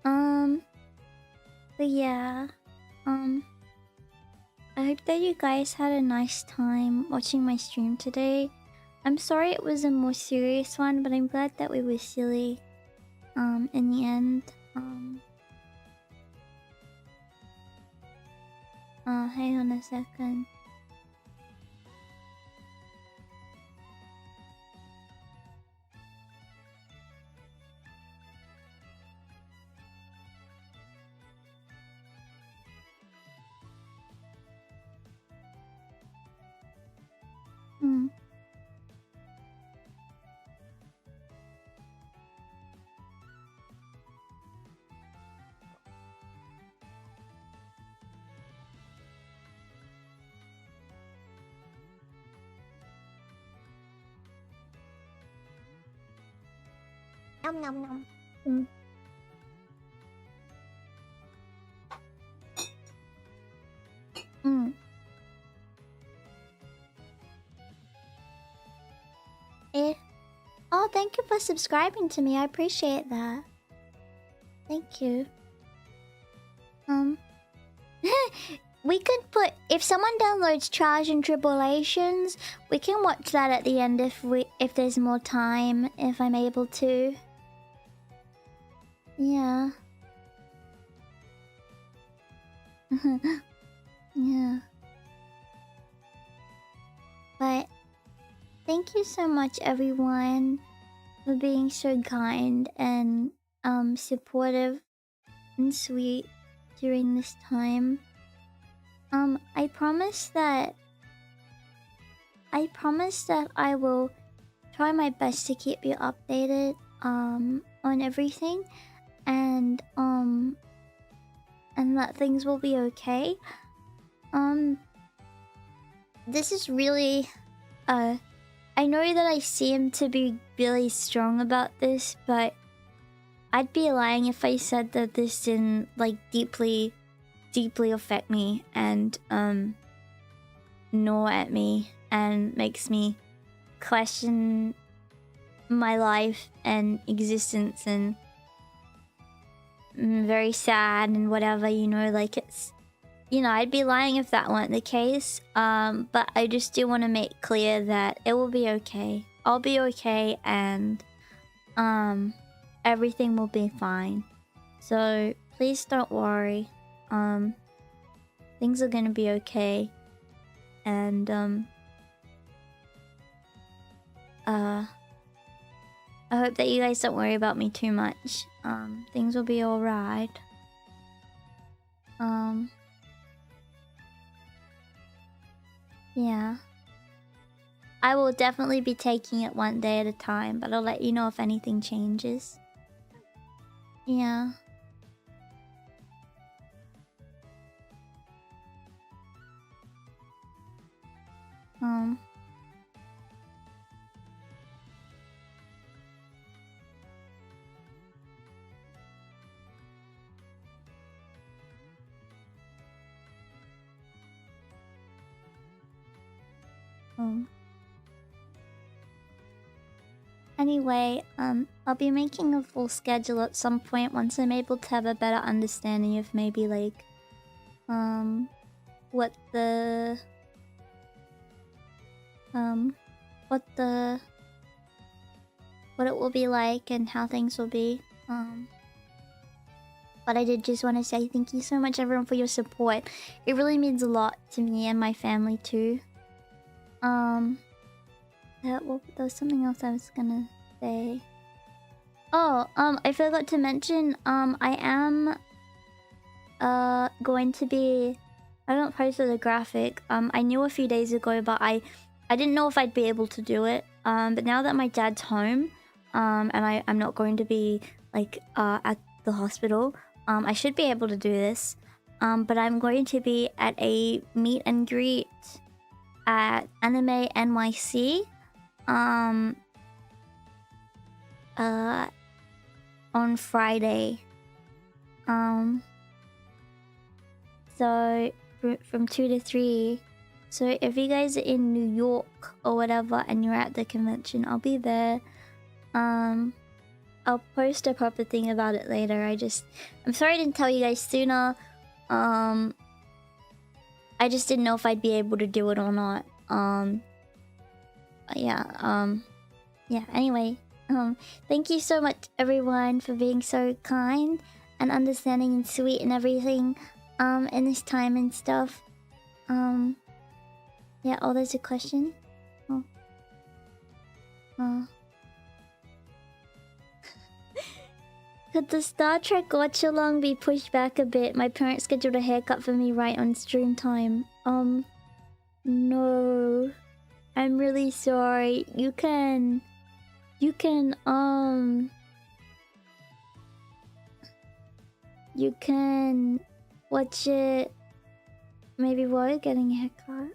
But yeah. I hope that you guys had a nice time watching my stream today. I'm sorry it was a more serious one, but I'm glad that we were silly, in the end. Hang on a second. Nom nom nom. Oh, thank you for subscribing to me. I appreciate that. Thank you. We could put, if someone downloads Trials and Tribulations, we can watch that at the end if there's more time, if I'm able to. Yeah. Yeah. But thank you so much, everyone, for being so kind and supportive and sweet during this time. I promise that I will try my best to keep you updated on everything, and that things will be okay. This is really I know that I seem to be really strong about this, but I'd be lying if I said that this didn't, like, deeply affect me and gnaw at me and makes me question my life and existence, and very sad and whatever, you know, like, it's, you know, I'd be lying if that weren't the case. But I just do want to make clear that it will be okay. I'll be okay, and everything will be fine. So please don't worry. Things are gonna be okay, and I hope that you guys don't worry about me too much. Things will be alright. Yeah. I will definitely be taking it one day at a time, but I'll let you know if anything changes. Yeah. Anyway, I'll be making a full schedule at some point once I'm able to have a better understanding of maybe like what it will be like and how things will be. But I did just want to say thank you so much everyone for your support. It really means a lot to me and my family too. There was something else I was gonna say. Oh, I forgot to mention, I am going to be... I don't post the graphic. I knew a few days ago, but I didn't know if I'd be able to do it. But now that my dad's home, and I'm not going to be like at the hospital, I should be able to do this. But I'm going to be at a meet and greet at Anime NYC. On Friday. So from 2 to 3. So if you guys are in New York or whatever and you're at the convention, I'll be there. I'll post a proper thing about it later. I'm sorry I didn't tell you guys sooner. I just didn't know if I'd be able to do it or not. Yeah, anyway. Thank you so much everyone for being so kind and understanding and sweet and everything in this time and stuff. Yeah, oh, there's a question. Could the Star Trek watch along be pushed back a bit? My parents scheduled a haircut for me right on stream time. No. I'm really sorry. You can watch it maybe while you're getting a haircut.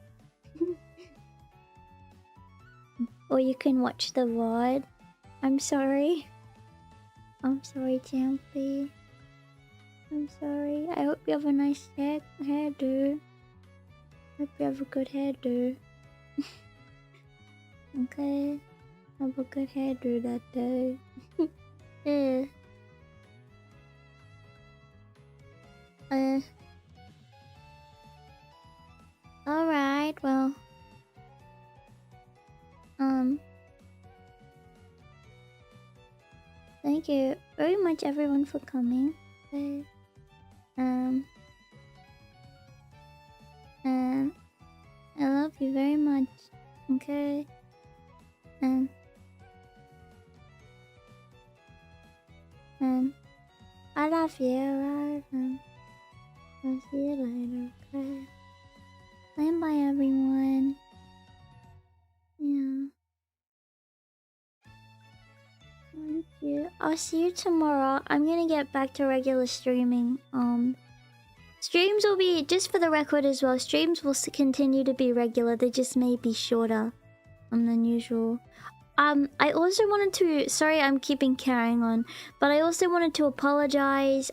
Or you can watch the VOD. I'm sorry. I'm sorry, Champy. I'm sorry. I hope you have a nice hairdo. Hope you have a good hairdo. Okay. Have a good hairdo that day. Yeah. Alright, well. Thank you very much everyone for coming. Okay. I love you very much. Okay. I love you, right? I'll see you later, okay? Bye everyone. Yeah. Thank you. I'll see you tomorrow. I'm gonna get back to regular streaming. Streams will be, just for the record as well, streams will continue to be regular. They just may be shorter than usual. I also wanted to... Sorry, I'm carrying on. But I also wanted to apologize,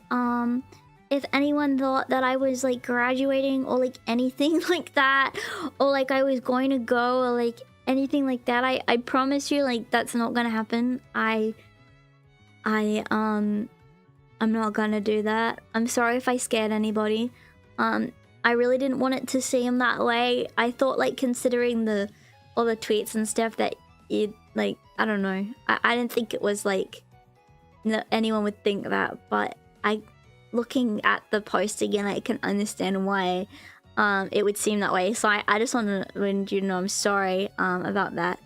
if anyone thought that I was, like, graduating or, like, anything like that. Or, like, I was going to go or, like, anything like that. I promise you, like, that's not gonna happen. I'm not gonna do that. I'm sorry if I scared anybody. I really didn't want it to seem that way. I thought, like, considering all the tweets and stuff that it, like, I don't know. I didn't think it was, like, anyone would think that. But looking at the post again, I can understand why it would seem that way. So I just want to let you know I'm sorry about that.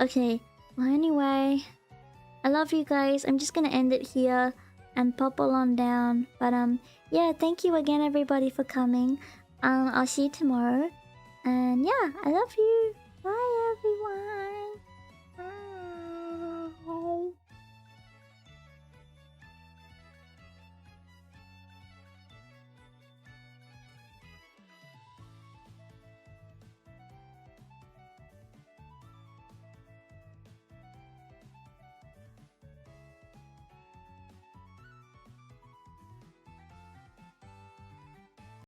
Okay. Well, anyway, I love you guys. I'm just gonna end it here and pop on down. But yeah, thank you again everybody for coming. I'll see you tomorrow. And yeah, I love you.